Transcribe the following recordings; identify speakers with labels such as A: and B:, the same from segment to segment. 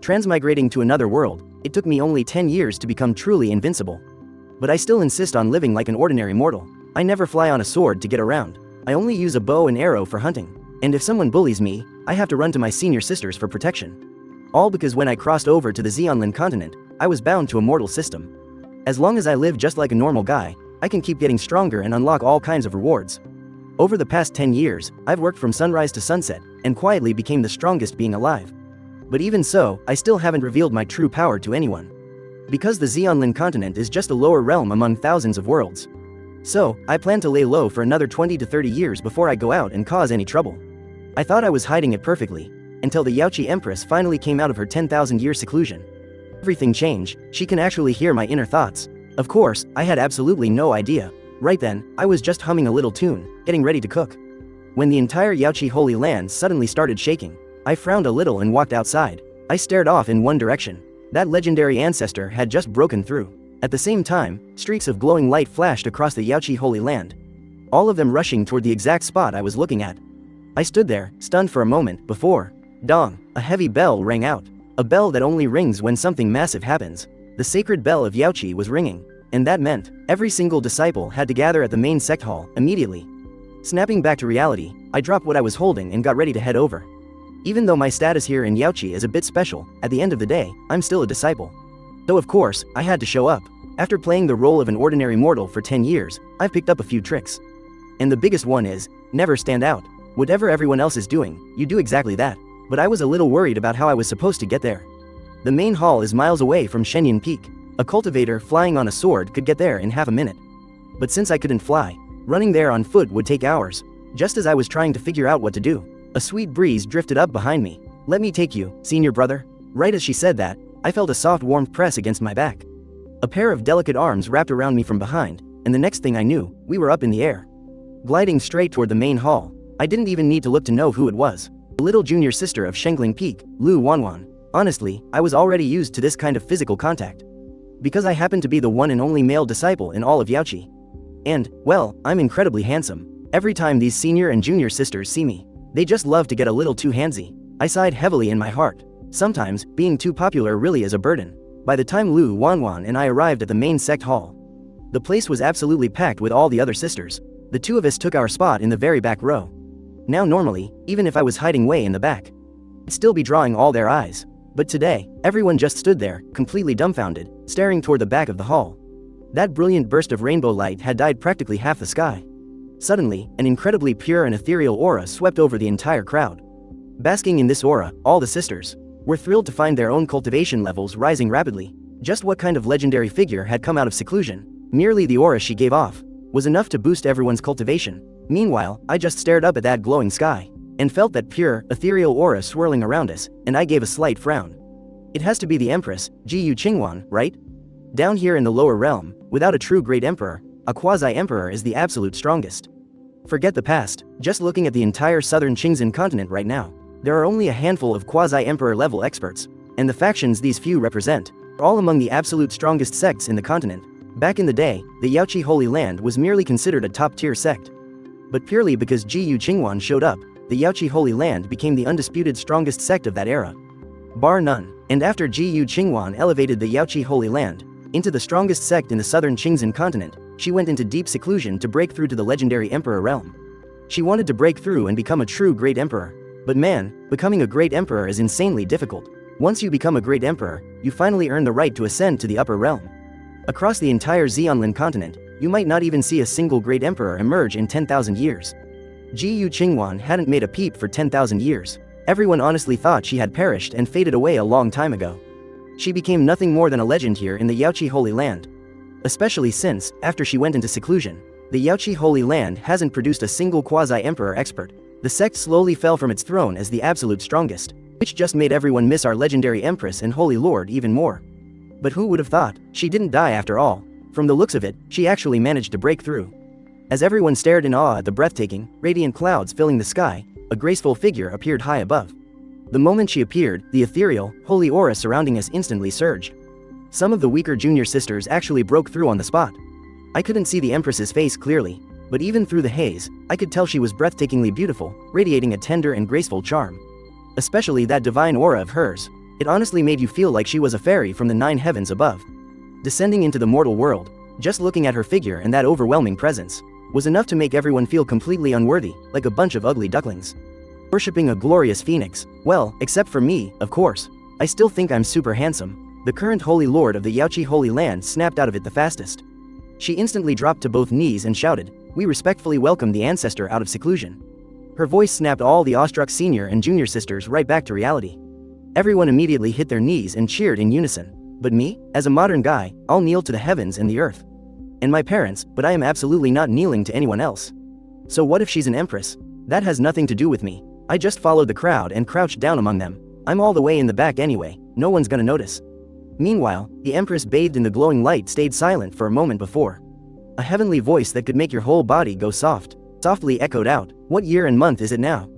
A: Transmigrating to another world, it took me only 10 years to become truly invincible. But I still insist on living like an ordinary mortal. I never fly on a sword to get around. I only use a bow and arrow for hunting. And if someone bullies me, I have to run to my senior sisters for protection. All because when I crossed over to the Zeonlin continent, I was bound to a mortal system. As long as I live just like a normal guy, I can keep getting stronger and unlock all kinds of rewards. Over the past 10 years, I've worked from sunrise to sunset, and quietly became the strongest being alive. But even so, I still haven't revealed my true power to anyone. Because the Zeonlin continent is just a lower realm among thousands of worlds. So, I plan to lay low for another 20 to 30 years before I go out and cause any trouble. I thought I was hiding it perfectly, until the Alchemy Empress finally came out of her 10,000-year seclusion. Everything changed. She can actually hear my inner thoughts. Of course, I had absolutely no idea. Right then, I was just humming a little tune, getting ready to cook. When the entire Yaoqi Holy Land suddenly started shaking, I frowned a little and walked outside. I stared off in one direction. That legendary ancestor had just broken through. At the same time, streaks of glowing light flashed across the Yaoqi Holy Land. All of them rushing toward the exact spot I was looking at. I stood there, stunned for a moment, before, dong, a heavy bell rang out. A bell that only rings when something massive happens. The sacred bell of Yaoqi was ringing, and that meant every single disciple had to gather at the main sect hall immediately. Snapping back to reality, I dropped what I was holding and got ready to head over. Even though my status here in Yaoqi is a bit special, at the end of the day, I'm still a disciple. So of course, I had to show up. After playing the role of an ordinary mortal for 10 years, I've picked up a few tricks. And the biggest one is, never stand out. Whatever everyone else is doing, you do exactly that. But I was a little worried about how I was supposed to get there. The main hall is miles away from Shenyang Peak. A cultivator flying on a sword could get there in half a minute. But since I couldn't fly, running there on foot would take hours. Just as I was trying to figure out what to do, a sweet breeze drifted up behind me. "Let me take you, senior brother." Right as she said that, I felt a soft warm press against my back. A pair of delicate arms wrapped around me from behind, and the next thing I knew, we were up in the air. Gliding straight toward the main hall. I didn't even need to look to know who it was. The little junior sister of Shengling Peak, Lu Wanwan. Honestly, I was already used to this kind of physical contact. Because I happened to be the one and only male disciple in all of Yaoqi. And, well, I'm incredibly handsome. Every time these senior and junior sisters see me, they just love to get a little too handsy. I sighed heavily in my heart. Sometimes, being too popular really is a burden. By the time Lu Wanwan and I arrived at the main sect hall, the place was absolutely packed with all the other sisters. The two of us took our spot in the very back row. Now normally, even if I was hiding way in the back, I'd still be drawing all their eyes. But today, everyone just stood there, completely dumbfounded, staring toward the back of the hall. That brilliant burst of rainbow light had dyed practically half the sky. Suddenly, an incredibly pure and ethereal aura swept over the entire crowd. Basking in this aura, all the sisters were thrilled to find their own cultivation levels rising rapidly. Just what kind of legendary figure had come out of seclusion? Merely the aura she gave off was enough to boost everyone's cultivation. Meanwhile, I just stared up at that glowing sky and felt that pure, ethereal aura swirling around us, and I gave a slight frown. It has to be the Empress, Ji Qingwan, right? Down here in the lower realm, without a true great emperor, a quasi-emperor is the absolute strongest. Forget the past, just looking at the entire southern Qingzhen continent right now, there are only a handful of quasi-emperor level experts, and the factions these few represent are all among the absolute strongest sects in the continent. Back in the day, the Yaoqi Holy Land was merely considered a top-tier sect. But purely because Ji Qingwan showed up, the Yaoqi Holy Land became the undisputed strongest sect of that era. Bar none. And after Ji Qingwan elevated the Yaoqi Holy Land into the strongest sect in the southern Qingzhen continent, she went into deep seclusion to break through to the legendary emperor realm. She wanted to break through and become a true great emperor. But man, becoming a great emperor is insanely difficult. Once you become a great emperor, you finally earn the right to ascend to the upper realm. Across the entire Zeonlin continent, you might not even see a single great emperor emerge in 10,000 years. Ji Qingwan hadn't made a peep for 10,000 years. Everyone honestly thought she had perished and faded away a long time ago. She became nothing more than a legend here in the Yaoqi Holy Land. Especially since, after she went into seclusion, the Yaoqi Holy Land hasn't produced a single quasi-emperor expert. The sect slowly fell from its throne as the absolute strongest, which just made everyone miss our legendary Empress and Holy Lord even more. But who would have thought? She didn't die after all. From the looks of it, she actually managed to break through. As everyone stared in awe at the breathtaking, radiant clouds filling the sky, a graceful figure appeared high above. The moment she appeared, the ethereal, holy aura surrounding us instantly surged. Some of the weaker junior sisters actually broke through on the spot. I couldn't see the Empress's face clearly, but even through the haze, I could tell she was breathtakingly beautiful, radiating a tender and graceful charm. Especially that divine aura of hers. It honestly made you feel like she was a fairy from the 9 heavens above. Descending into the mortal world, just looking at her figure and that overwhelming presence, was enough to make everyone feel completely unworthy, like a bunch of ugly ducklings. Worshipping a glorious phoenix, well, except for me, of course. I still think I'm super handsome. The current Holy Lord of the Yaoqi Holy Land snapped out of it the fastest. She instantly dropped to both knees and shouted, "We respectfully welcome the ancestor out of seclusion." Her voice snapped all the awestruck senior and junior sisters right back to reality. Everyone immediately hit their knees and cheered in unison. But me, as a modern guy, I'll kneel to the heavens and the earth. And my parents, but I am absolutely not kneeling to anyone else. So what if she's an empress? That has nothing to do with me. I just followed the crowd and crouched down among them. I'm all the way in the back anyway, no one's gonna notice. Meanwhile, the empress bathed in the glowing light stayed silent for a moment before. A heavenly voice that could make your whole body go softly echoed out, "What year and month is it now?"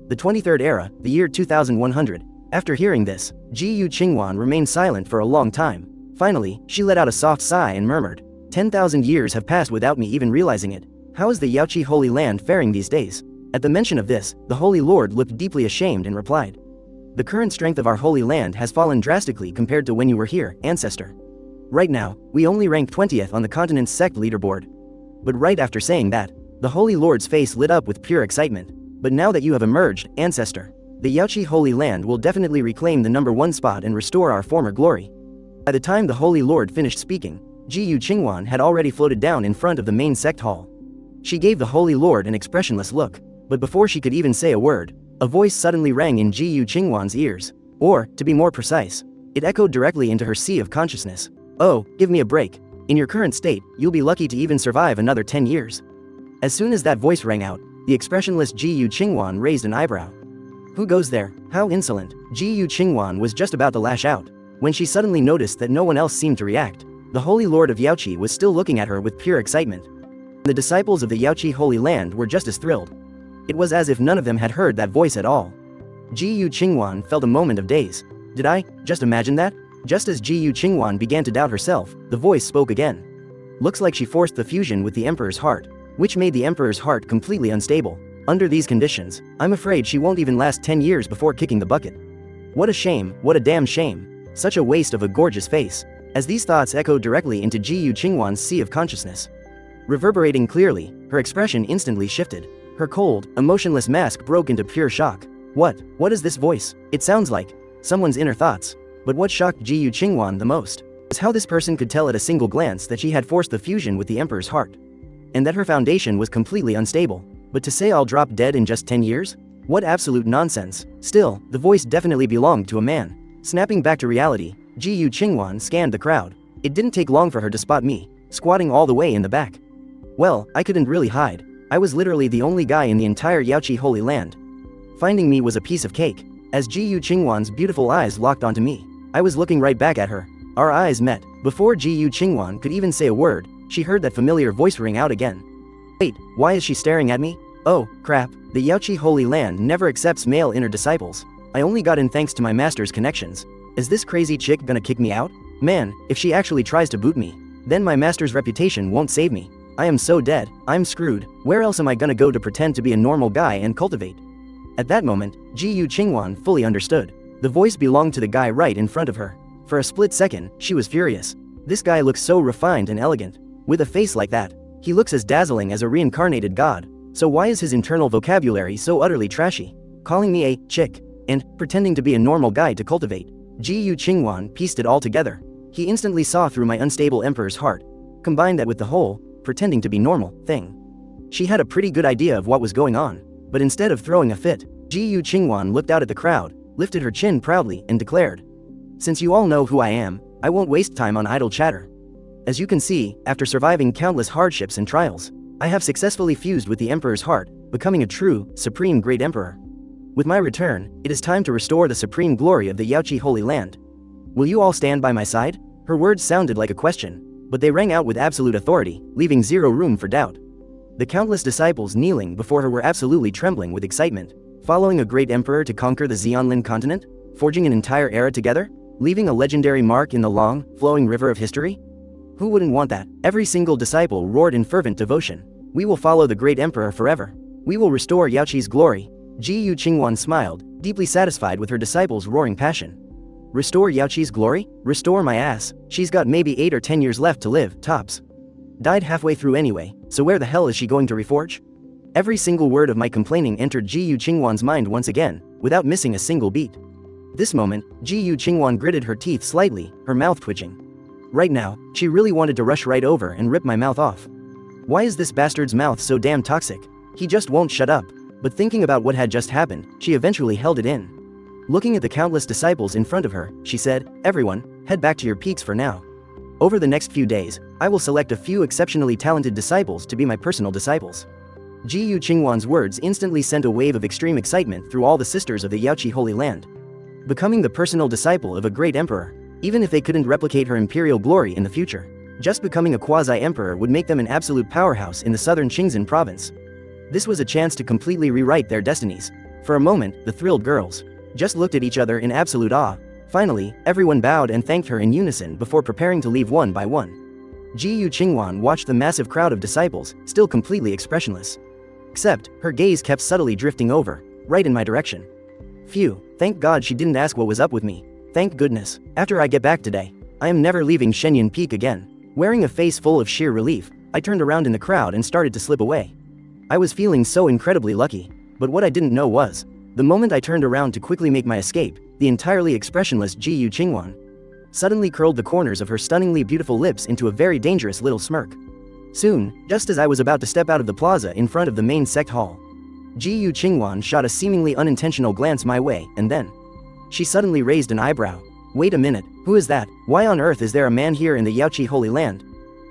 A: The 23rd era, the year 2100. After hearing this, Ji Qingwan remained silent for a long time. Finally, she let out a soft sigh and murmured, 10,000 years have passed without me even realizing it. How is the Yaoqi Holy Land faring these days? At the mention of this, the Holy Lord looked deeply ashamed and replied, "The current strength of our Holy Land has fallen drastically compared to when you were here, ancestor. Right now, we only rank 20th on the continent's sect leaderboard." But right after saying that, the Holy Lord's face lit up with pure excitement. "But now that you have emerged, ancestor, the Yaoqi Holy Land will definitely reclaim the #1 spot and restore our former glory." By the time the Holy Lord finished speaking, Ji Qingwan had already floated down in front of the main sect hall. She gave the Holy Lord an expressionless look, but before she could even say a word, a voice suddenly rang in Ji Qingwan's ears, or, to be more precise, it echoed directly into her sea of consciousness. "Oh, give me a break. In your current state, you'll be lucky to even survive another 10 years. As soon as that voice rang out, the expressionless Ji Qingwan raised an eyebrow. "Who goes there? How insolent." Ji Qingwan was just about to lash out, when she suddenly noticed that no one else seemed to react. The Holy Lord of Yaoqi was still looking at her with pure excitement. The disciples of the Yaoqi Holy Land were just as thrilled. It was as if none of them had heard that voice at all. Ji Qingwan felt a moment of daze. Did I just imagine that? Just as Ji Qingwan began to doubt herself, the voice spoke again. "Looks like she forced the fusion with the Emperor's heart, which made the Emperor's heart completely unstable. Under these conditions, I'm afraid she won't even last 10 years before kicking the bucket. What a shame, what a damn shame. Such a waste of a gorgeous face." As these thoughts echoed directly into Ji Qingwan's sea of consciousness, reverberating clearly, her expression instantly shifted. Her cold, emotionless mask broke into pure shock. What is this voice? It sounds like someone's inner thoughts. But what shocked Ji Qingwan the most was how this person could tell at a single glance that she had forced the fusion with the Emperor's heart, and that her foundation was completely unstable. But to say I'll drop dead in just 10 years? What absolute nonsense. Still, the voice definitely belonged to a man. Snapping back to reality, Ji Qingwan scanned the crowd. It didn't take long for her to spot me, squatting all the way in the back. Well, I couldn't really hide. I was literally the only guy in the entire Yaoqi Holy Land. Finding me was a piece of cake. As Ji Qingwan's beautiful eyes locked onto me, I was looking right back at her. Our eyes met. Before Ji Qingwan could even say a word, she heard that familiar voice ring out again. "Wait, why is she staring at me? Oh, crap, the Yaoqi Holy Land never accepts male inner disciples. I only got in thanks to my master's connections. Is this crazy chick gonna kick me out? Man, if she actually tries to boot me, then my master's reputation won't save me. I am so dead, I'm screwed. Where else am I gonna go to pretend to be a normal guy and cultivate?" At that moment, Ji Qingwan fully understood. The voice belonged to the guy right in front of her. For a split second, she was furious. This guy looks so refined and elegant. With a face like that, he looks as dazzling as a reincarnated god. So why is his internal vocabulary so utterly trashy? Calling me a chick, and pretending to be a normal guy to cultivate. Ji Qingwan pieced it all together. He instantly saw through my unstable emperor's heart. Combine that with the whole, pretending to be normal, thing. She had a pretty good idea of what was going on. But instead of throwing a fit, Ji Qingwan looked out at the crowd, lifted her chin proudly, and declared, "Since you all know who I am, I won't waste time on idle chatter. As you can see, after surviving countless hardships and trials, I have successfully fused with the Emperor's heart, becoming a true, supreme great emperor. With my return, it is time to restore the supreme glory of the Yaoqi Holy Land. Will you all stand by my side?" Her words sounded like a question, but they rang out with absolute authority, leaving zero room for doubt. The countless disciples kneeling before her were absolutely trembling with excitement. Following a great emperor to conquer the Xianlin continent? Forging an entire era together? Leaving a legendary mark in the long, flowing river of history? Who wouldn't want that? Every single disciple roared in fervent devotion. "We will follow the great emperor forever. We will restore Yaoqi's glory. Ji Yu Qingwan smiled, deeply satisfied with her disciple's roaring passion. Restore Yaoqi's glory? Restore my ass. She's got maybe 8 or 10 years left to live, tops. Died halfway through anyway, so where the hell is she going to reforge? Every single word of my complaining entered Ji Yu Qingwan's mind once again, without missing a single beat. This moment, Ji Yu Qingwan gritted her teeth slightly, her mouth twitching. Right now, she really wanted to rush right over and rip my mouth off. Why is this bastard's mouth so damn toxic? He just won't shut up. But thinking about what had just happened, she eventually held it in. Looking at the countless disciples in front of her, she said, "Everyone, head back to your peaks for now. Over the next few days, I will select a few exceptionally talented disciples to be my personal disciples." Ji Yu Qingwan's words instantly sent a wave of extreme excitement through all the sisters of the Yaoqi Holy Land. Becoming the personal disciple of a great emperor, even if they couldn't replicate her imperial glory in the future, just becoming a quasi-emperor would make them an absolute powerhouse in the southern Qingzhen province. This was a chance to completely rewrite their destinies. For a moment, the thrilled girls just looked at each other in absolute awe. Finally, everyone bowed and thanked her in unison before preparing to leave one by one. Ji Yu Qingwan watched the massive crowd of disciples, still completely expressionless. Except, her gaze kept subtly drifting over, right in my direction. Phew, thank God she didn't ask what was up with me. Thank goodness. After I get back today, I am never leaving Shenyang Peak again. Wearing a face full of sheer relief, I turned around in the crowd and started to slip away. I was feeling so incredibly lucky, but what I didn't know was, the moment I turned around to quickly make my escape, the entirely expressionless Ji Yu Qingwan suddenly curled the corners of her stunningly beautiful lips into a very dangerous little smirk. Soon, just as I was about to step out of the plaza in front of the main sect hall, Ji Yu Qingwan shot a seemingly unintentional glance my way, and then she suddenly raised an eyebrow. Wait a minute, who is that? Why on earth is there a man here in the Yaoqi Holy Land?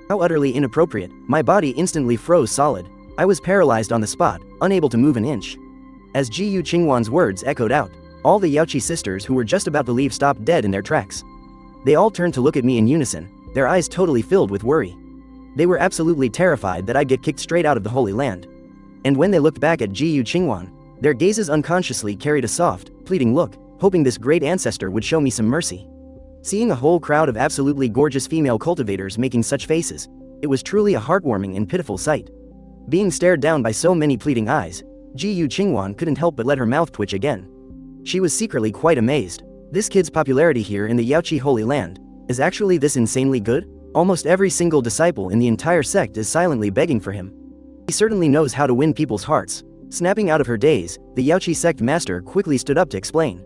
A: How utterly inappropriate. My body instantly froze solid. I was paralyzed on the spot, unable to move an inch. As Ji Yu Qingwan's words echoed out, all the Yaoqi sisters who were just about to leave stopped dead in their tracks. They all turned to look at me in unison, their eyes totally filled with worry. They were absolutely terrified that I'd get kicked straight out of the Holy Land. And when they looked back at Ji Yu Qingwan, their gazes unconsciously carried a soft, pleading look, hoping this great ancestor would show me some mercy. Seeing a whole crowd of absolutely gorgeous female cultivators making such faces, it was truly a heartwarming and pitiful sight. Being stared down by so many pleading eyes, Ji Yu Qingwan couldn't help but let her mouth twitch again. She was secretly quite amazed. This kid's popularity here in the Yaoqi Holy Land is actually this insanely good? Almost every single disciple in the entire sect is silently begging for him. He certainly knows how to win people's hearts. Snapping out of her daze, the Yaoqi sect master quickly stood up to explain.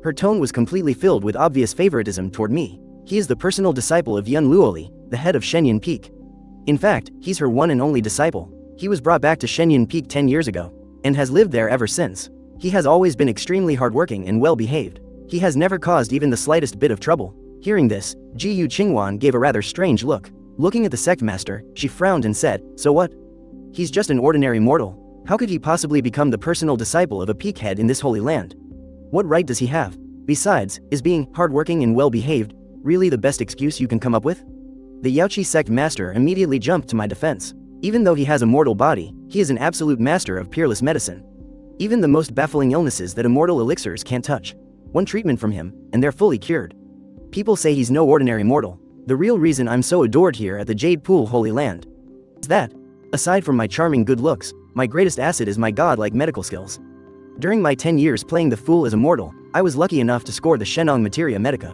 A: Her tone was completely filled with obvious favoritism toward me. He is the personal disciple of Yun Luoli, the head of Shenyang Peak. In fact, he's her one and only disciple. He was brought back to Shenyang Peak 10 years ago, and has lived there ever since. He has always been extremely hardworking and well-behaved. He has never caused even the slightest bit of trouble. Hearing this, Ji Yu Qingwan gave a rather strange look. Looking at the sect master, she frowned and said, "So what? He's just an ordinary mortal. How could he possibly become the personal disciple of a peak head in this holy land? What right does he have? Besides, is being hardworking and well-behaved really the best excuse you can come up with?" The Yaoqi sect master immediately jumped to my defense. Even though he has a mortal body, he is an absolute master of peerless medicine. Even the most baffling illnesses that immortal elixirs can't touch. One treatment from him, and they're fully cured. People say he's no ordinary mortal. The real reason I'm so adored here at the Jade Pool Holy Land is that, aside from my charming good looks, my greatest asset is my godlike medical skills. During my 10 years playing the fool as a mortal, I was lucky enough to score the Shenong Materia Medica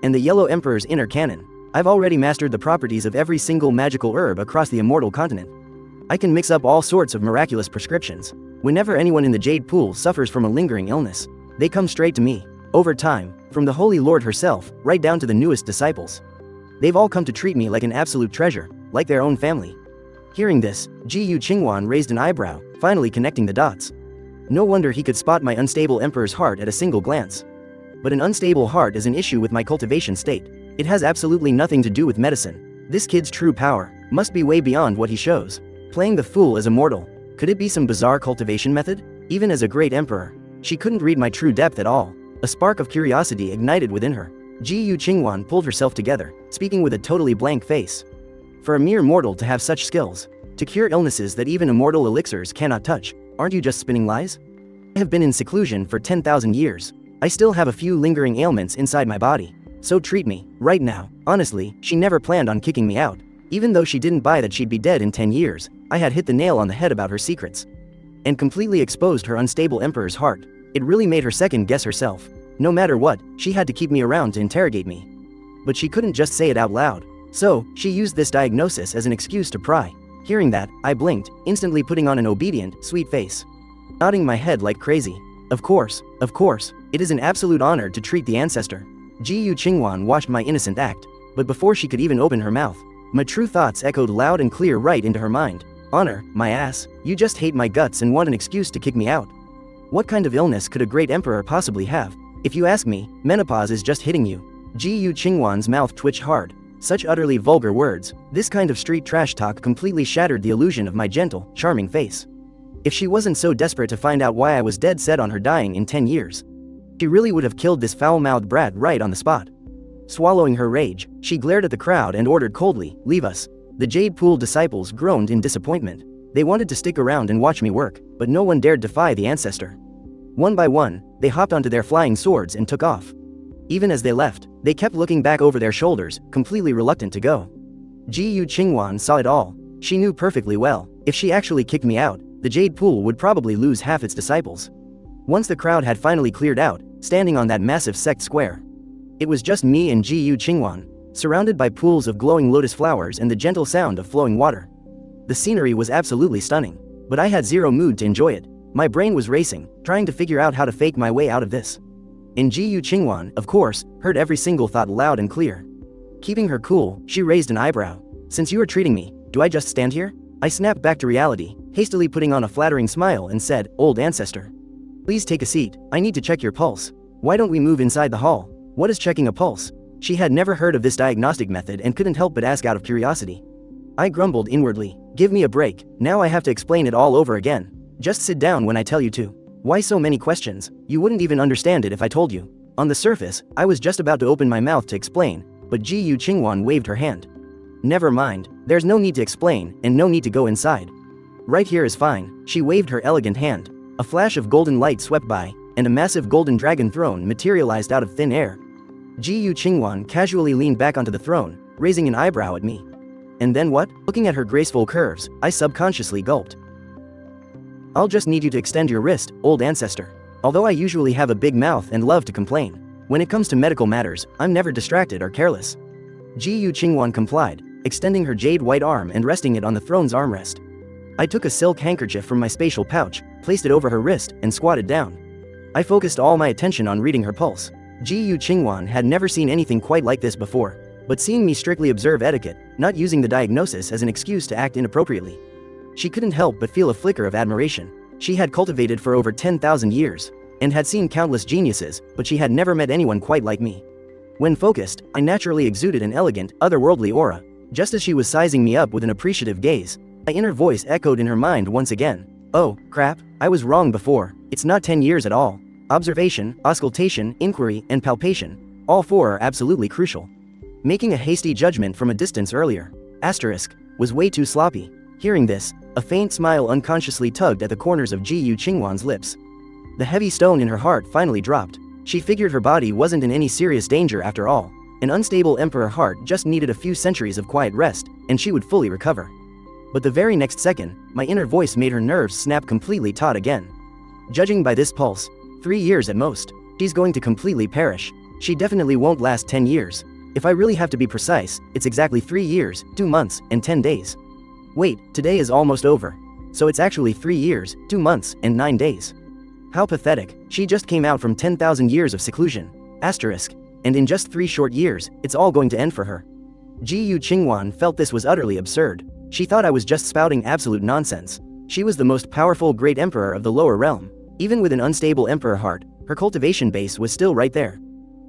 A: and the Yellow Emperor's Inner Canon. I've already mastered the properties of every single magical herb across the immortal continent. I can mix up all sorts of miraculous prescriptions. Whenever anyone in the Jade Pool suffers from a lingering illness, they come straight to me. Over time, from the Holy Lord herself, right down to the newest disciples, they've all come to treat me like an absolute treasure, like their own family. Hearing this, Ji Yu Qingwan raised an eyebrow, finally connecting the dots. No wonder he could spot my unstable emperor's heart at a single glance. But an unstable heart is an issue with my cultivation state. It has absolutely nothing to do with medicine. This kid's true power must be way beyond what he shows. Playing the fool as a mortal. Could it be some bizarre cultivation method? Even as a great emperor, she couldn't read my true depth at all. A spark of curiosity ignited within her. Ji Yu Qingwan pulled herself together, speaking with a totally blank face. For a mere mortal to have such skills, to cure illnesses that even immortal elixirs cannot touch, aren't you just spinning lies? I have been in seclusion for 10,000 years. I still have a few lingering ailments inside my body. So treat me, right now. Honestly, she never planned on kicking me out. Even though she didn't buy that she'd be dead in 10 years, I had hit the nail on the head about her secrets. and completely exposed her unstable emperor's heart. It really made her second guess herself. No matter what, she had to keep me around to interrogate me. But she couldn't just say it out loud. So, she used this diagnosis as an excuse to pry. Hearing that, I blinked, instantly putting on an obedient, sweet face. Nodding my head like crazy. Of course, it is an absolute honor to treat the ancestor. Ji Qingwan watched my innocent act, but before she could even open her mouth, my true thoughts echoed loud and clear right into her mind. Honor, my ass, you just hate my guts and want an excuse to kick me out. What kind of illness could a great emperor possibly have? If you ask me, menopause is just hitting you. Ji Qingwan's mouth twitched hard. Such utterly vulgar words, this kind of street trash talk completely shattered the illusion of my gentle, charming face. If she wasn't so desperate to find out why I was dead set on her dying in 10 years, she really would have killed this foul-mouthed brat right on the spot. Swallowing her rage, she glared at the crowd and ordered coldly, "Leave us." The Jade Pool disciples groaned in disappointment. They wanted to stick around and watch me work, but no one dared defy the ancestor. One by one, they hopped onto their flying swords and took off. Even as they left, they kept looking back over their shoulders, completely reluctant to go. Ji Qingwan saw it all. She knew perfectly well, if she actually kicked me out, the Jade Pool would probably lose half its disciples. Once the crowd had finally cleared out, standing on that massive sect square, it was just me and Ji Qingwan, surrounded by pools of glowing lotus flowers and the gentle sound of flowing water. The scenery was absolutely stunning, but I had zero mood to enjoy it. My brain was racing, trying to figure out how to fake my way out of this. And Ji Qingwan, of course, heard every single thought loud and clear. Keeping her cool, she raised an eyebrow. "Since you are treating me, do I just stand here?" I snapped back to reality, hastily putting on a flattering smile and said, "Old ancestor, please take a seat, I need to check your pulse. Why don't we move inside the hall?" "What is checking a pulse?" She had never heard of this diagnostic method and couldn't help but ask out of curiosity. I grumbled inwardly, "Give me a break, now I have to explain it all over again. Just sit down when I tell you to. Why so many questions? You wouldn't even understand it if I told you." On the surface, I was just about to open my mouth to explain, but Ji Qingwan waved her hand. "Never mind, there's no need to explain, and no need to go inside. Right here is fine." She waved her elegant hand. A flash of golden light swept by, and a massive golden dragon throne materialized out of thin air. Ji Qingwan casually leaned back onto the throne, raising an eyebrow at me. And then what? Looking at her graceful curves, I subconsciously gulped. "I'll just need you to extend your wrist, old ancestor." Although I usually have a big mouth and love to complain, when it comes to medical matters, I'm never distracted or careless. Ji Qingwan complied, extending her jade white arm and resting it on the throne's armrest. I took a silk handkerchief from my spatial pouch, placed it over her wrist, and squatted down. I focused all my attention on reading her pulse. Ji Qingwan had never seen anything quite like this before, but seeing me strictly observe etiquette, not using the diagnosis as an excuse to act inappropriately, she couldn't help but feel a flicker of admiration. She had cultivated for over 10,000 years, and had seen countless geniuses, but she had never met anyone quite like me. When focused, I naturally exuded an elegant, otherworldly aura. Just as she was sizing me up with an appreciative gaze, my inner voice echoed in her mind once again. "Oh, crap, I was wrong before. It's not 10 years at all. Observation, auscultation, inquiry, and palpation, all four are absolutely crucial. Making a hasty judgment from a distance earlier, was way too sloppy." Hearing this, a faint smile unconsciously tugged at the corners of Ji Qingwan's lips. The heavy stone in her heart finally dropped. She figured her body wasn't in any serious danger after all. An unstable emperor heart just needed a few centuries of quiet rest, and she would fully recover. But the very next second, my inner voice made her nerves snap completely taut again. "Judging by this pulse, 3 years at most. She's going to completely perish. She definitely won't last 10 years. If I really have to be precise, it's exactly 3 years, 2 months, and 10 days. Wait, today is almost over. So it's actually 3 years, 2 months, and 9 days. How pathetic. She just came out from 10,000 years of seclusion. And in just 3 short years, it's all going to end for her." Ji Qingwan felt this was utterly absurd. She thought I was just spouting absolute nonsense. She was the most powerful great emperor of the lower realm. Even with an unstable emperor heart, her cultivation base was still right there.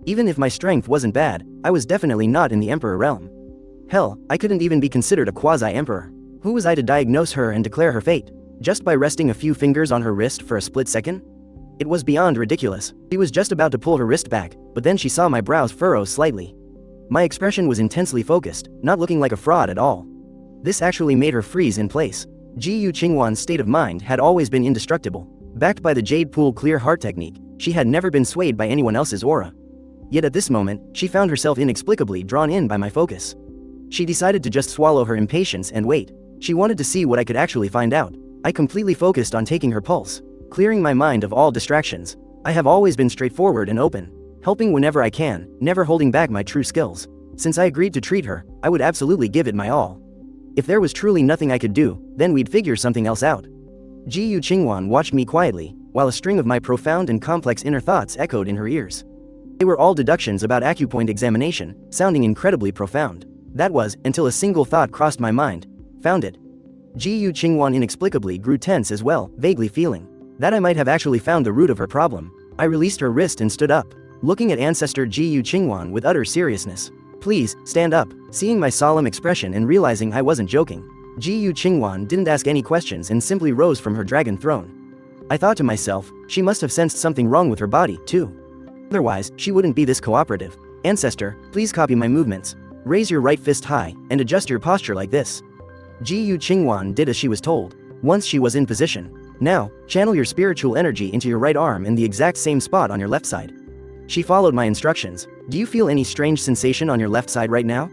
A: Even if my strength wasn't bad, I was definitely not in the emperor realm. Hell, I couldn't even be considered a quasi-emperor. Who was I to diagnose her and declare her fate? Just by resting a few fingers on her wrist for a split second? It was beyond ridiculous. She was just about to pull her wrist back, but then she saw my brows furrow slightly. My expression was intensely focused, not looking like a fraud at all. This actually made her freeze in place. Ji Qingwan's state of mind had always been indestructible. Backed by the Jade Pool clear heart technique, she had never been swayed by anyone else's aura. Yet at this moment, she found herself inexplicably drawn in by my focus. She decided to just swallow her impatience and wait. She wanted to see what I could actually find out. I completely focused on taking her pulse, clearing my mind of all distractions. I have always been straightforward and open, helping whenever I can, never holding back my true skills. Since I agreed to treat her, I would absolutely give it my all. If there was truly nothing I could do, then we'd figure something else out. Ji Yu Qingwan watched me quietly, while a string of my profound and complex inner thoughts echoed in her ears. They were all deductions about acupoint examination, sounding incredibly profound. That was, until a single thought crossed my mind. Found it. Ji Yu Qingwan inexplicably grew tense as well, vaguely feeling that I might have actually found the root of her problem. I released her wrist and stood up, looking at Ancestor Ji Yu Qingwan with utter seriousness. Please, stand up. Seeing my solemn expression and realizing I wasn't joking, Ji Yu Qingwan didn't ask any questions and simply rose from her dragon throne. I thought to myself, she must have sensed something wrong with her body, too. Otherwise, she wouldn't be this cooperative. Ancestor, please copy my movements. Raise your right fist high, and adjust your posture like this. Ji Yu Qingwan did as she was told. Once she was in position. Now, channel your spiritual energy into your right arm in the exact same spot on your left side. She followed my instructions. Do you feel any strange sensation on your left side right now?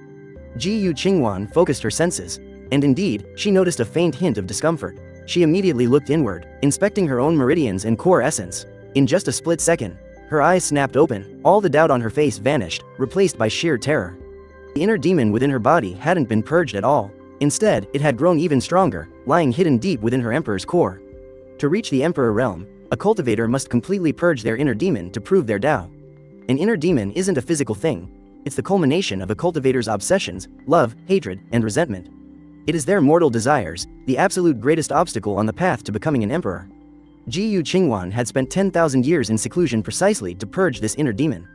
A: Ji Yu Qingwan focused her senses, and indeed, she noticed a faint hint of discomfort. She immediately looked inward, inspecting her own meridians and core essence. In just a split second, her eyes snapped open, all the doubt on her face vanished, replaced by sheer terror. The inner demon within her body hadn't been purged at all. Instead, it had grown even stronger, lying hidden deep within her emperor's core. To reach the emperor realm, a cultivator must completely purge their inner demon to prove their Tao. An inner demon isn't a physical thing. It's the culmination of a cultivator's obsessions, love, hatred, and resentment. It is their mortal desires, the absolute greatest obstacle on the path to becoming an emperor. Ji Yu Qingwan had spent 10,000 years in seclusion precisely to purge this inner demon.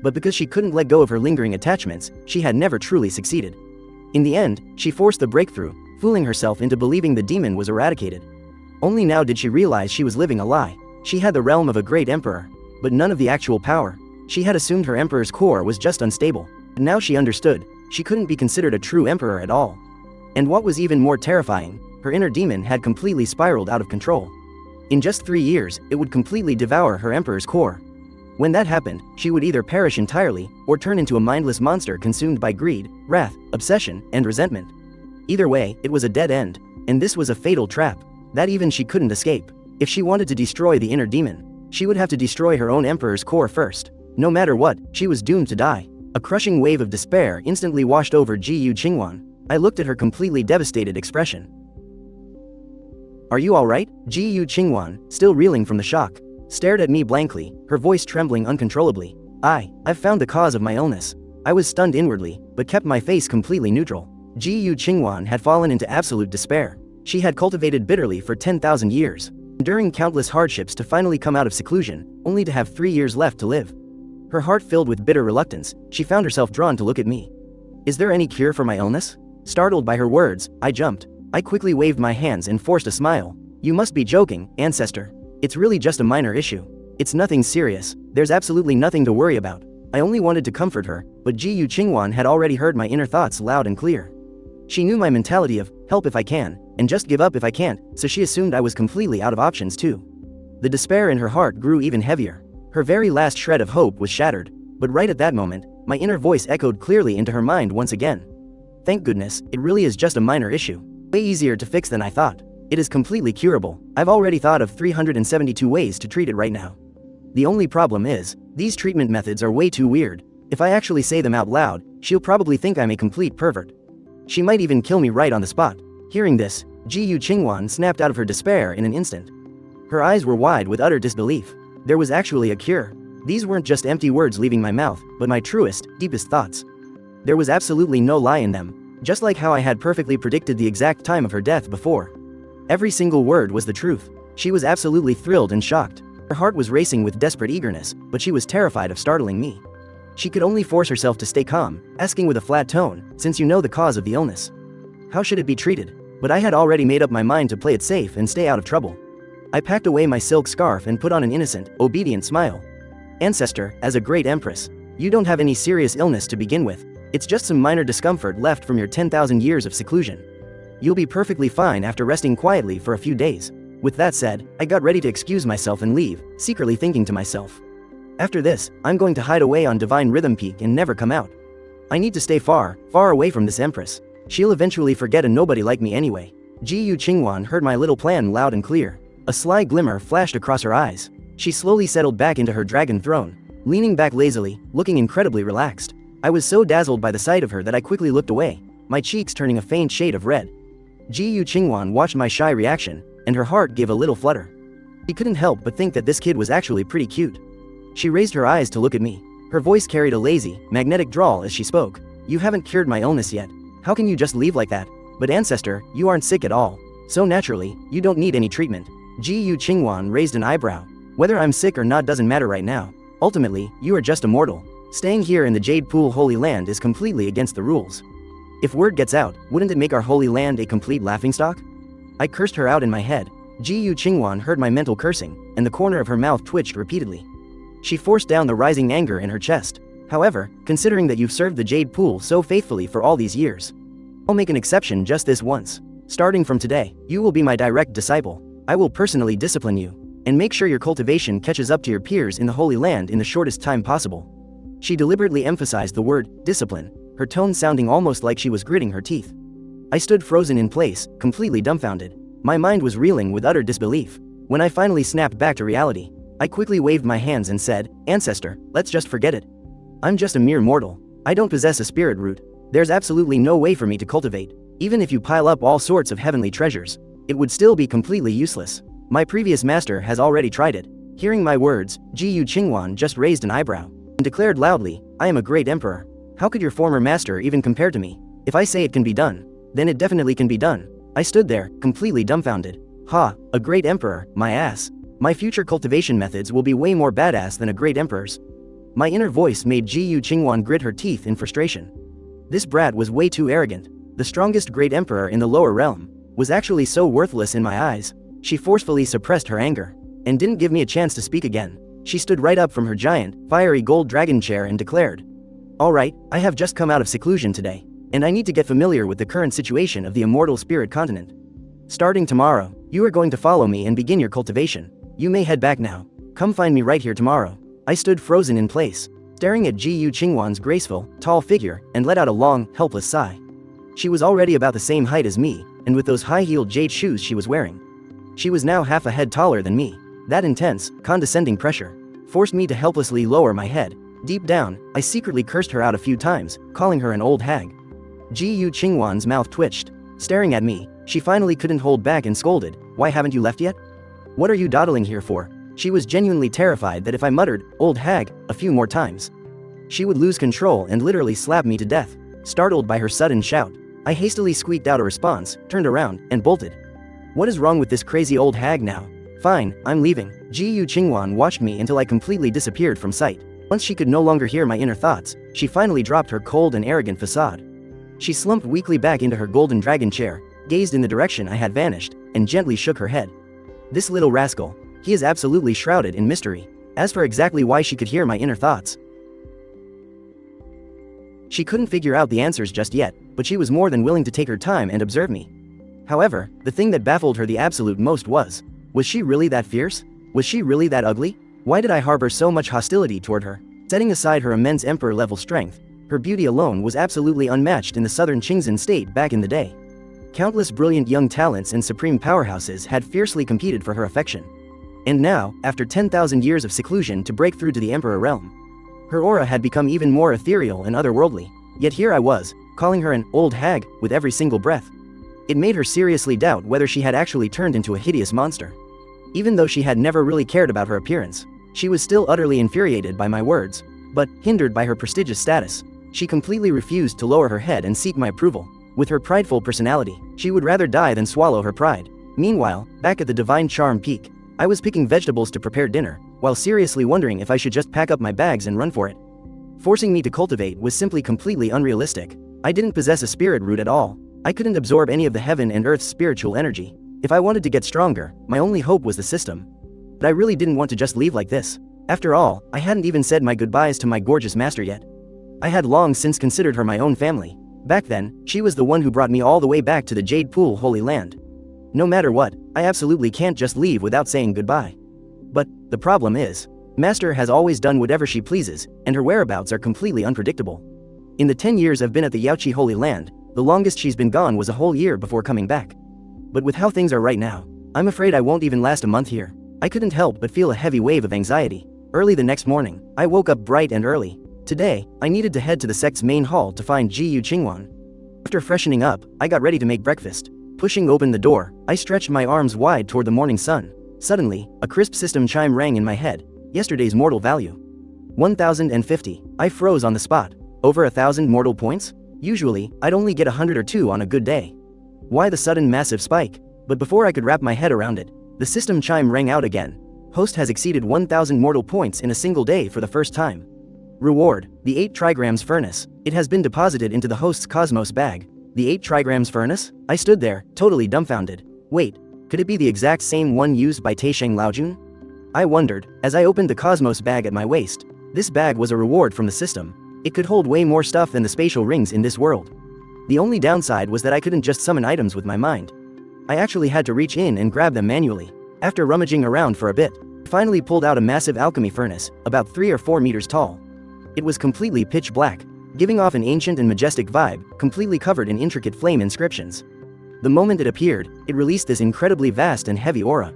A: But because she couldn't let go of her lingering attachments, she had never truly succeeded. In the end, she forced the breakthrough, fooling herself into believing the demon was eradicated. Only now did she realize she was living a lie. She had the realm of a great emperor, but none of the actual power. She had assumed her emperor's core was just unstable. Now she understood, she couldn't be considered a true emperor at all. And what was even more terrifying, her inner demon had completely spiraled out of control. In just 3 years, it would completely devour her emperor's core. When that happened, she would either perish entirely, or turn into a mindless monster consumed by greed, wrath, obsession, and resentment. Either way, it was a dead end, and this was a fatal trap that even she couldn't escape. If she wanted to destroy the inner demon, she would have to destroy her own emperor's core first. No matter what, she was doomed to die. A crushing wave of despair instantly washed over Ji Yu Qingwan. I looked at her completely devastated expression. Are you alright? Ji Yu Qingwan, still reeling from the shock, stared at me blankly, her voice trembling uncontrollably. I've found the cause of my illness. I was stunned inwardly, but kept my face completely neutral. Ji Yu Qingwan had fallen into absolute despair. She had cultivated bitterly for 10,000 years, enduring countless hardships to finally come out of seclusion, only to have 3 years left to live. Her heart filled with bitter reluctance, she found herself drawn to look at me. Is there any cure for my illness? Startled by her words, I jumped. I quickly waved my hands and forced a smile. You must be joking, Ancestor. It's really just a minor issue. It's nothing serious, there's absolutely nothing to worry about. I only wanted to comfort her, but Ji Yu Qingwan had already heard my inner thoughts loud and clear. She knew my mentality of, help if I can, and just give up if I can't, so she assumed I was completely out of options too. The despair in her heart grew even heavier. Her very last shred of hope was shattered, but right at that moment, my inner voice echoed clearly into her mind once again. Thank goodness, it really is just a minor issue. Way easier to fix than I thought. It is completely curable. I've already thought of 372 ways to treat it right now. The only problem is, these treatment methods are way too weird. If I actually say them out loud, she'll probably think I'm a complete pervert. She might even kill me right on the spot. Hearing this, Ji Yu Qingwan snapped out of her despair in an instant. Her eyes were wide with utter disbelief. There was actually a cure. These weren't just empty words leaving my mouth, but my truest, deepest thoughts. There was absolutely no lie in them, just like how I had perfectly predicted the exact time of her death before. Every single word was the truth. She was absolutely thrilled and shocked. Her heart was racing with desperate eagerness, but she was terrified of startling me. She could only force herself to stay calm, asking with a flat tone, since you know the cause of the illness, how should it be treated? But I had already made up my mind to play it safe and stay out of trouble. I packed away my silk scarf and put on an innocent, obedient smile. Ancestor, as a great empress, you don't have any serious illness to begin with. It's just some minor discomfort left from your 10,000 years of seclusion. You'll be perfectly fine after resting quietly for a few days. With that said, I got ready to excuse myself and leave, secretly thinking to myself, after this, I'm going to hide away on Divine Rhythm Peak and never come out. I need to stay far, far away from this empress. She'll eventually forget a nobody like me anyway. Ji Yu Qingwan heard my little plan loud and clear. A sly glimmer flashed across her eyes. She slowly settled back into her dragon throne, leaning back lazily, looking incredibly relaxed. I was so dazzled by the sight of her that I quickly looked away, my cheeks turning a faint shade of red. Ji Yu Qingwan watched my shy reaction, and her heart gave a little flutter. She couldn't help but think that this kid was actually pretty cute. She raised her eyes to look at me. Her voice carried a lazy, magnetic drawl as she spoke. You haven't cured my illness yet. How can you just leave like that? But ancestor, you aren't sick at all. So naturally, you don't need any treatment. Ji Yu Qingwan raised an eyebrow. Whether I'm sick or not doesn't matter right now. Ultimately, you are just a mortal. Staying here in the Jade Pool Holy Land is completely against the rules. If word gets out, wouldn't it make our holy land a complete laughingstock? I cursed her out in my head. Ji Yu Qingwan heard my mental cursing, and the corner of her mouth twitched repeatedly. She forced down the rising anger in her chest. However, considering that you've served the Jade Pool so faithfully for all these years, I'll make an exception just this once. Starting from today, you will be my direct disciple. I will personally discipline you, and make sure your cultivation catches up to your peers in the Holy Land in the shortest time possible. She deliberately emphasized the word, discipline, her tone sounding almost like she was gritting her teeth. I stood frozen in place, completely dumbfounded. My mind was reeling with utter disbelief. When I finally snapped back to reality, I quickly waved my hands and said, Ancestor, let's just forget it. I'm just a mere mortal. I don't possess a spirit root. There's absolutely no way for me to cultivate. Even if you pile up all sorts of heavenly treasures, it would still be completely useless. My previous master has already tried it. Hearing my words, Ji Yu Qingwan just raised an eyebrow and declared loudly, I am a great emperor. How could your former master even compare to me? If I say it can be done, then it definitely can be done. I stood there, completely dumbfounded. Ha, a great emperor, my ass. My future cultivation methods will be way more badass than a great emperor's. My inner voice made Ji Yu Qingwan grit her teeth in frustration. This brat was way too arrogant. The strongest great emperor in the lower realm was actually so worthless in my eyes. She forcefully suppressed her anger and didn't give me a chance to speak again. She stood right up from her giant, fiery gold dragon chair and declared, Alright, I have just come out of seclusion today, and I need to get familiar with the current situation of the immortal spirit continent. Starting tomorrow, you are going to follow me and begin your cultivation. You may head back now. Come find me right here tomorrow. I stood frozen in place, staring at Ji Yu Qingwan's graceful, tall figure, and let out a long, helpless sigh. She was already about the same height as me, and with those high-heeled jade shoes she was wearing, she was now half a head taller than me. That intense, condescending pressure forced me to helplessly lower my head. Deep down, I secretly cursed her out a few times, calling her an old hag. Ji Yu Qingwan's mouth twitched. Staring at me, she finally couldn't hold back and scolded, Why haven't you left yet? What are you dawdling here for? She was genuinely terrified that if I muttered, old hag, a few more times, she would lose control and literally slap me to death. Startled by her sudden shout, I hastily squeaked out a response, turned around, and bolted. What is wrong with this crazy old hag now? Fine, I'm leaving. Ji Yu Qingwan watched me until I completely disappeared from sight. Once she could no longer hear my inner thoughts, she finally dropped her cold and arrogant facade. She slumped weakly back into her golden dragon chair, gazed in the direction I had vanished, and gently shook her head. This little rascal, he is absolutely shrouded in mystery. As for exactly why she could hear my inner thoughts, she couldn't figure out the answers just yet, but she was more than willing to take her time and observe me. However, the thing that baffled her the absolute most was she really that fierce? Was she really that ugly? Why did I harbor so much hostility toward her? Setting aside her immense emperor-level strength, her beauty alone was absolutely unmatched in the southern Qingzhen state back in the day. Countless brilliant young talents and supreme powerhouses had fiercely competed for her affection. And now, after 10,000 years of seclusion to break through to the emperor realm, her aura had become even more ethereal and otherworldly. Yet here I was, calling her an old hag with every single breath. It made her seriously doubt whether she had actually turned into a hideous monster. Even though she had never really cared about her appearance, she was still utterly infuriated by my words. But, hindered by her prestigious status, she completely refused to lower her head and seek my approval. With her prideful personality, she would rather die than swallow her pride. Meanwhile, back at the Divine Charm Peak, I was picking vegetables to prepare dinner, while seriously wondering if I should just pack up my bags and run for it. Forcing me to cultivate was simply completely unrealistic. I didn't possess a spirit root at all. I couldn't absorb any of the heaven and earth's spiritual energy. If I wanted to get stronger, my only hope was the system. But I really didn't want to just leave like this. After all, I hadn't even said my goodbyes to my gorgeous master yet. I had long since considered her my own family. Back then, she was the one who brought me all the way back to the Jade Pool Holy Land. No matter what, I absolutely can't just leave without saying goodbye. But, the problem is, Master has always done whatever she pleases, and her whereabouts are completely unpredictable. In the 10 years I've been at the Yaoqi Holy Land, the longest she's been gone was a whole year before coming back. But with how things are right now, I'm afraid I won't even last a month here. I couldn't help but feel a heavy wave of anxiety. Early the next morning, I woke up bright and early. Today, I needed to head to the sect's main hall to find Ji Yu Qingwan. After freshening up, I got ready to make breakfast. Pushing open the door, I stretched my arms wide toward the morning sun. Suddenly, a crisp system chime rang in my head. Yesterday's mortal value. 1,050. I froze on the spot. Over 1,000 mortal points? Usually, I'd only get 100 or 2 on a good day. Why the sudden massive spike? But before I could wrap my head around it, the system chime rang out again. Host has exceeded 1,000 mortal points in a single day for the first time. Reward, the 8 trigrams furnace. It has been deposited into the host's cosmos bag. The 8 trigrams furnace? I stood there, totally dumbfounded. Wait, could it be the exact same one used by Taisheng Laojun? I wondered, as I opened the cosmos bag at my waist. This bag was a reward from the system. It could hold way more stuff than the spatial rings in this world. The only downside was that I couldn't just summon items with my mind. I actually had to reach in and grab them manually. After rummaging around for a bit, I finally pulled out a massive alchemy furnace, about 3 or 4 meters tall. It was completely pitch black, giving off an ancient and majestic vibe, completely covered in intricate flame inscriptions. The moment it appeared, it released this incredibly vast and heavy aura.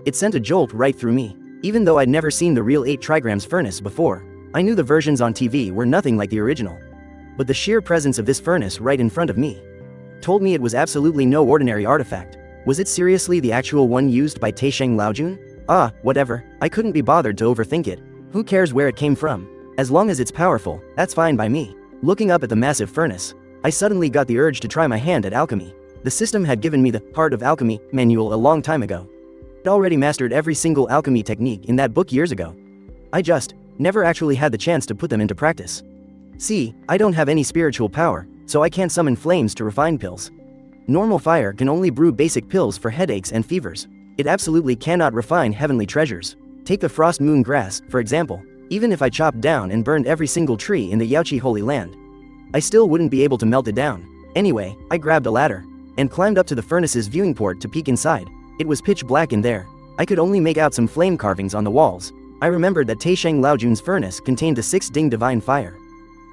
A: It sent a jolt right through me. Even though I'd never seen the real 8 trigrams furnace before, I knew the versions on TV were nothing like the original. But the sheer presence of this furnace right in front of me told me it was absolutely no ordinary artifact. Was it seriously the actual one used by Taisheng Laojun? Ah, whatever, I couldn't be bothered to overthink it. Who cares where it came from? As long as it's powerful, that's fine by me. Looking up at the massive furnace, I suddenly got the urge to try my hand at alchemy. The system had given me the Heart of Alchemy manual a long time ago. I'd already mastered every single alchemy technique in that book years ago. I just never actually had the chance to put them into practice. See, I don't have any spiritual power, so I can't summon flames to refine pills. Normal fire can only brew basic pills for headaches and fevers. It absolutely cannot refine heavenly treasures. Take the frost moon grass, for example. Even if I chopped down and burned every single tree in the Yaoqi Holy Land, I still wouldn't be able to melt it down. Anyway, I grabbed a ladder and climbed up to the furnace's viewing port to peek inside. It was pitch black in there. I could only make out some flame carvings on the walls. I remembered that Taisheng Laojun's furnace contained the 6 ding divine fire.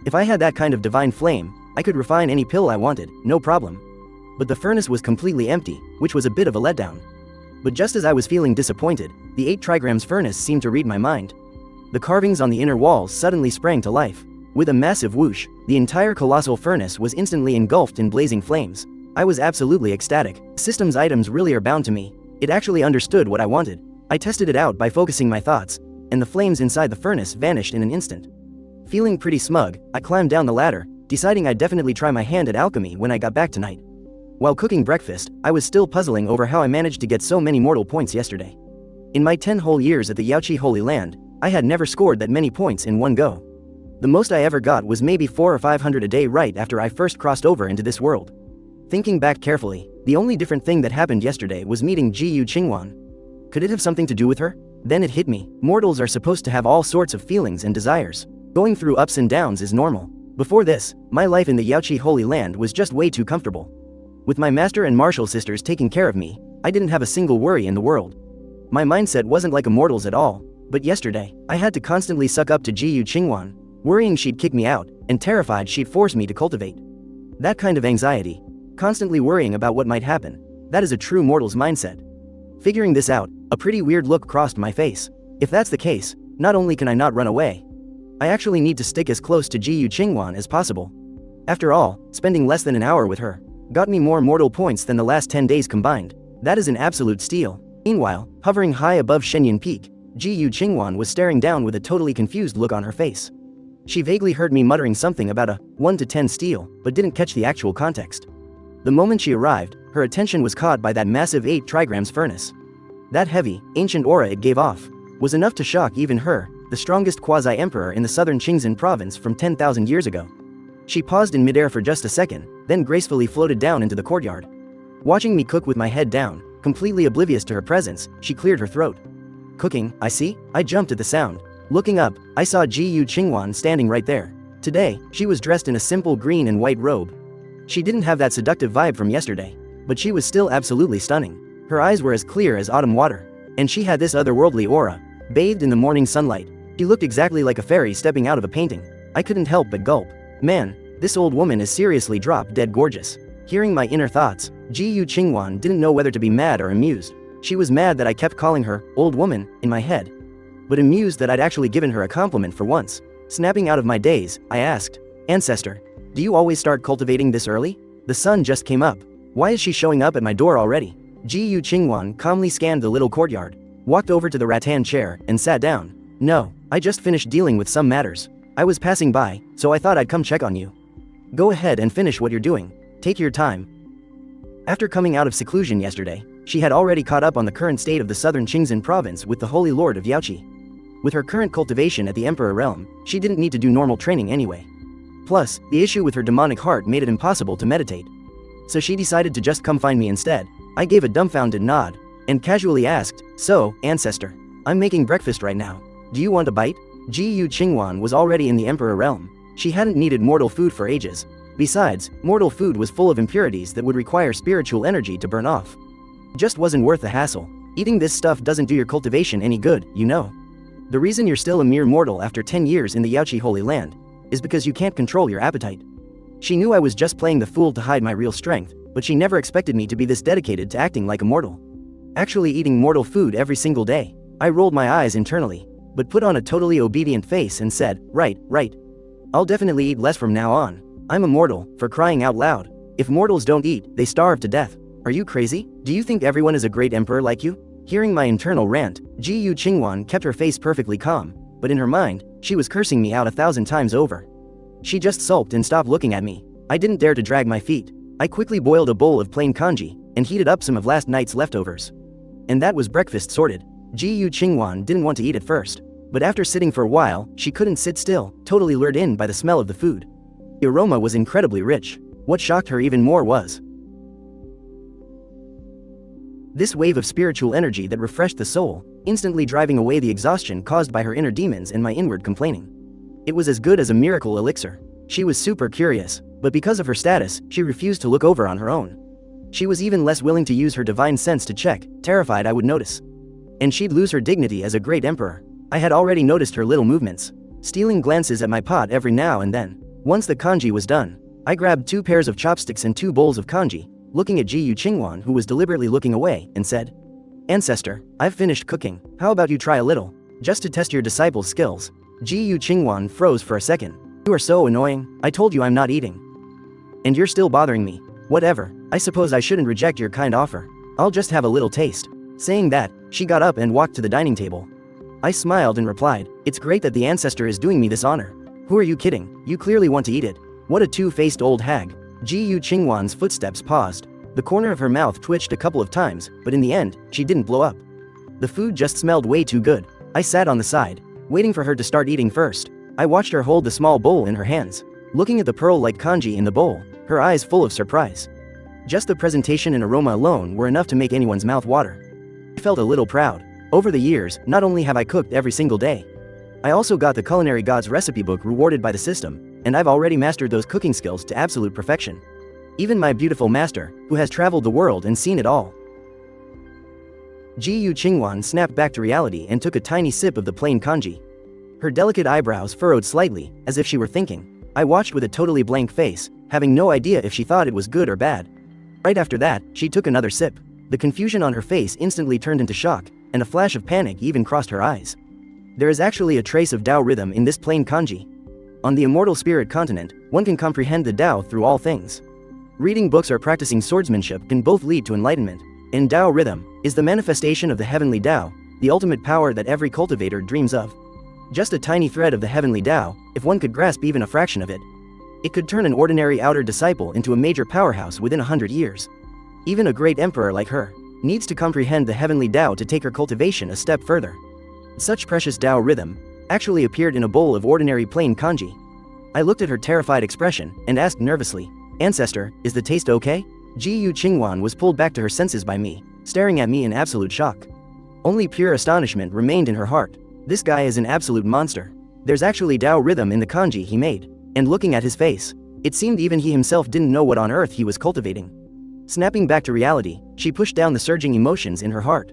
A: If I had that kind of divine flame, I could refine any pill I wanted, no problem. But the furnace was completely empty, which was a bit of a letdown. But just as I was feeling disappointed, the 8 trigrams furnace seemed to read my mind. The carvings on the inner walls suddenly sprang to life. With a massive whoosh, the entire colossal furnace was instantly engulfed in blazing flames. I was absolutely ecstatic. System's items really are bound to me. It actually understood what I wanted. I tested it out by focusing my thoughts, and the flames inside the furnace vanished in an instant. Feeling pretty smug, I climbed down the ladder, deciding I'd definitely try my hand at alchemy when I got back tonight. While cooking breakfast, I was still puzzling over how I managed to get so many mortal points yesterday. In my 10 whole years at the Yaoqi Holy Land, I had never scored that many points in one go. The most I ever got was maybe 400 or 500 a day right after I first crossed over into this world. Thinking back carefully, the only different thing that happened yesterday was meeting Ji Yu Qingwan. Could it have something to do with her? Then it hit me. Mortals are supposed to have all sorts of feelings and desires. Going through ups and downs is normal. Before this, my life in the Yaoqi Holy Land was just way too comfortable. With my master and martial sisters taking care of me, I didn't have a single worry in the world. My mindset wasn't like a mortal's at all, but yesterday, I had to constantly suck up to Ji Yu Qingwan, worrying she'd kick me out, and terrified she'd force me to cultivate. That kind of anxiety, constantly worrying about what might happen, that is a true mortal's mindset. Figuring this out, a pretty weird look crossed my face. If that's the case, not only can I not run away, I actually need to stick as close to Ji Yu Qingwan as possible. After all, spending less than an hour with her got me more mortal points than the last 10 days combined. That is an absolute steal. Meanwhile, hovering high above Shenyang Peak, Ji Yu Qingwan was staring down with a totally confused look on her face. She vaguely heard me muttering something about a 1 to 10 steal, but didn't catch the actual context. The moment she arrived, her attention was caught by that massive 8 trigrams furnace. That heavy, ancient aura it gave off was enough to shock even her, the strongest quasi-emperor in the southern Qingzhen province from 10,000 years ago. She paused in midair for just a second, then gracefully floated down into the courtyard. Watching me cook with my head down, completely oblivious to her presence, she cleared her throat. Cooking, I see? I jumped at the sound. Looking up, I saw Ji Yu Qingwan standing right there. Today, she was dressed in a simple green and white robe. She didn't have that seductive vibe from yesterday, but she was still absolutely stunning. Her eyes were as clear as autumn water, and she had this otherworldly aura, bathed in the morning sunlight. She looked exactly like a fairy stepping out of a painting. I couldn't help but gulp. Man, this old woman is seriously drop-dead gorgeous. Hearing my inner thoughts, Ji Yu Qingwan didn't know whether to be mad or amused. She was mad that I kept calling her, old woman, in my head. But amused that I'd actually given her a compliment for once. Snapping out of my daze, I asked, Ancestor, do you always start cultivating this early? The sun just came up. Why is she showing up at my door already? Ji Yu Qingwan calmly scanned the little courtyard, walked over to the rattan chair, and sat down. No, I just finished dealing with some matters. I was passing by, so I thought I'd come check on you. Go ahead and finish what you're doing. Take your time. After coming out of seclusion yesterday, she had already caught up on the current state of the southern Qingzhen province with the Holy Lord of Yaoqi. With her current cultivation at the Emperor realm, she didn't need to do normal training anyway. Plus, the issue with her demonic heart made it impossible to meditate. So she decided to just come find me instead. I gave a dumbfounded nod, and casually asked, So, Ancestor, I'm making breakfast right now. Do you want a bite? Ji Yu Qingwan was already in the Emperor realm. She hadn't needed mortal food for ages. Besides, mortal food was full of impurities that would require spiritual energy to burn off. Just wasn't worth the hassle. Eating this stuff doesn't do your cultivation any good, you know. The reason you're still a mere mortal after 10 years in the Yaoqi Holy Land is because you can't control your appetite. She knew I was just playing the fool to hide my real strength, but she never expected me to be this dedicated to acting like a mortal. Actually eating mortal food every single day. I rolled my eyes internally, but put on a totally obedient face and said, right. I'll definitely eat less from now on. I'm a mortal, for crying out loud. If mortals don't eat, they starve to death. Are you crazy? Do you think everyone is a great emperor like you? Hearing my internal rant, Ji Yu Qingwan kept her face perfectly calm, but in her mind, she was cursing me out 1,000 times over. She just sulked and stopped looking at me. I didn't dare to drag my feet. I quickly boiled a bowl of plain congee, and heated up some of last night's leftovers. And that was breakfast sorted. Ji Yu Qingwan didn't want to eat at first, but after sitting for a while, she couldn't sit still, totally lured in by the smell of the food. The aroma was incredibly rich. What shocked her even more was this wave of spiritual energy that refreshed the soul, instantly driving away the exhaustion caused by her inner demons and my inward complaining. It was as good as a miracle elixir. She was super curious, but because of her status, she refused to look over on her own. She was even less willing to use her divine sense to check, terrified I would notice. And she'd lose her dignity as a great emperor. I had already noticed her little movements, stealing glances at my pot every now and then. Once the congee was done, I grabbed 2 pairs of chopsticks and 2 bowls of congee, looking at Ji Yu Qingwan who was deliberately looking away, and said, Ancestor, I've finished cooking. How about you try a little, just to test your disciple's skills? Ji Yu Qingwan froze for a second. You are so annoying. I told you I'm not eating. And you're still bothering me. Whatever, I suppose I shouldn't reject your kind offer. I'll just have a little taste. Saying that, she got up and walked to the dining table. I smiled and replied, It's great that the ancestor is doing me this honor. Who are you kidding? You clearly want to eat it. What a two-faced old hag. Ji Yu Qingwan's footsteps paused. The corner of her mouth twitched a couple of times, but in the end, she didn't blow up. The food just smelled way too good. I sat on the side, waiting for her to start eating first. I watched her hold the small bowl in her hands, looking at the pearl-like congee in the bowl, her eyes full of surprise. Just the presentation and aroma alone were enough to make anyone's mouth water. I felt a little proud. Over the years, not only have I cooked every single day, I also got the Culinary Gods recipe book rewarded by the system, and I've already mastered those cooking skills to absolute perfection. Even my beautiful master, who has traveled the world and seen it all. Ji Yu Qingwan snapped back to reality and took a tiny sip of the plain congee. Her delicate eyebrows furrowed slightly, as if she were thinking. I watched with a totally blank face, having no idea if she thought it was good or bad. Right after that, she took another sip. The confusion on her face instantly turned into shock, and a flash of panic even crossed her eyes. There is actually a trace of Tao rhythm in this plain congee. On the immortal spirit continent, one can comprehend the Tao through all things. Reading books or practicing swordsmanship can both lead to enlightenment, and Tao rhythm is the manifestation of the heavenly Tao, the ultimate power that every cultivator dreams of. Just a tiny thread of the heavenly Tao, if one could grasp even a fraction of it, it could turn an ordinary outer disciple into a major powerhouse within 100 years. Even a great emperor like her needs to comprehend the heavenly Tao to take her cultivation a step further. Such precious Tao rhythm actually appeared in a bowl of ordinary plain congee. I looked at her terrified expression and asked nervously, Ancestor, is the taste okay? Ji Yu Qingwan was pulled back to her senses by me, staring at me in absolute shock. Only pure astonishment remained in her heart. This guy is an absolute monster. There's actually Tao rhythm in the congee he made. And looking at his face, it seemed even he himself didn't know what on earth he was cultivating. Snapping back to reality, she pushed down the surging emotions in her heart.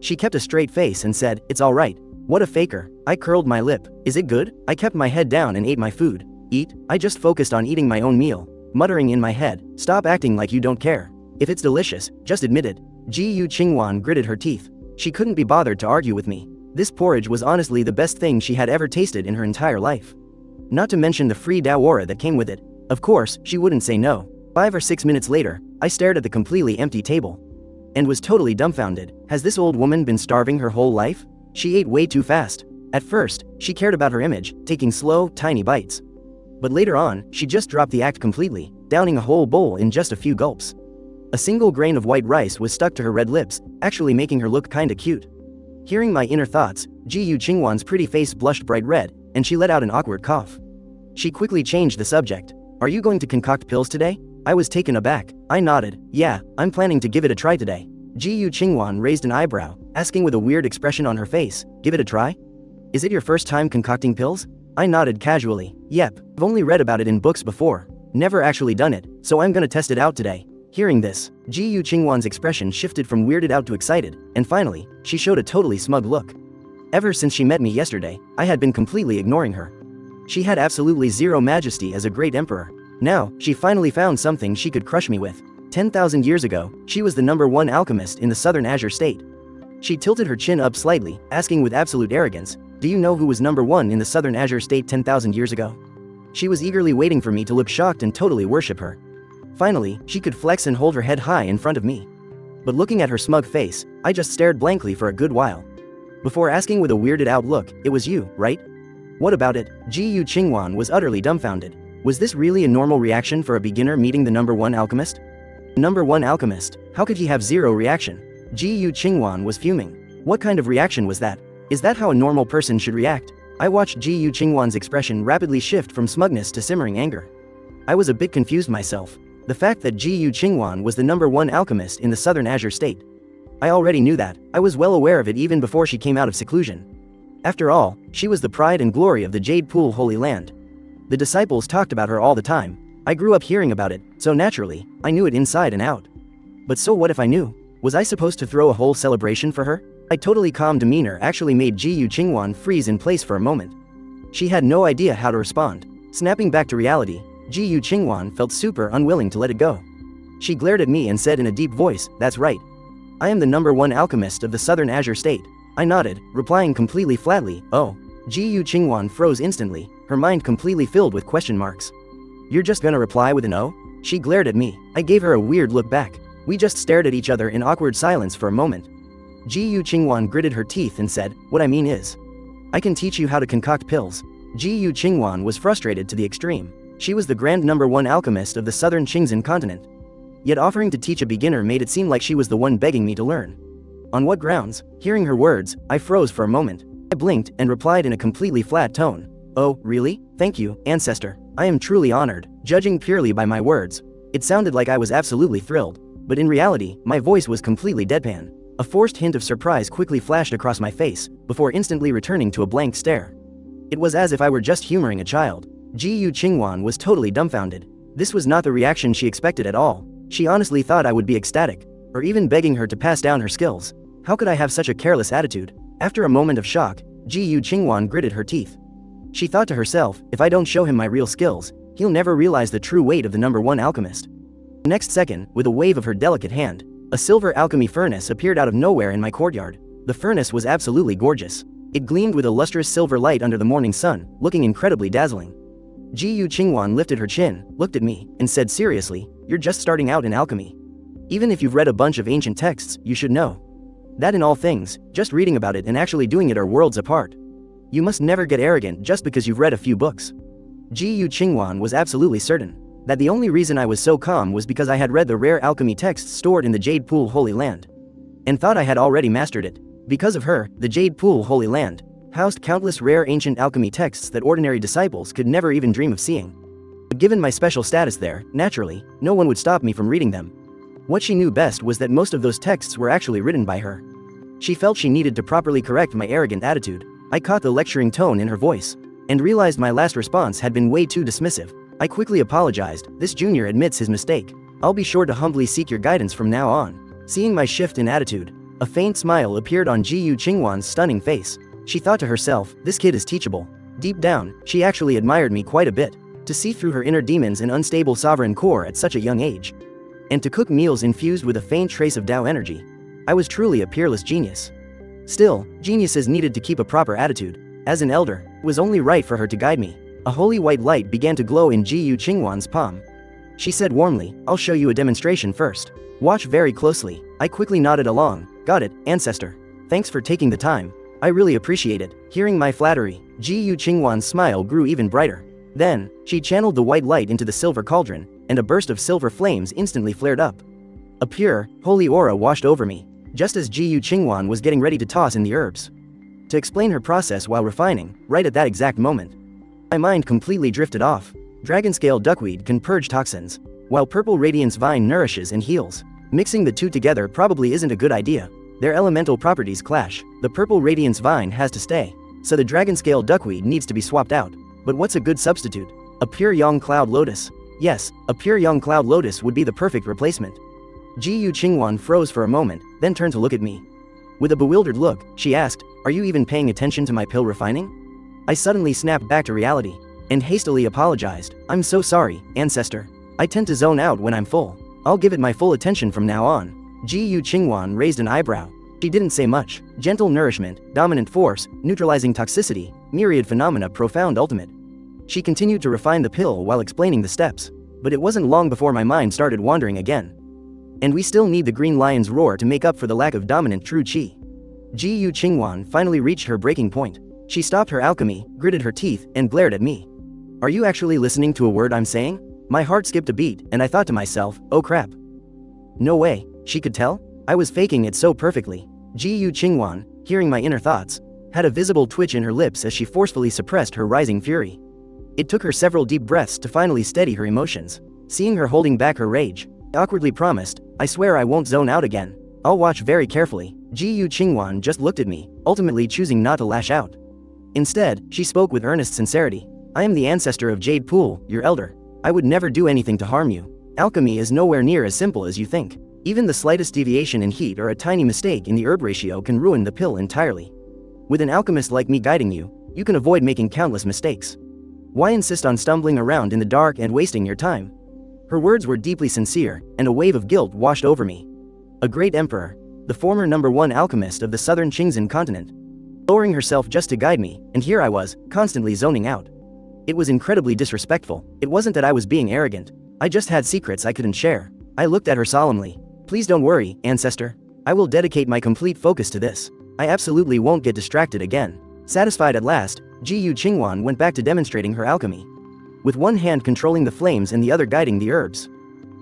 A: She kept a straight face and said, It's all right. What a faker. I curled my lip. Is it good? I kept my head down and ate my food. Eat? I just focused on eating my own meal. muttering in my head, "Stop acting like you don't care. If it's delicious, just admit it." Ji Yu Qingwan gritted her teeth. She couldn't be bothered to argue with me. This porridge was honestly the best thing she had ever tasted in her entire life. Not to mention the free Dao aura that came with it. Of course, she wouldn't say no. 5 or 6 minutes later, I stared at the completely empty table and was totally dumbfounded. Has this old woman been starving her whole life? She ate way too fast. At first, she cared about her image, taking slow, tiny bites. But later on, she just dropped the act completely, downing a whole bowl in just a few gulps. A single grain of white rice was stuck to her red lips, actually making her look kinda cute. Hearing my inner thoughts, Ji Yu Qingwan's pretty face blushed bright red, and she let out an awkward cough. She quickly changed the subject. "Are you going to concoct pills today?" I was taken aback. I nodded. "Yeah, I'm planning to give it a try today." Ji Yu Qingwan raised an eyebrow, asking with a weird expression on her face, "Give it a try? Is it your first time concocting pills?" I nodded casually. "Yep, I've only read about it in books before. Never actually done it, so I'm gonna test it out today." Hearing this, Ji Yu Qingwan's expression shifted from weirded out to excited, and finally, she showed a totally smug look. Ever since she met me yesterday, I had been completely ignoring her. She had absolutely zero majesty as a great emperor. Now, she finally found something she could crush me with. 10,000 years ago, she was the #1 alchemist in the southern Azure state. She tilted her chin up slightly, asking with absolute arrogance, "Do you know who was #1 in the southern Azure state 10,000 years ago?" She was eagerly waiting for me to look shocked and totally worship her. Finally, she could flex and hold her head high in front of me. But looking at her smug face, I just stared blankly for a good while. Before asking with a weirded out look, "It was you, right?" "What about it?" Ji Yu Qingwan was utterly dumbfounded. Was this really a normal reaction for a beginner meeting the #1 alchemist? #1 alchemist? How could he have zero reaction? Ji Yu Qingwan was fuming. What kind of reaction was that? Is that how a normal person should react? I watched Ji Yu Qingwan's expression rapidly shift from smugness to simmering anger. I was a bit confused myself. The fact that Ji Yu Qingwan was the #1 alchemist in the southern Azure state. I already knew that. I was well aware of it even before she came out of seclusion. After all, she was the pride and glory of the Jade Pool Holy Land. The disciples talked about her all the time. I grew up hearing about it, so naturally, I knew it inside and out. But so what if I knew? Was I supposed to throw a whole celebration for her? My totally calm demeanor actually made Ji Yu Qingwan freeze in place for a moment. She had no idea how to respond. Snapping back to reality, Ji Yu Qingwan felt super unwilling to let it go. She glared at me and said in a deep voice, "That's right. I am the #1 alchemist of the southern Azure state." I nodded, replying completely flatly, "Oh." Ji Yu Qingwan froze instantly, her mind completely filled with question marks. "You're just gonna reply with an O?" She glared at me. I gave her a weird look back. We just stared at each other in awkward silence for a moment. Ji Yu Qingwan gritted her teeth and said, "What I mean is, I can teach you how to concoct pills." Ji Yu Qingwan was frustrated to the extreme. She was the grand #1 alchemist of the southern Qingzhen continent. Yet offering to teach a beginner made it seem like she was the one begging me to learn. On what grounds? Hearing her words, I froze for a moment. I blinked and replied in a completely flat tone. "Oh, really? Thank you, ancestor. I am truly honored." Judging purely by my words, it sounded like I was absolutely thrilled. But in reality, my voice was completely deadpan. A forced hint of surprise quickly flashed across my face, before instantly returning to a blank stare. It was as if I were just humoring a child. Ji Yu Qingwan was totally dumbfounded. This was not the reaction she expected at all. She honestly thought I would be ecstatic, or even begging her to pass down her skills. How could I have such a careless attitude? After a moment of shock, Ji Yu Qingwan gritted her teeth. She thought to herself, if I don't show him my real skills, he'll never realize the true weight of the #1 alchemist. The next second, with a wave of her delicate hand, a silver alchemy furnace appeared out of nowhere in my courtyard. The furnace was absolutely gorgeous. It gleamed with a lustrous silver light under the morning sun, looking incredibly dazzling. Ji Yu Qingwan lifted her chin, looked at me, and said seriously, "You're just starting out in alchemy. Even if you've read a bunch of ancient texts, you should know that in all things, just reading about it and actually doing it are worlds apart. You must never get arrogant just because you've read a few books." Ji Yu Qingwan was absolutely certain that the only reason I was so calm was because I had read the rare alchemy texts stored in the Jade Pool Holy Land, and thought I had already mastered it. Because of her, the Jade Pool Holy Land housed countless rare ancient alchemy texts that ordinary disciples could never even dream of seeing. But given my special status there, naturally, no one would stop me from reading them. What she knew best was that most of those texts were actually written by her. She felt she needed to properly correct my arrogant attitude. I caught the lecturing tone in her voice, and realized my last response had been way too dismissive. I quickly apologized. "This junior admits his mistake. I'll be sure to humbly seek your guidance from now on." Seeing my shift in attitude, a faint smile appeared on Ji Yu Qingwan's stunning face. She thought to herself, this kid is teachable. Deep down, she actually admired me quite a bit. To see through her inner demons and unstable sovereign core at such a young age. And to cook meals infused with a faint trace of Tao energy. I was truly a peerless genius. Still, geniuses needed to keep a proper attitude. As an elder, it was only right for her to guide me. A holy white light began to glow in Ji Qingwan's palm. She said warmly, "I'll show you a demonstration first. Watch very closely." I quickly nodded along. "Got it, ancestor. Thanks for taking the time. I really appreciate it." Hearing my flattery, Ji Qingwan's smile grew even brighter. Then, she channeled the white light into the silver cauldron, and a burst of silver flames instantly flared up. A pure, holy aura washed over me, just as Ji Qingwan was getting ready to toss in the herbs. To explain her process while refining, right at that exact moment, my mind completely drifted off. Dragonscale duckweed can purge toxins, while purple radiance vine nourishes and heals. Mixing the two together probably isn't a good idea. Their elemental properties clash. The purple radiance vine has to stay, so the dragonscale duckweed needs to be swapped out. But what's a good substitute? A pure young cloud lotus. Yes, a pure young cloud lotus would be the perfect replacement. Ji Qingwan froze for a moment, then turned to look at me. With a bewildered look, she asked, "Are you even paying attention to my pill refining?" I suddenly snapped back to reality, and hastily apologized. "I'm so sorry, ancestor. I tend to zone out when I'm full. I'll give it my full attention from now on." Ji Qingwan raised an eyebrow. She didn't say much. Gentle nourishment, dominant force, neutralizing toxicity, myriad phenomena, profound ultimate. She continued to refine the pill while explaining the steps. But it wasn't long before my mind started wandering again. And we still need the green lion's roar to make up for the lack of dominant true qi. Ji Qingwan finally reached her breaking point. She stopped her alchemy, gritted her teeth, and glared at me. "Are you actually listening to a word I'm saying?" My heart skipped a beat, and I thought to myself, "Oh crap. No way, she could tell?" I was faking it so perfectly. Ji Qingwan, hearing my inner thoughts, had a visible twitch in her lips as she forcefully suppressed her rising fury. It took her several deep breaths to finally steady her emotions. Seeing her holding back her rage, I awkwardly promised, "I swear I won't zone out again. I'll watch very carefully." Ji Qingwan just looked at me, ultimately choosing not to lash out. Instead, she spoke with earnest sincerity. "I am the ancestor of Jade Pool, your elder. I would never do anything to harm you. Alchemy is nowhere near as simple as you think. Even the slightest deviation in heat or a tiny mistake in the herb ratio can ruin the pill entirely. With an alchemist like me guiding you, you can avoid making countless mistakes. Why insist on stumbling around in the dark and wasting your time?" Her words were deeply sincere, and a wave of guilt washed over me. A great emperor, the former #1 alchemist of the southern Qingzhen continent, lowering herself just to guide me, and here I was, constantly zoning out. It was incredibly disrespectful. It wasn't that I was being arrogant. I just had secrets I couldn't share. I looked at her solemnly. "Please don't worry, ancestor. I will dedicate my complete focus to this. I absolutely won't get distracted again." Satisfied at last, Ji Qingwan went back to demonstrating her alchemy. With one hand controlling the flames and the other guiding the herbs.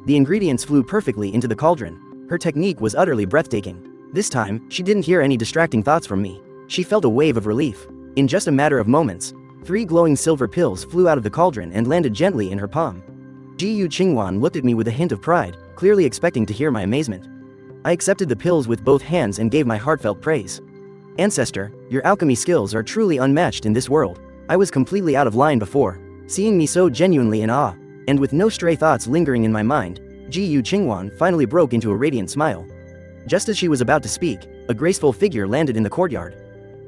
A: The ingredients flew perfectly into the cauldron. Her technique was utterly breathtaking. This time, she didn't hear any distracting thoughts from me. She felt a wave of relief. In just a matter of moments, 3 glowing silver pills flew out of the cauldron and landed gently in her palm. Ji Qingwan looked at me with a hint of pride, clearly expecting to hear my amazement. I accepted the pills with both hands and gave my heartfelt praise. "Ancestor, your alchemy skills are truly unmatched in this world. I was completely out of line before." Seeing me so genuinely in awe, and with no stray thoughts lingering in my mind, Ji Qingwan finally broke into a radiant smile. Just as she was about to speak, a graceful figure landed in the courtyard.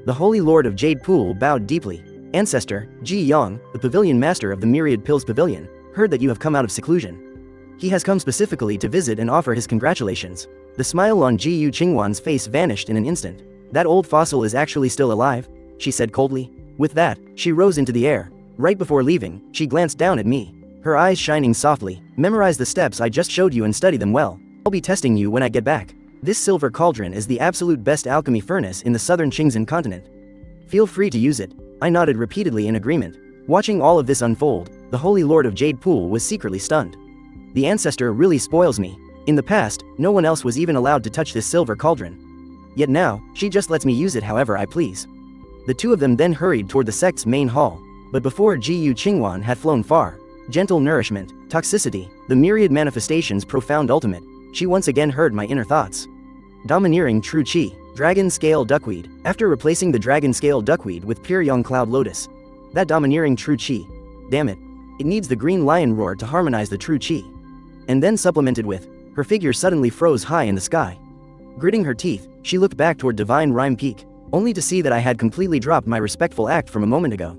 A: The Holy Lord of Jade Pool bowed deeply. "Ancestor, Ji Yang, the pavilion master of the Myriad Pills Pavilion, heard that you have come out of seclusion. He has come specifically to visit and offer his congratulations." The smile on Ji Qingwan's face vanished in an instant. "That old fossil is actually still alive?" she said coldly. With that, she rose into the air. Right before leaving, she glanced down at me, her eyes shining softly. "Memorize the steps I just showed you and study them well. I'll be testing you when I get back. This silver cauldron is the absolute best alchemy furnace in the southern Qingzhen continent. Feel free to use it." I nodded repeatedly in agreement. Watching all of this unfold, the Holy Lord of Jade Pool was secretly stunned. The ancestor really spoils me. In the past, no one else was even allowed to touch this silver cauldron. Yet now, she just lets me use it however I please. The two of them then hurried toward the sect's main hall. But before Ji Qingwan had flown far, gentle nourishment, toxicity, the myriad manifestations profound ultimate, she once again heard my inner thoughts. Domineering true qi, dragon scale duckweed. After replacing the dragon scale duckweed with pure young cloud lotus, that domineering true qi, damn it, it needs the green lion roar to harmonize the true qi. And then supplemented with, her figure suddenly froze high in the sky. Gritting her teeth, she looked back toward Divine Rime Peak, only to see that I had completely dropped my respectful act from a moment ago.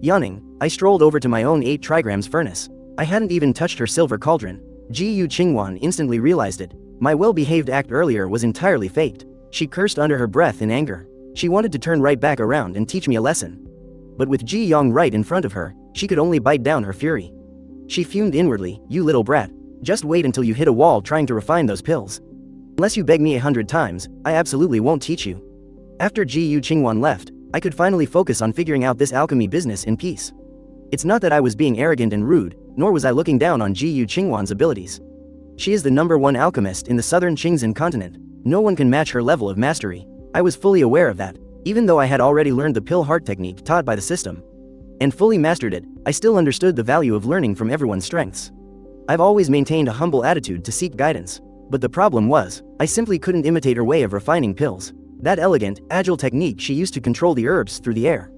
A: Yawning, I strolled over to my own 8 trigrams furnace. I hadn't even touched her silver cauldron. Ji Qingwan instantly realized it. My well-behaved act earlier was entirely faked. She cursed under her breath in anger. She wanted to turn right back around and teach me a lesson. But with Ji Yong right in front of her, she could only bite down her fury. She fumed inwardly, "You little brat. Just wait until you hit a wall trying to refine those pills. Unless you beg me 100 times, I absolutely won't teach you." After Ji Qingwan left, I could finally focus on figuring out this alchemy business in peace. It's not that I was being arrogant and rude, nor was I looking down on Ji Qingwan's abilities. She is the #1 alchemist in the southern Qingzhen continent. No one can match her level of mastery. I was fully aware of that, even though I had already learned the pill heart technique taught by the system. And fully mastered it, I still understood the value of learning from everyone's strengths. I've always maintained a humble attitude to seek guidance, but the problem was, I simply couldn't imitate her way of refining pills. That elegant, agile technique she used to control the herbs through the air.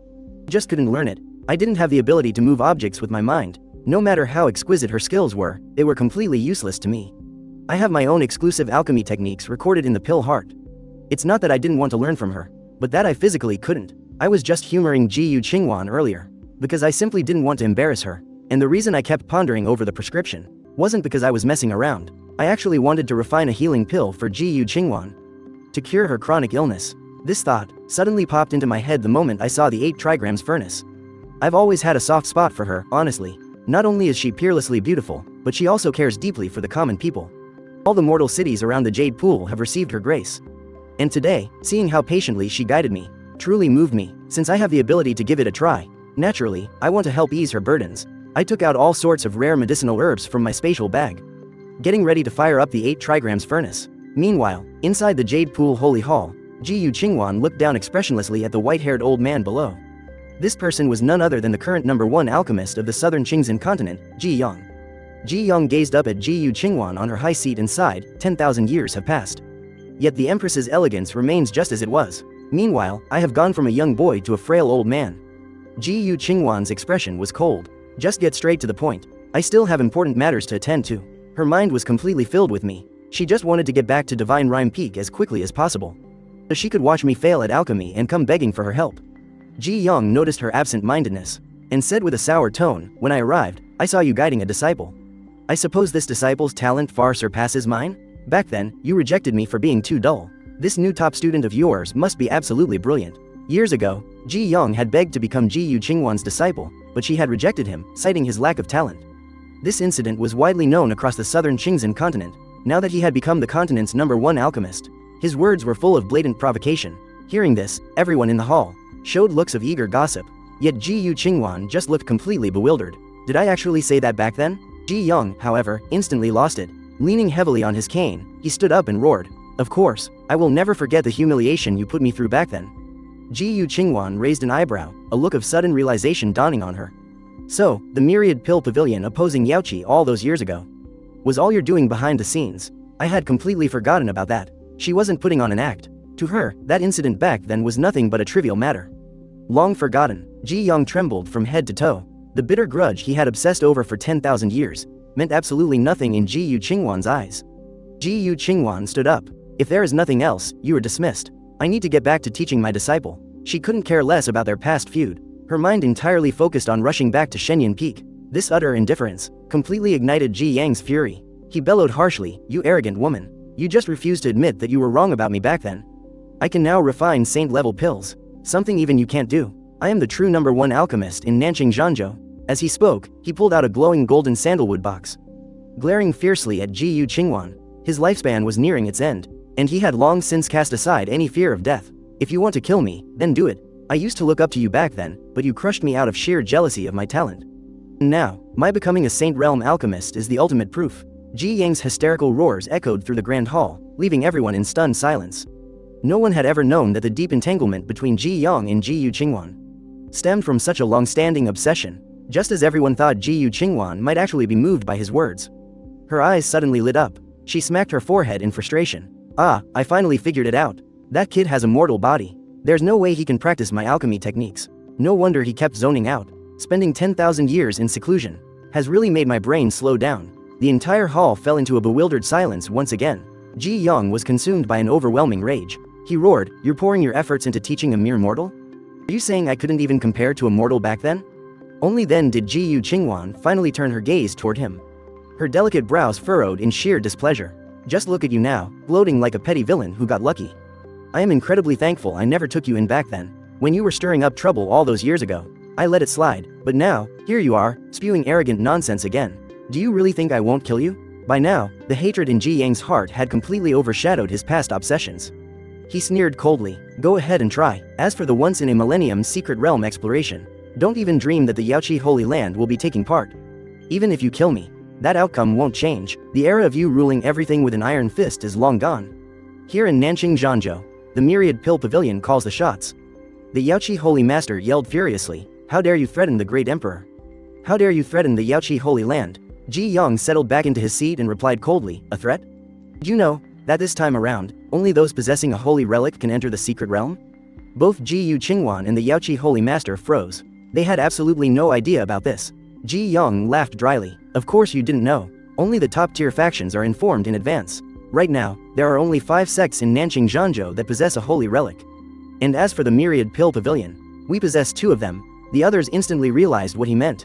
A: Just couldn't learn it. I didn't have the ability to move objects with my mind. No matter how exquisite her skills were, they were completely useless to me. I have my own exclusive alchemy techniques recorded in the pill heart. It's not that I didn't want to learn from her, but that I physically couldn't. I was just humoring Ji Qingwan earlier, because I simply didn't want to embarrass her, and the reason I kept pondering over the prescription wasn't because I was messing around. I actually wanted to refine a healing pill for Ji Qingwan to cure her chronic illness. This thought suddenly popped into my head the moment I saw the 8 trigrams furnace. I've always had a soft spot for her, honestly. Not only is she peerlessly beautiful, but she also cares deeply for the common people. All the mortal cities around the Jade Pool have received her grace. And today, seeing how patiently she guided me, truly moved me. Since I have the ability to give it a try, naturally, I want to help ease her burdens. I took out all sorts of rare medicinal herbs from my spatial bag, getting ready to fire up the 8 trigrams furnace. Meanwhile, inside the Jade Pool Holy Hall, Ji Qingwan looked down expressionlessly at the white-haired old man below. This person was none other than the current #1 alchemist of the southern Qingzhen continent, Ji Yong. Ji Yong gazed up at Ji Qingwan on her high seat and sighed. 10,000 years have passed. Yet the Empress's elegance remains just as it was. Meanwhile, I have gone from a young boy to a frail old man. Ji Qingwan's expression was cold. Just get straight to the point. I still have important matters to attend to. Her mind was completely filled with me. She just wanted to get back to Divine Rhyme Peak as quickly as possible, so she could watch me fail at alchemy and come begging for her help. Ji Yong noticed her absent-mindedness, and said with a sour tone, "When I arrived, I saw you guiding a disciple. I suppose this disciple's talent far surpasses mine? Back then, you rejected me for being too dull. This new top student of yours must be absolutely brilliant." Years ago, Ji Yong had begged to become Ji Qingwan's disciple, but she had rejected him, citing his lack of talent. This incident was widely known across the southern Qingzhen continent. Now that he had become the continent's #1 alchemist, his words were full of blatant provocation. Hearing this, everyone in the hall showed looks of eager gossip. Yet Ji Qingwan just looked completely bewildered. Did I actually say that back then? Ji Yong, however, instantly lost it. Leaning heavily on his cane, he stood up and roared, "Of course, I will never forget the humiliation you put me through back then." Ji Qingwan raised an eyebrow, a look of sudden realization dawning on her. "So, the myriad pill pavilion opposing Yaoqi all those years ago was all you're doing behind the scenes? I had completely forgotten about that." She wasn't putting on an act. To her, that incident back then was nothing but a trivial matter. Long forgotten. Ji Yong trembled from head to toe. The bitter grudge he had obsessed over for 10,000 years meant absolutely nothing in Ji Qingwan's eyes. Ji Qingwan stood up. "If there is nothing else, you are dismissed. I need to get back to teaching my disciple." She couldn't care less about their past feud. Her mind entirely focused on rushing back to Shenyang Peak. This utter indifference completely ignited Ji Yang's fury. He bellowed harshly, "You arrogant woman. You just refused to admit that you were wrong about me back then. I can now refine saint-level pills. Something even you can't do. I am the true #1 alchemist in Nanqing Zhanzhou." As he spoke, he pulled out a glowing golden sandalwood box, glaring fiercely at Ji Qingwan. His lifespan was nearing its end, and he had long since cast aside any fear of death. "If you want to kill me, then do it. I used to look up to you back then, but you crushed me out of sheer jealousy of my talent. Now, my becoming a Saint Realm alchemist is the ultimate proof." Ji Yang's hysterical roars echoed through the grand hall, leaving everyone in stunned silence. No one had ever known that the deep entanglement between Ji Yong and Ji Qingwan stemmed from such a long-standing obsession, just as everyone thought Ji Qingwan might actually be moved by his words. Her eyes suddenly lit up. She smacked her forehead in frustration. "Ah, I finally figured it out. That kid has a mortal body. There's no way he can practice my alchemy techniques. No wonder he kept zoning out. Spending 10,000 years in seclusion has really made my brain slow down." The entire hall fell into a bewildered silence once again. Ji Yong was consumed by an overwhelming rage. He roared, "You're pouring your efforts into teaching a mere mortal? Are you saying I couldn't even compare to a mortal back then? Only then did Ji Yu Qingwan finally turn her gaze toward him. Her delicate brows furrowed in sheer displeasure. Just look at you now, gloating like a petty villain who got lucky. I am incredibly thankful I never took you in back then. When you were stirring up trouble all those years ago, I let it slide, but now, here you are, spewing arrogant nonsense again. Do you really think I won't kill you? By now, the hatred in Ji Yang's heart had completely overshadowed his past obsessions. He sneered coldly, go ahead and try. As for the once-in-a-millennium secret realm exploration, don't even dream that the Yaoqi Holy Land will be taking part. Even if you kill me, that outcome won't change. The era of you ruling everything with an iron fist is long gone. Here in Nanqing Zhanzhou, the Myriad Pill Pavilion calls the shots. The Yaoqi Holy Master yelled furiously, how dare you threaten the great emperor? How dare you threaten the Yaoqi Holy Land? Ji Yang settled back into his seat and replied coldly, a threat? Did you know that this time around, only those possessing a holy relic can enter the secret realm? Both Ji Yu Qingwan and the Yaoqi Holy Master froze. They had absolutely no idea about this. Ji Yang laughed dryly. Of course you didn't know. Only the top-tier factions are informed in advance. Right now, there are only 5 sects in Nanqing Zhanzhou that possess a holy relic. And as for the Myriad Pill Pavilion, we possess 2 of them. The others instantly realized what he meant.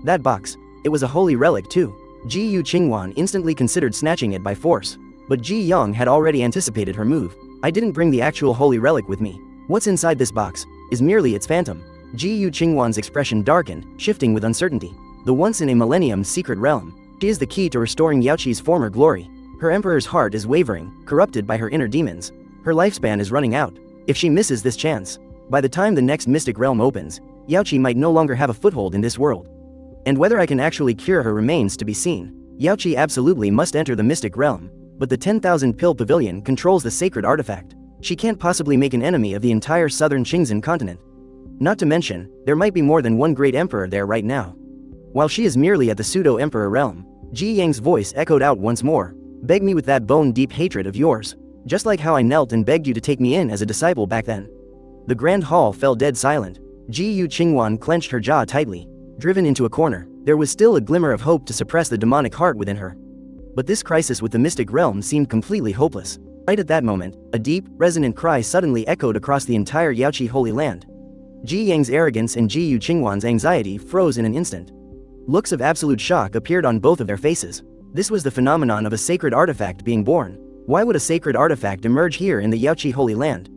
A: That box, it was a holy relic too. Ji Yu Qingwan instantly considered snatching it by force. But Ji Yang had already anticipated her move. I didn't bring the actual holy relic with me. What's inside this box is merely its phantom. Ji Yu Qingwan's expression darkened, shifting with uncertainty. The once-in-a-millennium secret realm. She is the key to restoring Yaoqi's former glory. Her emperor's heart is wavering, corrupted by her inner demons. Her lifespan is running out. If she misses this chance, by the time the next mystic realm opens, Yaoqi might no longer have a foothold in this world. And whether I can actually cure her remains to be seen. Yaoqi absolutely must enter the mystic realm, but the 10,000 Pill Pavilion controls the sacred artifact. She can't possibly make an enemy of the entire southern Qingzhen continent. Not to mention, there might be more than one great emperor there right now. While she is merely at the pseudo-emperor realm, Ji Yang's voice echoed out once more. Beg me with that bone-deep hatred of yours. Just like how I knelt and begged you to take me in as a disciple back then. The grand hall fell dead silent. Ji Yu Qingwan clenched her jaw tightly. Driven into a corner, there was still a glimmer of hope to suppress the demonic heart within her. But this crisis with the mystic realm seemed completely hopeless. Right at that moment, a deep, resonant cry suddenly echoed across the entire Yaoqi Holy Land. Ji Yang's arrogance and Ji Yu Qingwan's anxiety froze in an instant. Looks of absolute shock appeared on both of their faces. This was the phenomenon of a sacred artifact being born. Why would a sacred artifact emerge here in the Yaoqi Holy Land?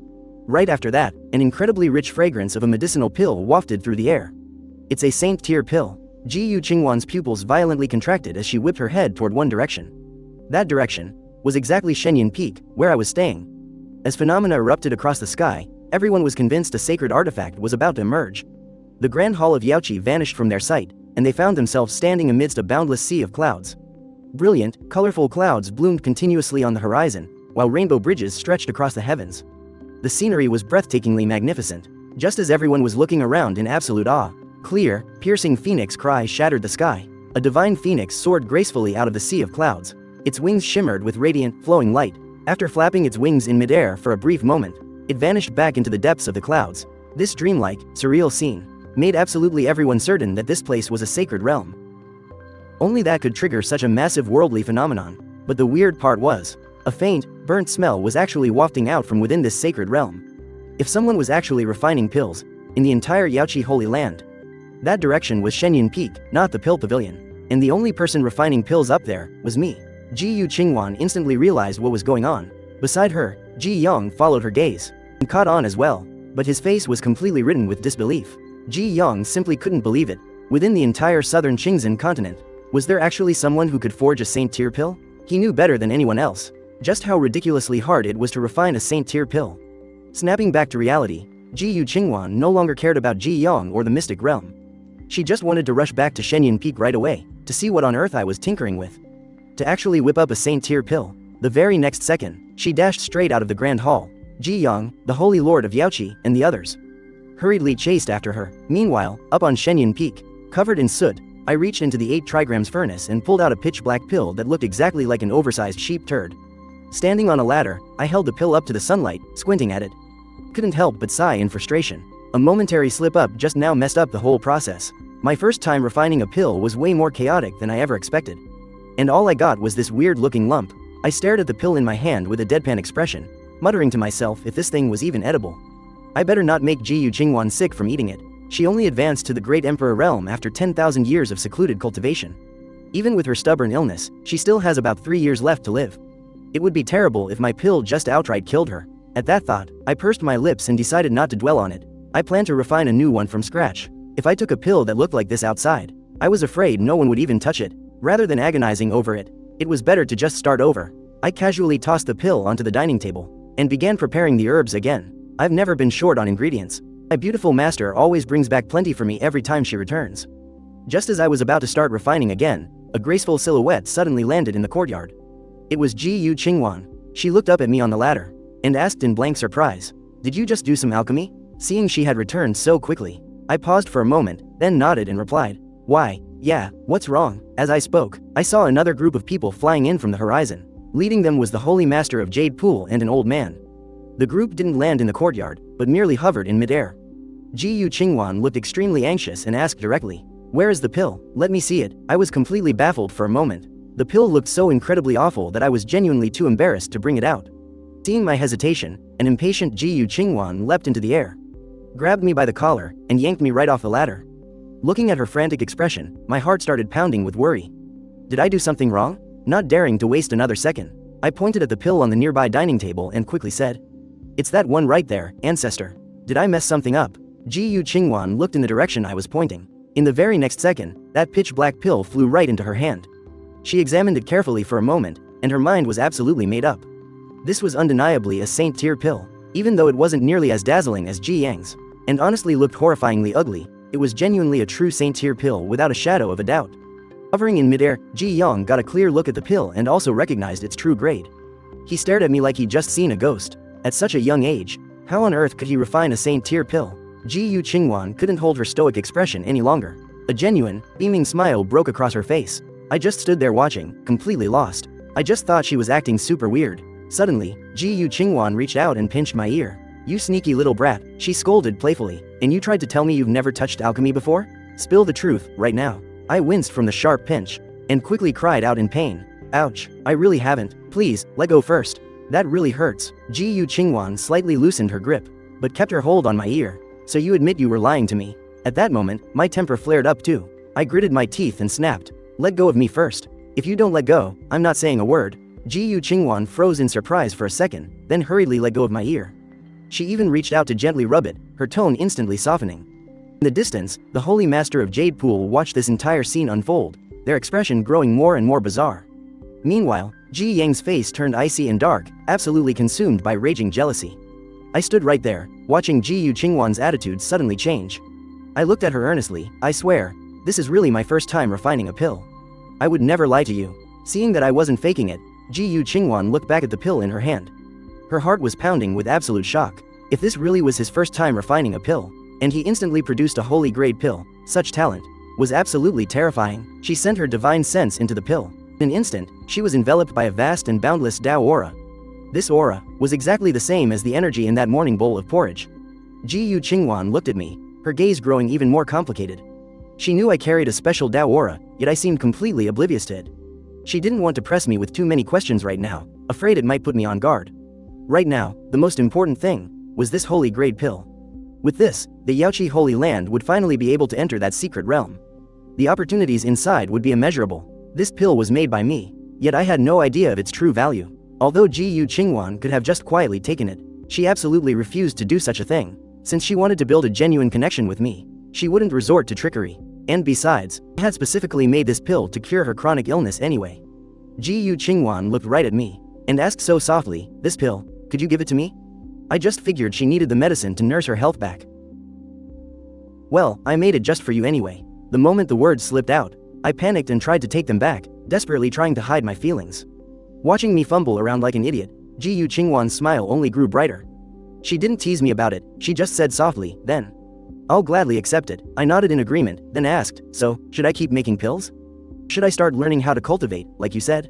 A: Right after that, an incredibly rich fragrance of a medicinal pill wafted through the air. It's a saint-tier pill. Ji Yu Qingwan's pupils violently contracted as she whipped her head toward one direction. That direction was exactly Shenyang Peak, where I was staying. As phenomena erupted across the sky, everyone was convinced a sacred artifact was about to emerge. The Grand Hall of Yaoqi vanished from their sight, and they found themselves standing amidst a boundless sea of clouds. Brilliant, colorful clouds bloomed continuously on the horizon, while rainbow bridges stretched across the heavens. The scenery was breathtakingly magnificent, just as everyone was looking around in absolute awe. Clear, piercing phoenix cry shattered the sky. A divine phoenix soared gracefully out of the sea of clouds. Its wings shimmered with radiant, flowing light. After flapping its wings in midair for a brief moment, it vanished back into the depths of the clouds. This dreamlike, surreal scene made absolutely everyone certain that this place was a sacred realm. Only that could trigger such a massive worldly phenomenon. But the weird part was, a faint, burnt smell was actually wafting out from within this sacred realm. If someone was actually refining pills in the entire Yaoqi Holy Land, that direction was Shenyang Peak, not the Pill Pavilion. And the only person refining pills up there was me. Ji Yu Qingwan instantly realized what was going on. Beside her, Ji Yang followed her gaze and caught on as well, but his face was completely written with disbelief. Ji Yang simply couldn't believe it. Within the entire southern Qingzhen continent, was there actually someone who could forge a saint-tier pill? He knew better than anyone else just how ridiculously hard it was to refine a saint-tier pill. Snapping back to reality, Ji Yu Qingwan no longer cared about Ji Yang or the mystic realm. She just wanted to rush back to Shenyang Peak right away, to see what on earth I was tinkering with. To actually whip up a saint-tier pill. The very next second, she dashed straight out of the Grand Hall. Ji Yang, the Holy Lord of Yaoqi, and the others hurriedly chased after her. Meanwhile, up on Shenyang Peak, covered in soot, I reached into the 8 trigrams furnace and pulled out a pitch-black pill that looked exactly like an oversized sheep turd. Standing on a ladder, I held the pill up to the sunlight, squinting at it. Couldn't help but sigh in frustration. A momentary slip-up just now messed up the whole process. My first time refining a pill was way more chaotic than I ever expected. And all I got was this weird-looking lump. I stared at the pill in my hand with a deadpan expression, muttering to myself if this thing was even edible. I better not make Ji Yu Qingwan sick from eating it. She only advanced to the Great Emperor realm after 10,000 years of secluded cultivation. Even with her stubborn illness, she still has about 3 years left to live. It would be terrible if my pill just outright killed her. At that thought, I pursed my lips and decided not to dwell on it. I planned to refine a new one from scratch. If I took a pill that looked like this outside, I was afraid no one would even touch it. Rather than agonizing over it, it was better to just start over. I casually tossed the pill onto the dining table and began preparing the herbs again. I've never been short on ingredients. My beautiful master always brings back plenty for me every time she returns. Just as I was about to start refining again, a graceful silhouette suddenly landed in the courtyard. It was Ji Yu Qingwan. She looked up at me on the ladder and asked in blank surprise, "Did you just do some alchemy?" Seeing she had returned so quickly, I paused for a moment, then nodded and replied, "Why, yeah, what's wrong?" As I spoke, I saw another group of people flying in from the horizon. Leading them was the Holy Master of Jade Pool and an old man. The group didn't land in the courtyard, but merely hovered in midair. Ji Yu Qingwan looked extremely anxious and asked directly, "Where is the pill? Let me see it." I was completely baffled for a moment. The pill looked so incredibly awful that I was genuinely too embarrassed to bring it out. Seeing my hesitation, an impatient Ji Yu Qingwan leapt into the air, grabbed me by the collar, and yanked me right off the ladder. Looking at her frantic expression, my heart started pounding with worry. Did I do something wrong? Not daring to waste another second, I pointed at the pill on the nearby dining table and quickly said, "It's that one right there, ancestor. Did I mess something up?" Ji Yu Qingwan looked in the direction I was pointing. In the very next second, that pitch-black pill flew right into her hand. She examined it carefully for a moment, and her mind was absolutely made up. This was undeniably a saint-tier pill, even though it wasn't nearly as dazzling as Ji Yang's, and honestly looked horrifyingly ugly. It was genuinely a true saint-tier pill without a shadow of a doubt. Hovering in midair, Ji Yang got a clear look at the pill and also recognized its true grade. He stared at me like he'd just seen a ghost. At such a young age, how on earth could he refine a saint-tier pill? Ji Yu Qingwan couldn't hold her stoic expression any longer. A genuine, beaming smile broke across her face. I just stood there watching, completely lost. I just thought she was acting super weird. Suddenly, Ji Yu Qingwan reached out and pinched my ear. "You sneaky little brat," she scolded playfully. "And you tried to tell me you've never touched alchemy before? Spill the truth, right now." I winced from the sharp pinch and quickly cried out in pain. "Ouch, I really haven't. Please, let go first. That really hurts." Ji Yu Qingwan slightly loosened her grip, but kept her hold on my ear. "So you admit you were lying to me?" At that moment, my temper flared up too. I gritted my teeth and snapped, "Let go of me first. If you don't let go, I'm not saying a word." Ji Yu Qingwan froze in surprise for a second, then hurriedly let go of my ear. She even reached out to gently rub it, her tone instantly softening. In the distance, the Holy Master of Jade Pool watched this entire scene unfold, their expression growing more and more bizarre. Meanwhile, Ji Yang's face turned icy and dark, absolutely consumed by raging jealousy. I stood right there, watching Ji Yu Qingwan's attitude suddenly change. I looked at her earnestly. "I swear, this is really my first time refining a pill. I would never lie to you." Seeing that I wasn't faking it, Ji Yu Qingwan looked back at the pill in her hand. Her heart was pounding with absolute shock. If this really was his first time refining a pill, and he instantly produced a holy grade pill, such talent was absolutely terrifying. She sent her divine sense into the pill. In an instant, she was enveloped by a vast and boundless Tao aura. This aura was exactly the same as the energy in that morning bowl of porridge. Ji Yu Qingwan looked at me, her gaze growing even more complicated. She knew I carried a special Tao aura, yet I seemed completely oblivious to it. She didn't want to press me with too many questions right now, afraid it might put me on guard. Right now, the most important thing was this holy grade pill. With this, the Yaoqi Holy Land would finally be able to enter that secret realm. The opportunities inside would be immeasurable. This pill was made by me, yet I had no idea of its true value. Although Ji Yu Qingwan could have just quietly taken it, she absolutely refused to do such a thing. Since she wanted to build a genuine connection with me, she wouldn't resort to trickery. And besides, I had specifically made this pill to cure her chronic illness anyway. Ji Yu Qingwan looked right at me and asked so softly, "This pill, could you give it to me?" I just figured she needed the medicine to nurse her health back. "Well, I made it just for you anyway." The moment the words slipped out, I panicked and tried to take them back, desperately trying to hide my feelings. Watching me fumble around like an idiot, Ji Yu Qingwan's smile only grew brighter. She didn't tease me about it, she just said softly, "Then I'll gladly accept it." I nodded in agreement, then asked, "So, should I keep making pills? Should I start learning how to cultivate, like you said?"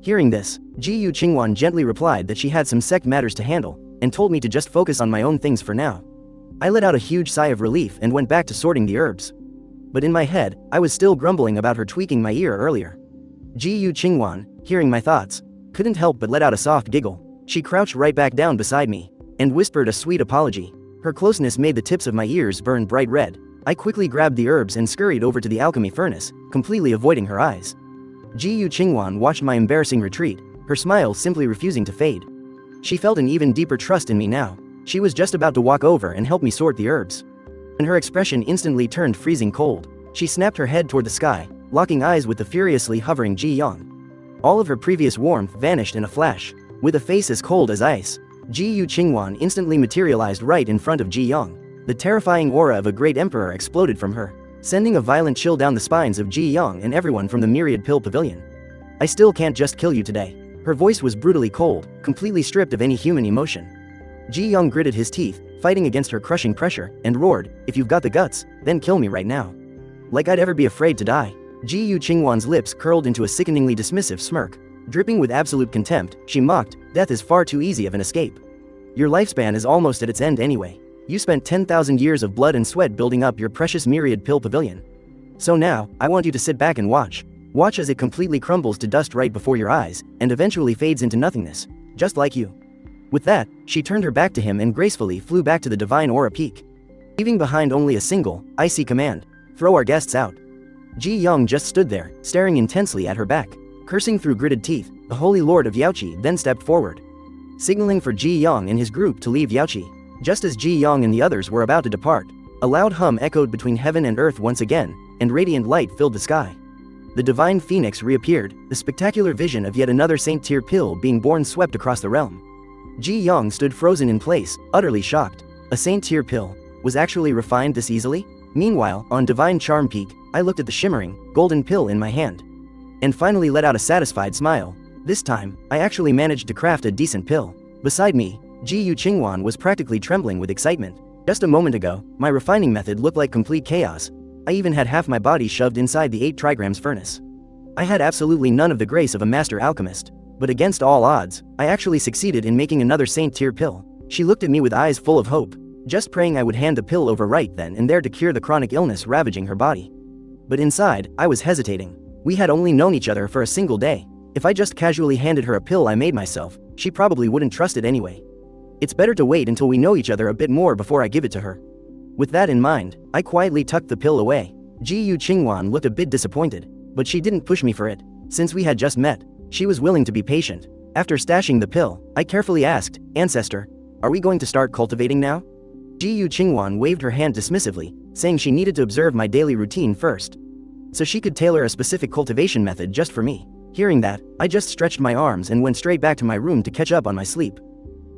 A: Hearing this, Ji Yu Qingwan gently replied that she had some sect matters to handle, and told me to just focus on my own things for now. I let out a huge sigh of relief and went back to sorting the herbs. But in my head, I was still grumbling about her tweaking my ear earlier. Ji Yu Qingwan, hearing my thoughts, couldn't help but let out a soft giggle. She crouched right back down beside me and whispered a sweet apology. Her closeness made the tips of my ears burn bright red. I quickly grabbed the herbs and scurried over to the alchemy furnace, completely avoiding her eyes. Ji Yu Qingwan watched my embarrassing retreat, her smile simply refusing to fade. She felt an even deeper trust in me now. She was just about to walk over and help me sort the herbs. And her expression instantly turned freezing cold. She snapped her head toward the sky, locking eyes with the furiously hovering Ji Yang. All of her previous warmth vanished in a flash. With a face as cold as ice, Ji Yu Qingwan instantly materialized right in front of Ji Yang. The terrifying aura of a great emperor exploded from her, sending a violent chill down the spines of Ji Yang and everyone from the Myriad Pill Pavilion. I still can't just kill you today. Her voice was brutally cold, completely stripped of any human emotion. Ji Yang gritted his teeth, fighting against her crushing pressure, and roared, "If you've got the guts, then kill me right now." Like I'd ever be afraid to die. Ji Yu Qingwan's lips curled into a sickeningly dismissive smirk. Dripping with absolute contempt, she mocked, "Death is far too easy of an escape. Your lifespan is almost at its end anyway. You spent 10,000 years of blood and sweat building up your precious Myriad Pill Pavilion. So now, I want you to sit back and watch. Watch as it completely crumbles to dust right before your eyes, and eventually fades into nothingness, just like you." With that, she turned her back to him and gracefully flew back to the Divine Aura Peak, leaving behind only a single, icy command: "Throw our guests out." Ji Yang just stood there, staring intensely at her back. Cursing through gritted teeth, the Holy Lord of Yaoqi then stepped forward, signaling for Ji Yang and his group to leave Yaoqi. Just as Ji Yang and the others were about to depart, a loud hum echoed between heaven and earth once again, and radiant light filled the sky. The divine phoenix reappeared, the spectacular vision of yet another saint-tier pill being born swept across the realm. Ji Yang stood frozen in place, utterly shocked. A saint-tier pill was actually refined this easily? Meanwhile, on Divine Charm Peak, I looked at the shimmering, golden pill in my hand, and finally let out a satisfied smile. This time, I actually managed to craft a decent pill. Beside me, Ji Yu Qingwan was practically trembling with excitement. Just a moment ago, my refining method looked like complete chaos. I even had half my body shoved inside the 8 trigrams furnace. I had absolutely none of the grace of a master alchemist. But against all odds, I actually succeeded in making another saint-tier pill. She looked at me with eyes full of hope, just praying I would hand the pill over right then and there to cure the chronic illness ravaging her body. But inside, I was hesitating. We had only known each other for a single day. If I just casually handed her a pill I made myself, she probably wouldn't trust it anyway. It's better to wait until we know each other a bit more before I give it to her. With that in mind, I quietly tucked the pill away. Ji Yu Qingwan looked a bit disappointed, but she didn't push me for it. Since we had just met, she was willing to be patient. After stashing the pill, I carefully asked, "Ancestor, are we going to start cultivating now?" Ji Yu Qingwan waved her hand dismissively, saying she needed to observe my daily routine first, so she could tailor a specific cultivation method just for me. Hearing that, I just stretched my arms and went straight back to my room to catch up on my sleep.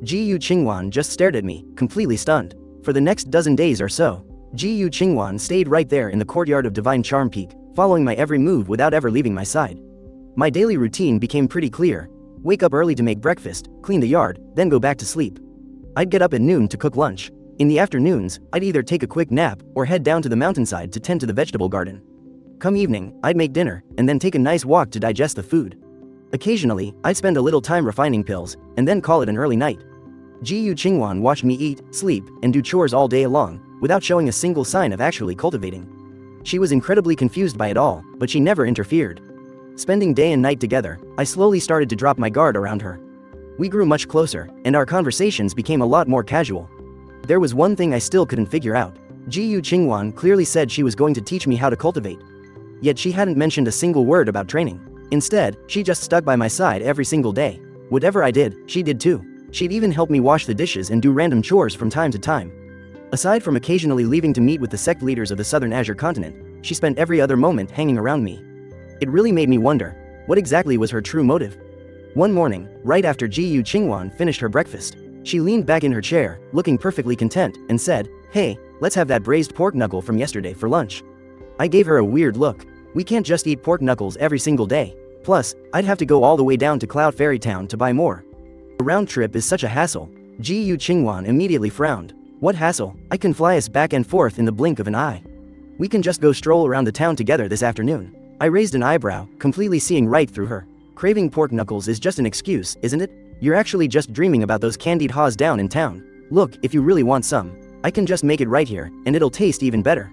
A: Ji Yu Qingwan just stared at me, completely stunned. For the next dozen days or so, Ji Yu Qingwan stayed right there in the courtyard of Divine Charm Peak, following my every move without ever leaving my side. My daily routine became pretty clear. Wake up early to make breakfast, clean the yard, then go back to sleep. I'd get up at noon to cook lunch. In the afternoons, I'd either take a quick nap or head down to the mountainside to tend to the vegetable garden. Come evening, I'd make dinner, and then take a nice walk to digest the food. Occasionally, I'd spend a little time refining pills, and then call it an early night. Ji Yu Qingwan watched me eat, sleep, and do chores all day long, without showing a single sign of actually cultivating. She was incredibly confused by it all, but she never interfered. Spending day and night together, I slowly started to drop my guard around her. We grew much closer, and our conversations became a lot more casual. There was one thing I still couldn't figure out. Ji Yu Qingwan clearly said she was going to teach me how to cultivate. Yet she hadn't mentioned a single word about training. Instead, she just stuck by my side every single day. Whatever I did, she did too. She'd even help me wash the dishes and do random chores from time to time. Aside from occasionally leaving to meet with the sect leaders of the Southern Azure continent, she spent every other moment hanging around me. It really made me wonder, what exactly was her true motive? One morning, right after Ji Yu Qingwan finished her breakfast, she leaned back in her chair, looking perfectly content, and said, "Hey, let's have that braised pork knuckle from yesterday for lunch." I gave her a weird look. We can't just eat pork knuckles every single day. Plus, I'd have to go all the way down to Cloud Fairy Town to buy more. The round trip is such a hassle. Ji Yu Qingwan immediately frowned. What hassle? I can fly us back and forth in the blink of an eye. We can just go stroll around the town together this afternoon. I raised an eyebrow, completely seeing right through her. Craving pork knuckles is just an excuse, isn't it? You're actually just dreaming about those candied haws down in town. Look, if you really want some, I can just make it right here, and it'll taste even better.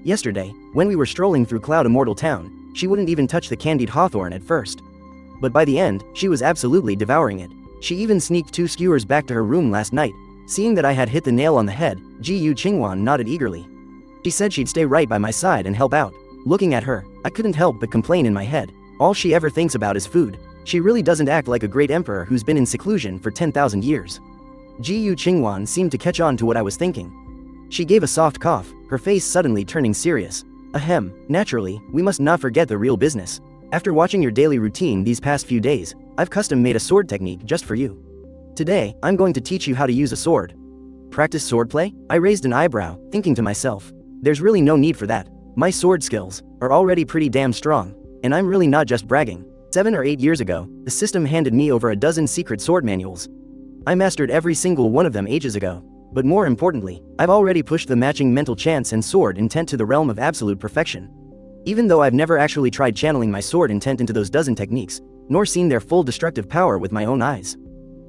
A: Yesterday, when we were strolling through Cloud Immortal Town, she wouldn't even touch the candied hawthorn at first. But by the end, she was absolutely devouring it. She even sneaked 2 skewers back to her room last night. Seeing that I had hit the nail on the head, Ji Yu Qingwan nodded eagerly. She said she'd stay right by my side and help out. Looking at her, I couldn't help but complain in my head. All she ever thinks about is food. She really doesn't act like a great emperor who's been in seclusion for 10,000 years. Jiyu Qingwan seemed to catch on to what I was thinking. She gave a soft cough, her face suddenly turning serious. Ahem, naturally, we must not forget the real business. After watching your daily routine these past few days, I've custom made a sword technique just for you. Today, I'm going to teach you how to use a sword. Practice swordplay? I raised an eyebrow, thinking to myself, there's really no need for that. My sword skills are already pretty damn strong, and I'm really not just bragging. 7 or 8 years ago, the system handed me over a dozen secret sword manuals. I mastered every single one of them ages ago. But more importantly, I've already pushed the matching mental chance and sword intent to the realm of absolute perfection. Even though I've never actually tried channeling my sword intent into those dozen techniques, nor seen their full destructive power with my own eyes,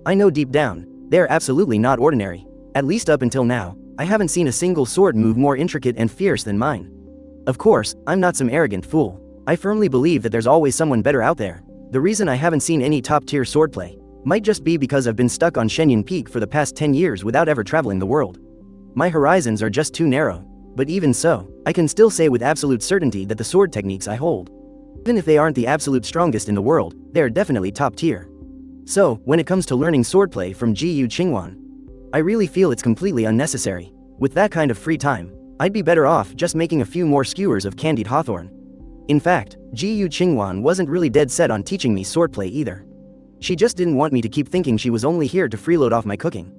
A: I know deep down, they're absolutely not ordinary. At least up until now, I haven't seen a single sword move more intricate and fierce than mine. Of course, I'm not some arrogant fool. I firmly believe that there's always someone better out there. The reason I haven't seen any top-tier swordplay might just be because I've been stuck on Shenyang Peak for the past 10 years without ever traveling the world. My horizons are just too narrow, but even so, I can still say with absolute certainty that the sword techniques I hold, even if they aren't the absolute strongest in the world, they are definitely top tier. So, when it comes to learning swordplay from Jiyu Qingwan, I really feel it's completely unnecessary. With that kind of free time, I'd be better off just making a few more skewers of candied hawthorn. In fact, Jiyu Qingwan wasn't really dead set on teaching me swordplay either. She just didn't want me to keep thinking she was only here to freeload off my cooking.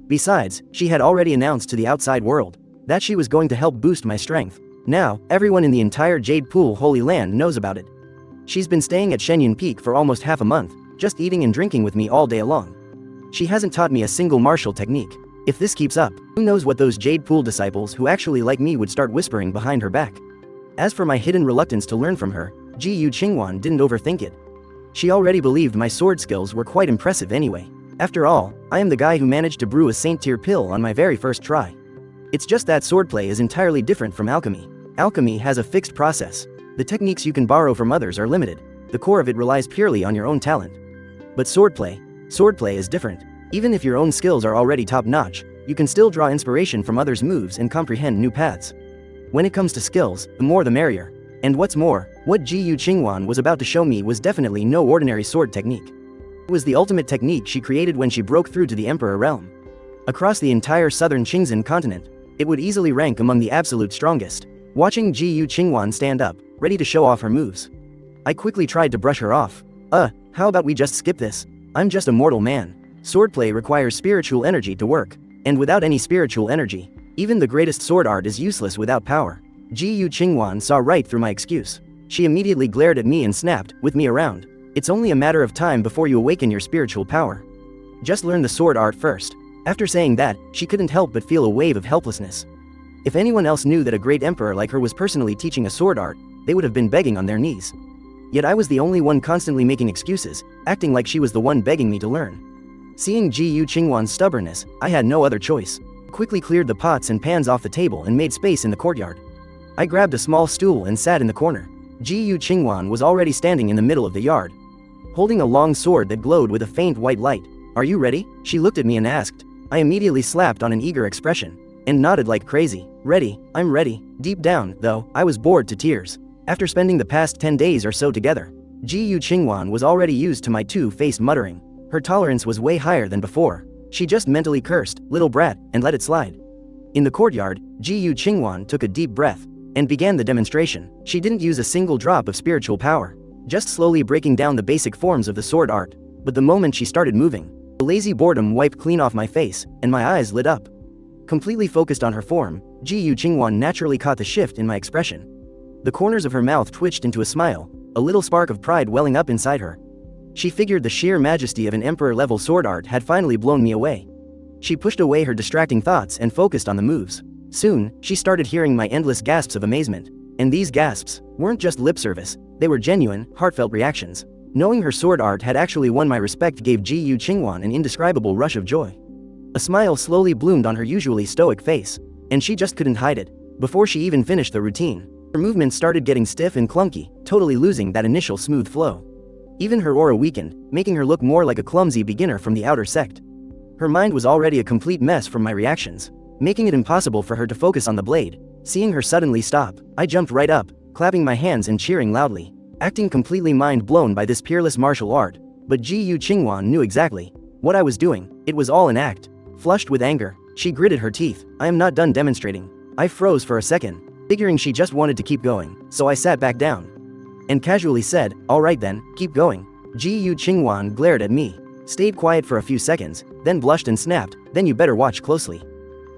A: Besides, she had already announced to the outside world that she was going to help boost my strength. Now, everyone in the entire Jade Pool Holy Land knows about it. She's been staying at Shenyang Peak for almost half a month, just eating and drinking with me all day long. She hasn't taught me a single martial technique. If this keeps up, who knows what those Jade Pool disciples who actually like me would start whispering behind her back. As for my hidden reluctance to learn from her, Jiyu Qingwan didn't overthink it. She already believed my sword skills were quite impressive anyway. After all, I am the guy who managed to brew a saint-tier pill on my very first try. It's just that swordplay is entirely different from alchemy. Alchemy has a fixed process. The techniques you can borrow from others are limited. The core of it relies purely on your own talent. But swordplay is different. Even if your own skills are already top-notch, you can still draw inspiration from others' moves and comprehend new paths. When it comes to skills, the more the merrier. And what's more, what Jiyu Qingwan was about to show me was definitely no ordinary sword technique. It was the ultimate technique she created when she broke through to the Emperor realm. Across the entire southern Qingzhen continent, it would easily rank among the absolute strongest. Watching Jiyu Qingwan stand up, ready to show off her moves, I quickly tried to brush her off. How about we just skip this? I'm just a mortal man. Swordplay requires spiritual energy to work, and without any spiritual energy, even the greatest sword art is useless without power. Jiyu Qingwan saw right through my excuse. She immediately glared at me and snapped, with me around, it's only a matter of time before you awaken your spiritual power. Just learn the sword art first. After saying that, she couldn't help but feel a wave of helplessness. If anyone else knew that a great emperor like her was personally teaching a sword art, they would have been begging on their knees. Yet I was the only one constantly making excuses, acting like she was the one begging me to learn. Seeing Jiyu Qingwan's stubbornness, I had no other choice. Quickly cleared the pots and pans off the table and made space in the courtyard. I grabbed a small stool and sat in the corner. Jiyu Qingwan was already standing in the middle of the yard, holding a long sword that glowed with a faint white light. Are you ready? She looked at me and asked. I immediately slapped on an eager expression, and nodded like crazy. Ready, I'm ready. Deep down, though, I was bored to tears. After spending the past 10 days or so together, Jiyu Qingwan was already used to my two-faced muttering. Her tolerance was way higher than before. She just mentally cursed, little brat, and let it slide. In the courtyard, Jiyu Qingwan took a deep breath and began the demonstration. She didn't use a single drop of spiritual power, just slowly breaking down the basic forms of the sword art. But the moment she started moving, the lazy boredom wiped clean off my face, and my eyes lit up. Completely focused on her form, Jiyu Qingwan naturally caught the shift in my expression. The corners of her mouth twitched into a smile, a little spark of pride welling up inside her. She figured the sheer majesty of an emperor-level sword art had finally blown me away. She pushed away her distracting thoughts and focused on the moves. Soon, she started hearing my endless gasps of amazement. And these gasps weren't just lip service, they were genuine, heartfelt reactions. Knowing her sword art had actually won my respect gave Jiyu Qingwan an indescribable rush of joy. A smile slowly bloomed on her usually stoic face, and she just couldn't hide it. Before she even finished the routine, her movements started getting stiff and clunky, totally losing that initial smooth flow. Even her aura weakened, making her look more like a clumsy beginner from the outer sect. Her mind was already a complete mess from my reactions, making it impossible for her to focus on the blade. Seeing her suddenly stop, I jumped right up, clapping my hands and cheering loudly, acting completely mind-blown by this peerless martial art. But Ji Yu Qingwan knew exactly what I was doing. It was all an act. Flushed with anger, she gritted her teeth. I am not done demonstrating. I froze for a second, figuring she just wanted to keep going, so I sat back down and casually said, "All right then, keep going." Ji Yu Qingwan glared at me, stayed quiet for a few seconds, then blushed and snapped, "Then you better watch closely."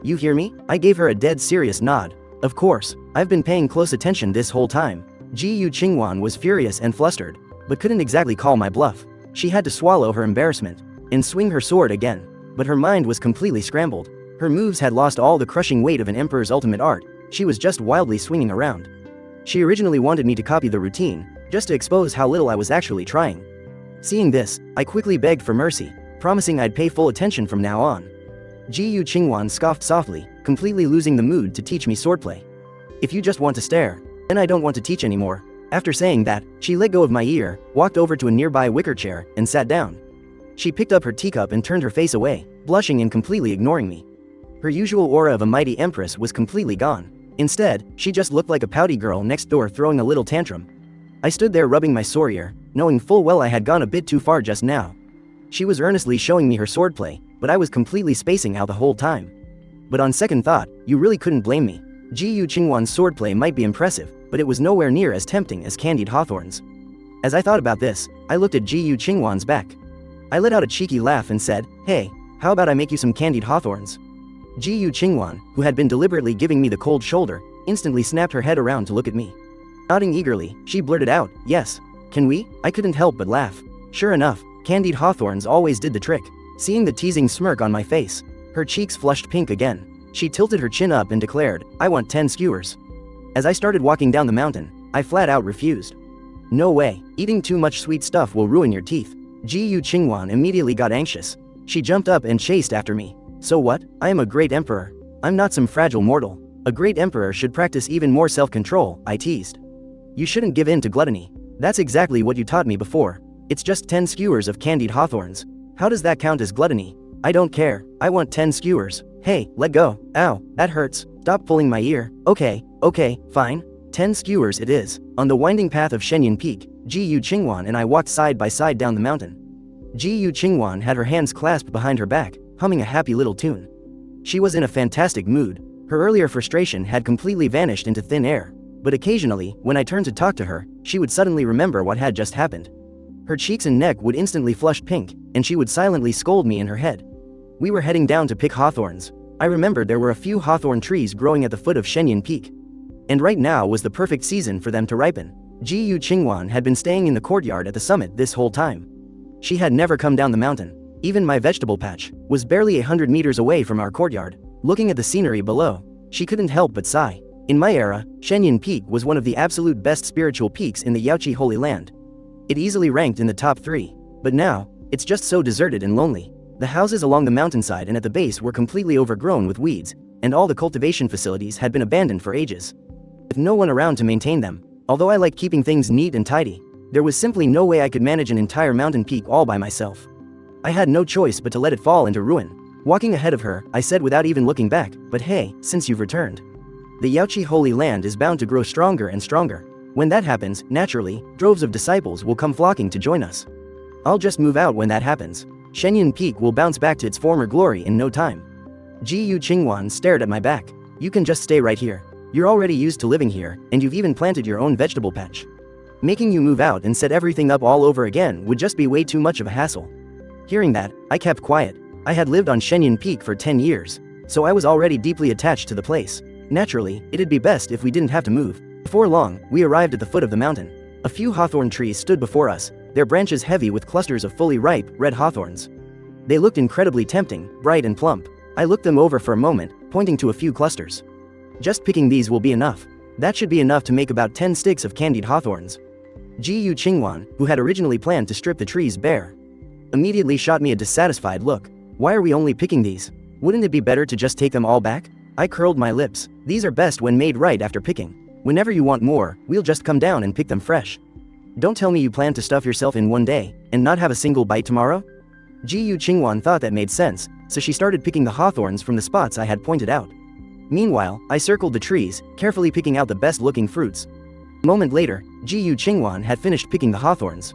A: "You hear me?" I gave her a dead serious nod. "Of course, I've been paying close attention this whole time." Ji Yu Qingwan was furious and flustered, but couldn't exactly call my bluff. She had to swallow her embarrassment and swing her sword again, but her mind was completely scrambled. Her moves had lost all the crushing weight of an emperor's ultimate art. She was just wildly swinging around. She originally wanted me to copy the routine, just to expose how little I was actually trying. Seeing this, I quickly begged for mercy, promising I'd pay full attention from now on. Ji Yu Qingwan scoffed softly, completely losing the mood to teach me swordplay. "If you just want to stare, then I don't want to teach anymore." After saying that, she let go of my ear, walked over to a nearby wicker chair, and sat down. She picked up her teacup and turned her face away, blushing and completely ignoring me. Her usual aura of a mighty empress was completely gone. Instead, she just looked like a pouty girl next door throwing a little tantrum. I stood there rubbing my sore ear, knowing full well I had gone a bit too far just now. She was earnestly showing me her swordplay, but I was completely spacing out the whole time. But on second thought, you really couldn't blame me. Ji Yu Qingwan's swordplay might be impressive, but it was nowhere near as tempting as Candied Hawthorn's. As I thought about this, I looked at Ji Yu Qingwan's back. I let out a cheeky laugh and said, "Hey, how about I make you some Candied Hawthorns?" Ji Yu Qingwan, who had been deliberately giving me the cold shoulder, instantly snapped her head around to look at me. Nodding eagerly, she blurted out, "Yes. Can we?" I couldn't help but laugh. Sure enough, Candied Hawthorns always did the trick. Seeing the teasing smirk on my face, her cheeks flushed pink again. She tilted her chin up and declared, "I want 10 skewers." As I started walking down the mountain, I flat out refused. "No way, eating too much sweet stuff will ruin your teeth." Ji Yu Qingwan immediately got anxious. She jumped up and chased after me. "So what? I am a great emperor. I'm not some fragile mortal. A great emperor should practice even more self-control," I teased. "You shouldn't give in to gluttony. That's exactly what you taught me before. It's just 10 skewers of Candied Hawthorns. How does that count as gluttony?" "I don't care. I want 10 skewers." "Hey, let go. Ow, that hurts. Stop pulling my ear." Okay, fine. 10 skewers it is." On the winding path of Shenyang Peak, Ji Yu Qingwan and I walked side by side down the mountain. Ji Yu Qingwan had her hands clasped behind her back, humming a happy little tune. She was in a fantastic mood. Her earlier frustration had completely vanished into thin air, but occasionally, when I turned to talk to her, she would suddenly remember what had just happened. Her cheeks and neck would instantly flush pink, and she would silently scold me in her head. We were heading down to pick hawthorns. I remembered there were a few hawthorn trees growing at the foot of Shenyang Peak, and right now was the perfect season for them to ripen. Ji Yu Qingwan had been staying in the courtyard at the summit this whole time. She had never come down the mountain. Even my vegetable patch was barely 100 meters away from our courtyard. Looking at the scenery below, she couldn't help but sigh. In my era, Shenyang Peak was one of the absolute best spiritual peaks in the Yaoqi Holy Land. It easily ranked in the top 3. But now, it's just so deserted and lonely. The houses along the mountainside and at the base were completely overgrown with weeds, and all the cultivation facilities had been abandoned for ages, with no one around to maintain them. Although I like keeping things neat and tidy, there was simply no way I could manage an entire mountain peak all by myself. I had no choice but to let it fall into ruin. Walking ahead of her, I said without even looking back, "But hey, since you've returned, the Yaoqi Holy Land is bound to grow stronger and stronger. When that happens, naturally, droves of disciples will come flocking to join us. I'll just move out when that happens. Shenyang Peak will bounce back to its former glory in no time." Ji Yu Qingwan stared at my back. "You can just stay right here. You're already used to living here, and you've even planted your own vegetable patch. Making you move out and set everything up all over again would just be way too much of a hassle." Hearing that, I kept quiet. I had lived on Shenyang Peak for 10 years, so I was already deeply attached to the place. Naturally, it'd be best if we didn't have to move. Before long, we arrived at the foot of the mountain. A few hawthorn trees stood before us, their branches heavy with clusters of fully ripe, red hawthorns. They looked incredibly tempting, bright and plump. I looked them over for a moment, pointing to a few clusters. "Just picking these will be enough. That should be enough to make about 10 sticks of candied hawthorns." Ji Yu Qingwan, who had originally planned to strip the trees bare, immediately shot me a dissatisfied look. "Why are we only picking these? Wouldn't it be better to just take them all back?" I curled my lips. "These are best when made right after picking. Whenever you want more, we'll just come down and pick them fresh. Don't tell me you plan to stuff yourself in one day, and not have a single bite tomorrow?" Ji Yu Qingwan thought that made sense, so she started picking the hawthorns from the spots I had pointed out. Meanwhile, I circled the trees, carefully picking out the best-looking fruits. A moment later, Ji Qingwan had finished picking the hawthorns.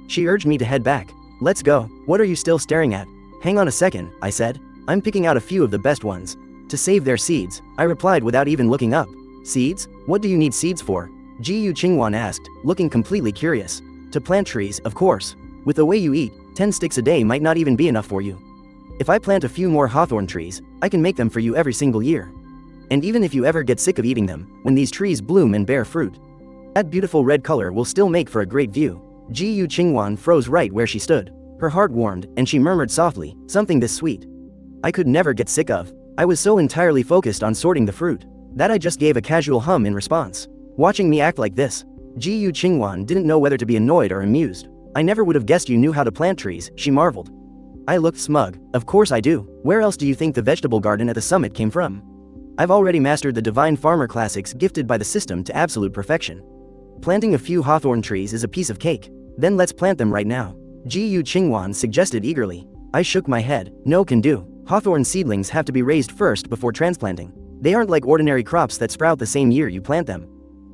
A: She urged me to head back. Let's go. What are you still staring at? Hang on a second, I said. I'm picking out a few of the best ones. To save their seeds, I replied without even looking up. Seeds? What do you need seeds for? Ji Qingwan asked, looking completely curious. To plant trees, of course. With the way you eat, 10 sticks a day might not even be enough for you. If I plant a few more hawthorn trees, I can make them for you every single year. And even if you ever get sick of eating them, when these trees bloom and bear fruit, that beautiful red color will still make for a great view. Ji Qingwan froze right where she stood. Her heart warmed, and she murmured softly, something this sweet I could never get sick of. I was so entirely focused on sorting the fruit that I just gave a casual hum in response. Watching me act like this, Ji Qingwan didn't know whether to be annoyed or amused. I never would have guessed you knew how to plant trees, she marveled. I looked smug. Of course I do. Where else do you think the vegetable garden at the summit came from? I've already mastered the divine farmer classics gifted by the system to absolute perfection. Planting a few hawthorn trees is a piece of cake. Then let's plant them right now. Ji Qingwan suggested eagerly. I shook my head. No can do. Hawthorn seedlings have to be raised first before transplanting. They aren't like ordinary crops that sprout the same year you plant them.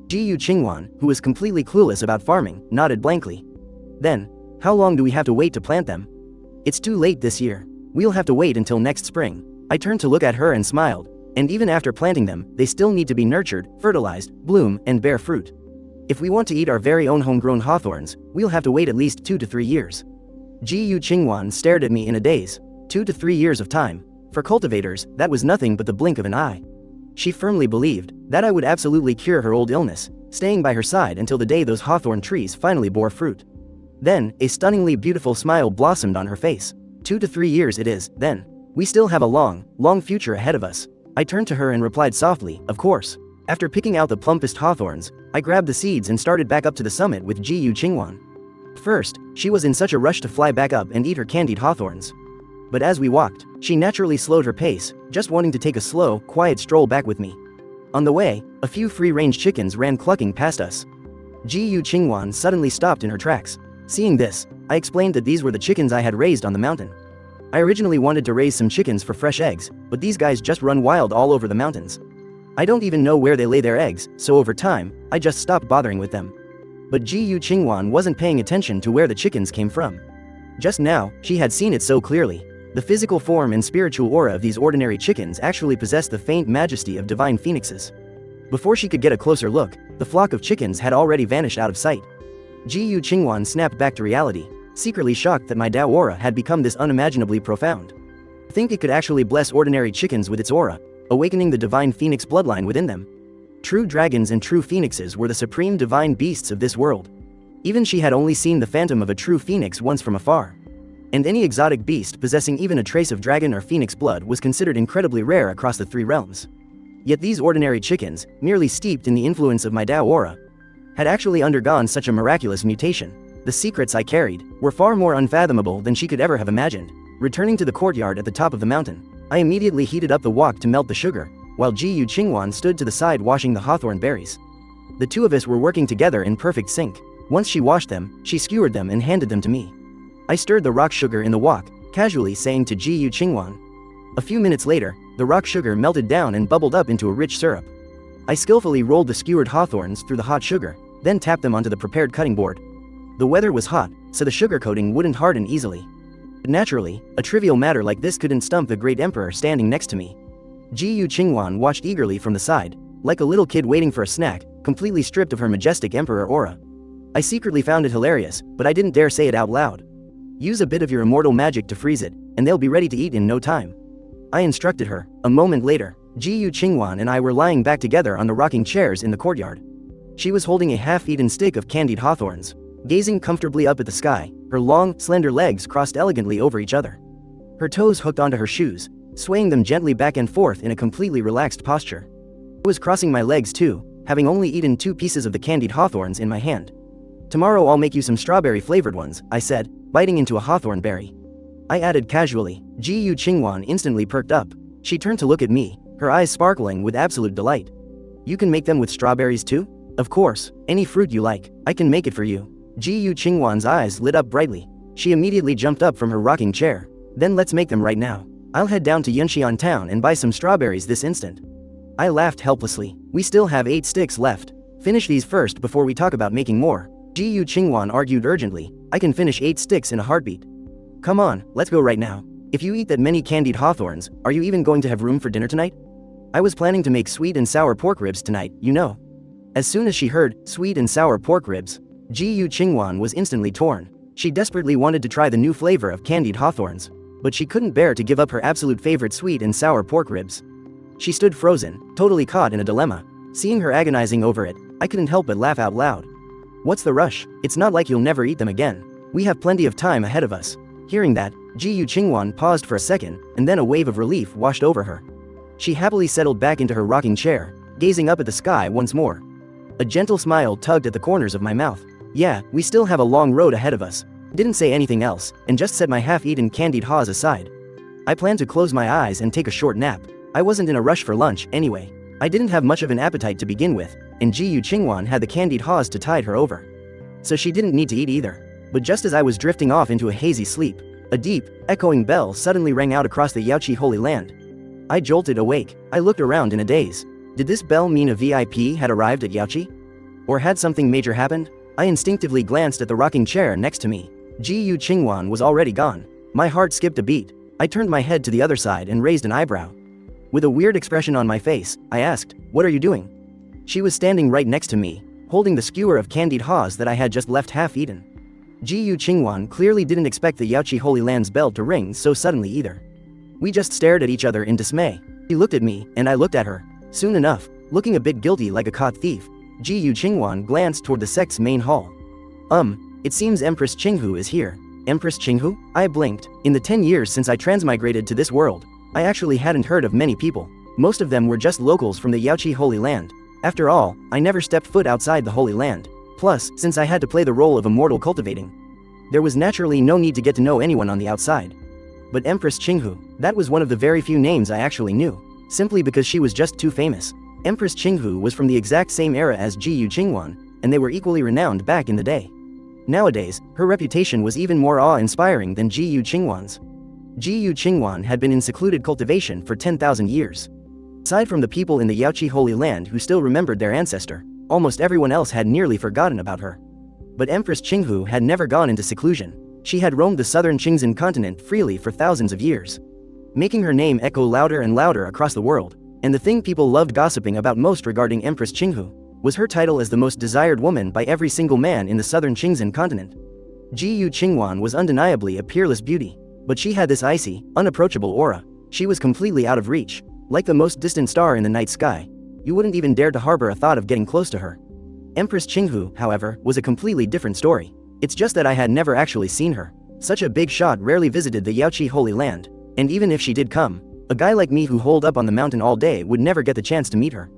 A: Ji Qingwan, who was completely clueless about farming, nodded blankly. Then, how long do we have to wait to plant them? It's too late this year. We'll have to wait until next spring. I turned to look at her and smiled. And even after planting them, they still need to be nurtured, fertilized, bloom, and bear fruit. If we want to eat our very own homegrown hawthorns, we'll have to wait at least 2 to 3 years. Ji Qingwan stared at me in a daze. 2 to 3 years of time. For cultivators, that was nothing but the blink of an eye. She firmly believed that I would absolutely cure her old illness, staying by her side until the day those hawthorn trees finally bore fruit. Then, a stunningly beautiful smile blossomed on her face. 2 to 3 years it is, then. We still have a long, long future ahead of us. I turned to her and replied softly, of course. After picking out the plumpest hawthorns, I grabbed the seeds and started back up to the summit with Ji Qingwan. First, she was in such a rush to fly back up and eat her candied hawthorns. But as we walked, she naturally slowed her pace, just wanting to take a slow, quiet stroll back with me. On the way, a few free-range chickens ran clucking past us. Ji Qingwan suddenly stopped in her tracks. Seeing this, I explained that these were the chickens I had raised on the mountain. I originally wanted to raise some chickens for fresh eggs, but these guys just run wild all over the mountains. I don't even know where they lay their eggs, so over time, I just stopped bothering with them. But Ji Qingwan wasn't paying attention to where the chickens came from. Just now, she had seen it so clearly. The physical form and spiritual aura of these ordinary chickens actually possessed the faint majesty of divine phoenixes. Before she could get a closer look, the flock of chickens had already vanished out of sight. Ji Qingwan snapped back to reality, secretly shocked that my Tao aura had become this unimaginably profound. To think it could actually bless ordinary chickens with its aura, awakening the divine phoenix bloodline within them. True dragons and true phoenixes were the supreme divine beasts of this world. Even she had only seen the phantom of a true phoenix once from afar. And any exotic beast possessing even a trace of dragon or phoenix blood was considered incredibly rare across the 3 realms. Yet these ordinary chickens, merely steeped in the influence of my Tao aura, had actually undergone such a miraculous mutation. The secrets I carried were far more unfathomable than she could ever have imagined. Returning to the courtyard at the top of the mountain, I immediately heated up the wok to melt the sugar, while Ji Qingwan stood to the side washing the hawthorn berries. The two of us were working together in perfect sync. Once she washed them, she skewered them and handed them to me. I stirred the rock sugar in the wok, casually saying to Ji Qingwan. A few minutes later, the rock sugar melted down and bubbled up into a rich syrup. I skillfully rolled the skewered hawthorns through the hot sugar, then tapped them onto the prepared cutting board. The weather was hot, so the sugar coating wouldn't harden easily. But naturally, a trivial matter like this couldn't stump the great emperor standing next to me. Ji Qingwan watched eagerly from the side, like a little kid waiting for a snack, completely stripped of her majestic emperor aura. I secretly found it hilarious, but I didn't dare say it out loud. Use a bit of your immortal magic to freeze it, and they'll be ready to eat in no time. I instructed her. A moment later, Ji Qingwan and I were lying back together on the rocking chairs in the courtyard. She was holding a half-eaten stick of candied hawthorns, gazing comfortably up at the sky, her long, slender legs crossed elegantly over each other. Her toes hooked onto her shoes, swaying them gently back and forth in a completely relaxed posture. I was crossing my legs too, having only eaten 2 pieces of the candied hawthorns in my hand. Tomorrow I'll make you some strawberry-flavored ones, I said, biting into a hawthorn berry. I added casually. Ji Qingwan instantly perked up. She turned to look at me, her eyes sparkling with absolute delight. You can make them with strawberries too? Of course, any fruit you like, I can make it for you. Ji Qingwan's eyes lit up brightly. She immediately jumped up from her rocking chair. Then let's make them right now. I'll head down to Yunxian town and buy some strawberries this instant. I laughed helplessly. We still have 8 sticks left. Finish these first before we talk about making more. Ji Yu Qingwan argued urgently. I can finish 8 sticks in a heartbeat. Come on, let's go right now. If you eat that many candied hawthorns, are you even going to have room for dinner tonight? I was planning to make sweet and sour pork ribs tonight, you know. As soon as she heard sweet and sour pork ribs, Ji Yu Qingwan was instantly torn. She desperately wanted to try the new flavor of candied hawthorns, but she couldn't bear to give up her absolute favorite sweet and sour pork ribs. She stood frozen, totally caught in a dilemma. Seeing her agonizing over it, I couldn't help but laugh out loud. What's the rush? It's not like you'll never eat them again. We have plenty of time ahead of us. Hearing that, Ji Yu Qingwan paused for a second, and then a wave of relief washed over her. She happily settled back into her rocking chair, gazing up at the sky once more. A gentle smile tugged at the corners of my mouth. Yeah, we still have a long road ahead of us. Didn't say anything else, and just set my half-eaten candied haws aside. I planned to close my eyes and take a short nap. I wasn't in a rush for lunch, anyway. I didn't have much of an appetite to begin with, and Ji Yu Qingwan had the candied haws to tide her over. So she didn't need to eat either. But just as I was drifting off into a hazy sleep, a deep, echoing bell suddenly rang out across the Yaoqi Holy Land. I jolted awake. I looked around in a daze. Did this bell mean a VIP had arrived at Yaoqi? Or had something major happened? I instinctively glanced at the rocking chair next to me. Ji Yu Qingwan was already gone. My heart skipped a beat. I turned my head to the other side and raised an eyebrow. With a weird expression on my face, I asked, "What are you doing?" She was standing right next to me, holding the skewer of candied haws that I had just left half-eaten. Ji Yu Qingwan clearly didn't expect the Yaoqi Holy Land's bell to ring so suddenly either. We just stared at each other in dismay. She looked at me, and I looked at her. Soon enough, looking a bit guilty like a caught thief, Ji Yu Qingwan glanced toward the sect's main hall. It seems Empress Qinghu is here. Empress Qinghu? I blinked. In the 10 years since I transmigrated to this world, I actually hadn't heard of many people. Most of them were just locals from the Yaoqi Holy Land. After all, I never stepped foot outside the Holy Land. Plus, since I had to play the role of a mortal cultivating, there was naturally no need to get to know anyone on the outside. But Empress Qinghu, that was one of the very few names I actually knew, simply because she was just too famous. Empress Qinghu was from the exact same era as Ji Yu Qingwan, and they were equally renowned back in the day. Nowadays, her reputation was even more awe-inspiring than Ji Yu Qingwan's. Ji Yu Qingwan had been in secluded cultivation for 10,000 years. Aside from the people in the Yaoqi Holy Land who still remembered their ancestor, almost everyone else had nearly forgotten about her. But Empress Qinghu had never gone into seclusion. She had roamed the southern Qingzhen continent freely for thousands of years, making her name echo louder and louder across the world. And the thing people loved gossiping about most regarding Empress Qinghu was her title as the most desired woman by every single man in the southern Qingzhen continent. Ji Yu Qingwan was undeniably a peerless beauty, but she had this icy, unapproachable aura. She was completely out of reach, like the most distant star in the night sky. You wouldn't even dare to harbor a thought of getting close to her. Empress Qinghu, however, was a completely different story. It's just that I had never actually seen her. Such a big shot rarely visited the Yaoqi Holy Land, and even if she did come, a guy like me who holed up on the mountain all day would never get the chance to meet her.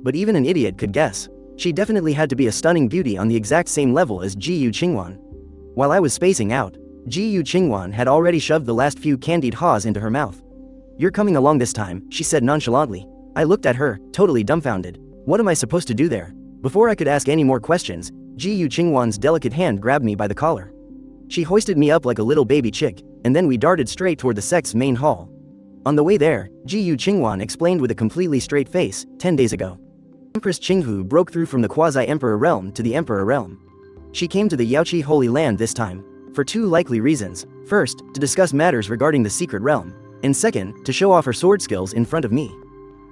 A: But even an idiot could guess. She definitely had to be a stunning beauty on the exact same level as Ji Yu Qingwan. While I was spacing out, Ji Yu Qingwan had already shoved the last few candied haws into her mouth. "You're coming along this time," she said nonchalantly. I looked at her, totally dumbfounded. What am I supposed to do there? Before I could ask any more questions, Ji Yu Qingwan's delicate hand grabbed me by the collar. She hoisted me up like a little baby chick, and then we darted straight toward the sect's main hall. On the way there, Ji Yu Qingwan explained with a completely straight face, 10 days ago, Empress Qinghu broke through from the quasi-emperor realm to the emperor realm. She came to the Yaoqi Holy Land this time, for 2 likely reasons. First, to discuss matters regarding the secret realm, and second, to show off her sword skills in front of me.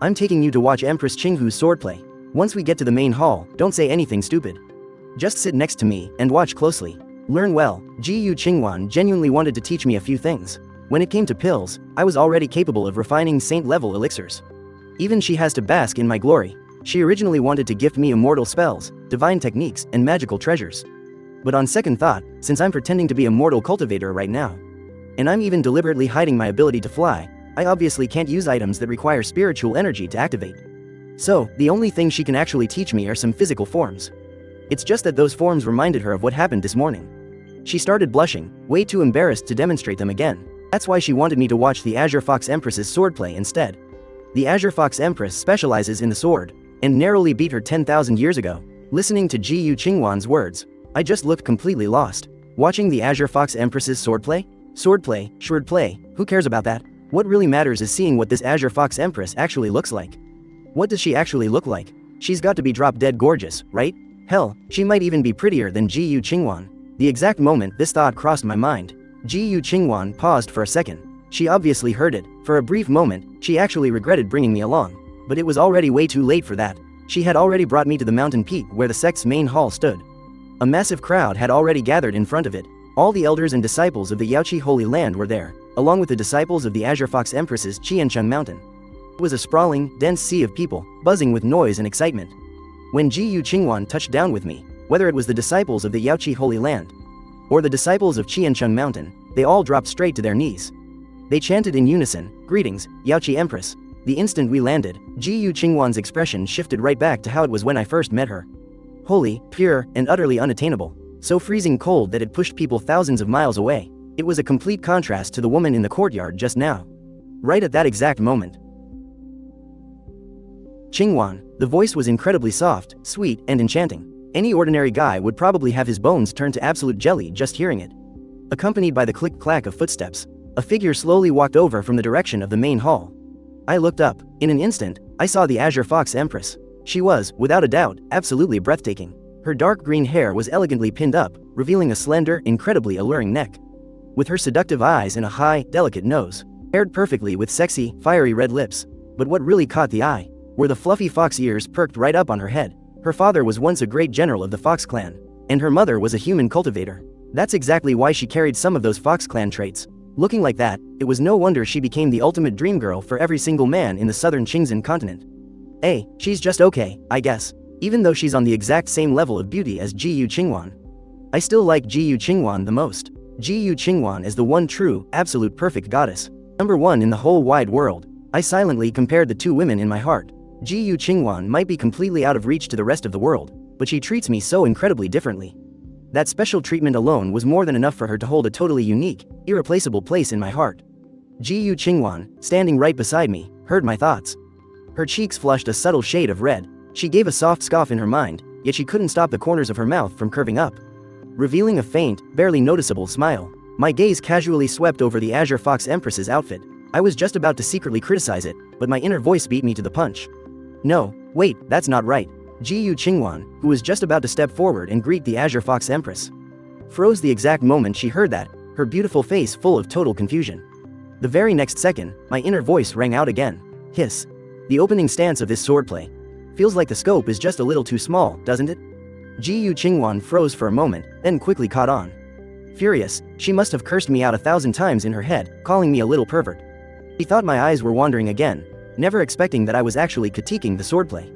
A: I'm taking you to watch Empress Qinghu's swordplay. Once we get to the main hall, don't say anything stupid. Just sit next to me and watch closely. Learn well. Ji Yu Qingwan genuinely wanted to teach me a few things. When it came to pills, I was already capable of refining saint-level elixirs. Even she has to bask in my glory. She originally wanted to gift me immortal spells, divine techniques, and magical treasures. But on second thought, since I'm pretending to be a mortal cultivator right now, and I'm even deliberately hiding my ability to fly, I obviously can't use items that require spiritual energy to activate. So, the only thing she can actually teach me are some physical forms. It's just that those forms reminded her of what happened this morning. She started blushing, way too embarrassed to demonstrate them again. That's why she wanted me to watch the Azure Fox Empress's swordplay instead. The Azure Fox Empress specializes in the sword, and narrowly beat her 10,000 years ago. Listening to Ji Yu Qingwan's words, I just looked completely lost. Watching the Azure Fox Empress's swordplay? Swordplay, swordplay, who cares about that? What really matters is seeing what this Azure Fox Empress actually looks like. What does she actually look like? She's got to be drop-dead gorgeous, right? Hell, she might even be prettier than Ji Qingwan. The exact moment this thought crossed my mind, Ji Qingwan paused for a second. She obviously heard it. For a brief moment, she actually regretted bringing me along. But it was already way too late for that. She had already brought me to the mountain peak where the sect's main hall stood. A massive crowd had already gathered in front of it. All the elders and disciples of the Yaoqi Holy Land were there, along with the disciples of the Azure Fox Empress's Qiancheng Mountain. It was a sprawling, dense sea of people, buzzing with noise and excitement. When Ji Qingwan touched down with me, whether it was the disciples of the Yaoqi Holy Land or the disciples of Qiancheng Mountain, they all dropped straight to their knees. They chanted in unison, "Greetings, Yaoqi Empress." The instant we landed, Ji Qingwan's expression shifted right back to how it was when I first met her. Holy, pure, and utterly unattainable. So freezing cold that it pushed people thousands of miles away. It was a complete contrast to the woman in the courtyard just now. Right at that exact moment. Qingwan, the voice was incredibly soft, sweet, and enchanting. Any ordinary guy would probably have his bones turn to absolute jelly just hearing it. Accompanied by the click-clack of footsteps, a figure slowly walked over from the direction of the main hall. I looked up. In an instant, I saw the Azure Fox Empress. She was, without a doubt, absolutely breathtaking. Her dark green hair was elegantly pinned up, revealing a slender, incredibly alluring neck. With her seductive eyes and a high, delicate nose, paired perfectly with sexy, fiery red lips. But what really caught the eye were the fluffy fox ears perked right up on her head. Her father was once a great general of the Fox clan, and her mother was a human cultivator. That's exactly why she carried some of those Fox clan traits. Looking like that, it was no wonder she became the ultimate dream girl for every single man in the southern Qingzhen continent. Hey, she's just okay, I guess. Even though she's on the exact same level of beauty as Ji Qingwan. I still like Ji Qingwan the most. Ji Qingwan is the one true, absolute perfect goddess. Number one in the whole wide world. I silently compared the two women in my heart. Ji Qingwan might be completely out of reach to the rest of the world, but she treats me so incredibly differently. That special treatment alone was more than enough for her to hold a totally unique, irreplaceable place in my heart. Ji Qingwan, standing right beside me, heard my thoughts. Her cheeks flushed a subtle shade of red. She gave a soft scoff in her mind, yet she couldn't stop the corners of her mouth from curving up, revealing a faint, barely noticeable smile. My gaze casually swept over the Azure Fox Empress's outfit. I was just about to secretly criticize it, but my inner voice beat me to the punch. No, wait, that's not right. Ji Qingwan, who was just about to step forward and greet the Azure Fox Empress, froze the exact moment she heard that, her beautiful face full of total confusion. The very next second, my inner voice rang out again. Hiss. The opening stance of this swordplay. Feels like the scope is just a little too small, doesn't it? Ji Qingwan froze for a moment, then quickly caught on. Furious, she must have cursed me out 1,000 times in her head, calling me a little pervert. She thought my eyes were wandering again, never expecting that I was actually critiquing the swordplay.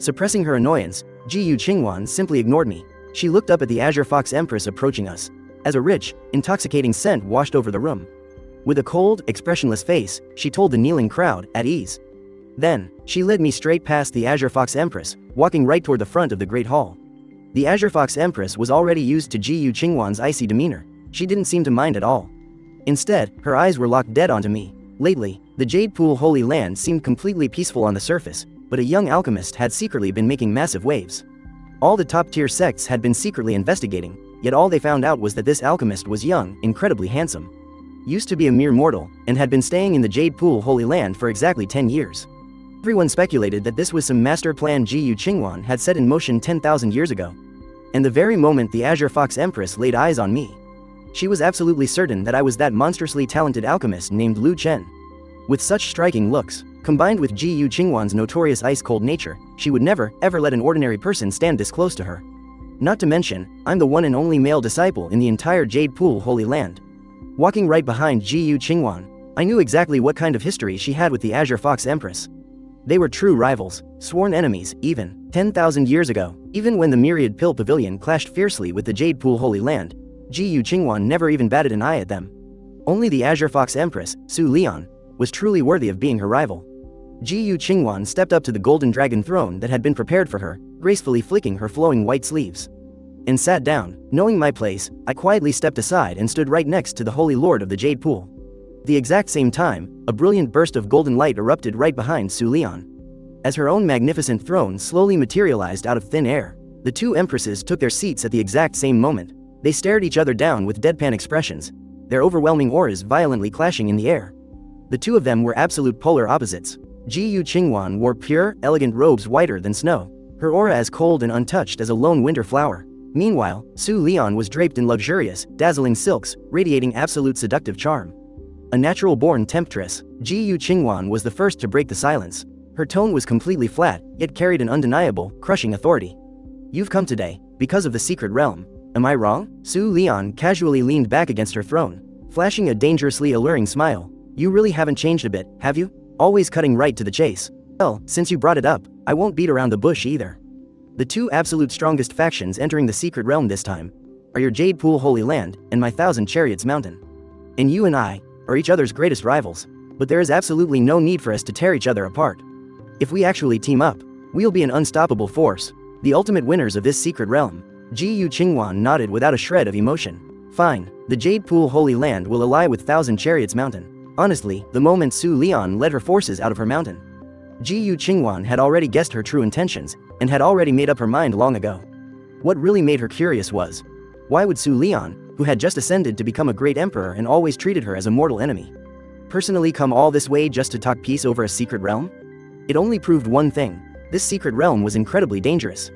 A: Suppressing her annoyance, Ji Qingwan simply ignored me. She looked up at the Azure Fox Empress approaching us, as a rich, intoxicating scent washed over the room. With a cold, expressionless face, she told the kneeling crowd, at ease. Then, she led me straight past the Azure Fox Empress, walking right toward the front of the Great Hall. The Azure Fox Empress was already used to Ji Qingwan's icy demeanor. She didn't seem to mind at all. Instead, her eyes were locked dead onto me. Lately, the Jade Pool Holy Land seemed completely peaceful on the surface, but a young alchemist had secretly been making massive waves. All the top-tier sects had been secretly investigating, yet all they found out was that this alchemist was young, incredibly handsome, used to be a mere mortal, and had been staying in the Jade Pool Holy Land for exactly 10 years. Everyone speculated that this was some master plan Ji Qingwan had set in motion 10,000 years ago. And the very moment the Azure Fox Empress laid eyes on me, she was absolutely certain that I was that monstrously talented alchemist named Lu Chen. With such striking looks, combined with Ji Qingwan's notorious ice-cold nature, she would never, ever let an ordinary person stand this close to her. Not to mention, I'm the one and only male disciple in the entire Jade Pool Holy Land. Walking right behind Ji Qingwan, I knew exactly what kind of history she had with the Azure Fox Empress. They were true rivals, sworn enemies, even 10,000 years ago. Even when the Myriad Pill Pavilion clashed fiercely with the Jade Pool Holy Land, Ji Qingwan never even batted an eye at them. Only the Azure Fox Empress, Su Lian, was truly worthy of being her rival. Ji Qingwan stepped up to the golden dragon throne that had been prepared for her, gracefully flicking her flowing white sleeves, and sat down. Knowing my place, I quietly stepped aside and stood right next to the Holy Lord of the Jade Pool. At the exact same time, a brilliant burst of golden light erupted right behind Su Lian. As her own magnificent throne slowly materialized out of thin air, the two empresses took their seats at the exact same moment. They stared each other down with deadpan expressions, their overwhelming auras violently clashing in the air. The two of them were absolute polar opposites. Ji Qingwan wore pure, elegant robes whiter than snow, her aura as cold and untouched as a lone winter flower. Meanwhile, Su Lian was draped in luxurious, dazzling silks, radiating absolute seductive charm. A natural-born temptress, Ji Qingwan was the first to break the silence. Her tone was completely flat, yet carried an undeniable, crushing authority. "You've come today, because of the secret realm. Am I wrong?" Su Lian casually leaned back against her throne, flashing a dangerously alluring smile. "You really haven't changed a bit, have you? Always cutting right to the chase. Well, since you brought it up, I won't beat around the bush either. The two absolute strongest factions entering the secret realm this time are your Jade Pool Holy Land and my Thousand Chariots Mountain. And you and I are each other's greatest rivals, but there is absolutely no need for us to tear each other apart. If we actually team up, we'll be an unstoppable force, the ultimate winners of this secret realm." Ji Qingwan nodded without a shred of emotion. "Fine, the Jade Pool Holy Land will ally with Thousand Chariots Mountain." Honestly, the moment Su Lian led her forces out of her mountain, Ji Qingwan had already guessed her true intentions and had already made up her mind long ago. What really made her curious was, why would Su Lian, who had just ascended to become a great emperor and always treated her as a mortal enemy, personally come all this way just to talk peace over a secret realm? It only proved one thing: this secret realm was incredibly dangerous.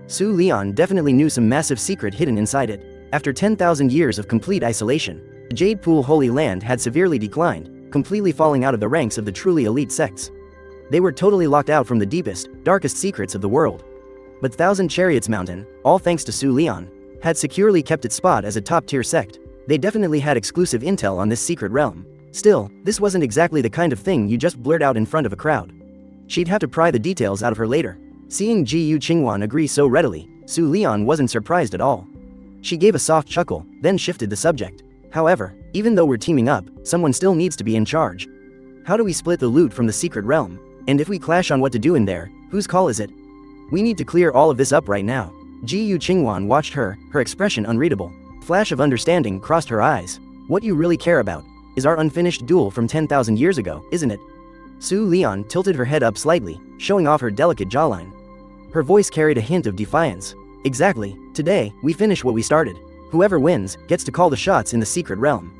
A: Su Lian definitely knew some massive secret hidden inside it. After 10,000 years of complete isolation, the Jade Pool Holy Land had severely declined, completely falling out of the ranks of the truly elite sects. They were totally locked out from the deepest, darkest secrets of the world. But Thousand Chariots Mountain, all thanks to Su Lian, had securely kept its spot as a top-tier sect. They definitely had exclusive intel on this secret realm. Still, this wasn't exactly the kind of thing you just blurt out in front of a crowd. She'd have to pry the details out of her later. Seeing Ji Qingwan agree so readily, Su Lian wasn't surprised at all. She gave a soft chuckle, then shifted the subject. "However, even though we're teaming up, someone still needs to be in charge. How do we split the loot from the secret realm? And if we clash on what to do in there, whose call is it? We need to clear all of this up right now." Ji Qingwan watched her expression unreadable. Flash of understanding crossed her eyes. "What you really care about is our unfinished duel from 10,000 years ago, isn't it?" Su Lian tilted her head up slightly, showing off her delicate jawline. Her voice carried a hint of defiance. "Exactly, today, we finish what we started. Whoever wins, gets to call the shots in the secret realm."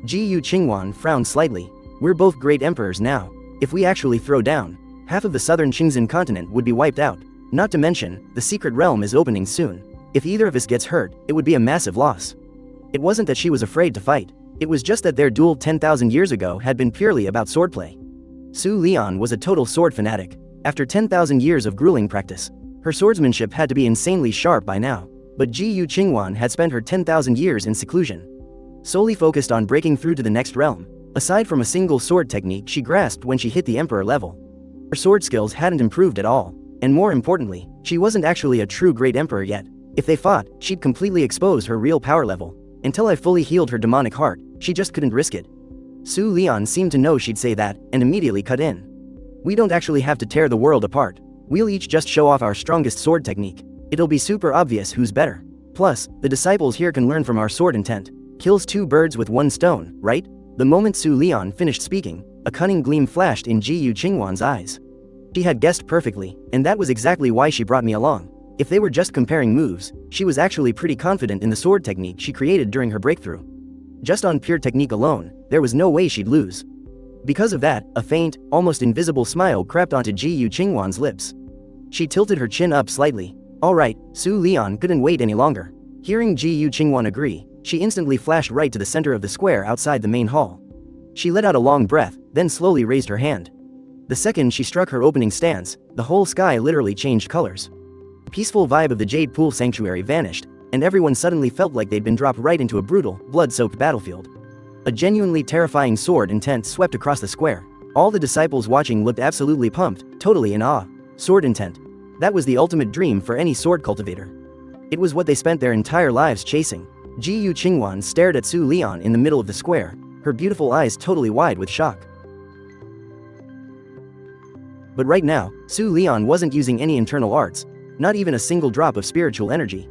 A: Ji Qingwan frowned slightly. "We're both great emperors now. If we actually throw down, half of the southern Qingzhen continent would be wiped out. Not to mention, the secret realm is opening soon. If either of us gets hurt, it would be a massive loss." It wasn't that she was afraid to fight. It was just that their duel 10,000 years ago had been purely about swordplay. Su Lian was a total sword fanatic. After 10,000 years of grueling practice, her swordsmanship had to be insanely sharp by now. But Ji Qingwan had spent her 10,000 years in seclusion, solely focused on breaking through to the next realm. Aside from a single sword technique she grasped when she hit the emperor level, her sword skills hadn't improved at all. And more importantly, she wasn't actually a true great emperor yet. If they fought, she'd completely expose her real power level. Until I fully healed her demonic heart, she just couldn't risk it. Su Lian seemed to know she'd say that, and immediately cut in. "We don't actually have to tear the world apart. We'll each just show off our strongest sword technique. It'll be super obvious who's better. Plus, the disciples here can learn from our sword intent. Kills two birds with one stone, right?" The moment Su Lian finished speaking, a cunning gleam flashed in Ji Qingwan's eyes. She had guessed perfectly, and that was exactly why she brought me along. If they were just comparing moves, she was actually pretty confident in the sword technique she created during her breakthrough. Just on pure technique alone, there was no way she'd lose. Because of that, a faint, almost invisible smile crept onto Ji Qingwan's lips. She tilted her chin up slightly. "All right." Su Lian couldn't wait any longer. Hearing Ji Qingwan agree, she instantly flashed right to the center of the square outside the main hall. She let out a long breath, then slowly raised her hand. The second she struck her opening stance, the whole sky literally changed colors. The peaceful vibe of the Jade Pool Sanctuary vanished, and everyone suddenly felt like they'd been dropped right into a brutal, blood-soaked battlefield. A genuinely terrifying sword intent swept across the square. All the disciples watching looked absolutely pumped, totally in awe. Sword intent. That was the ultimate dream for any sword cultivator. It was what they spent their entire lives chasing. Ji Qingwan stared at Su Lian in the middle of the square, her beautiful eyes totally wide with shock. But right now, Su Lian wasn't using any internal arts, not even a single drop of spiritual energy.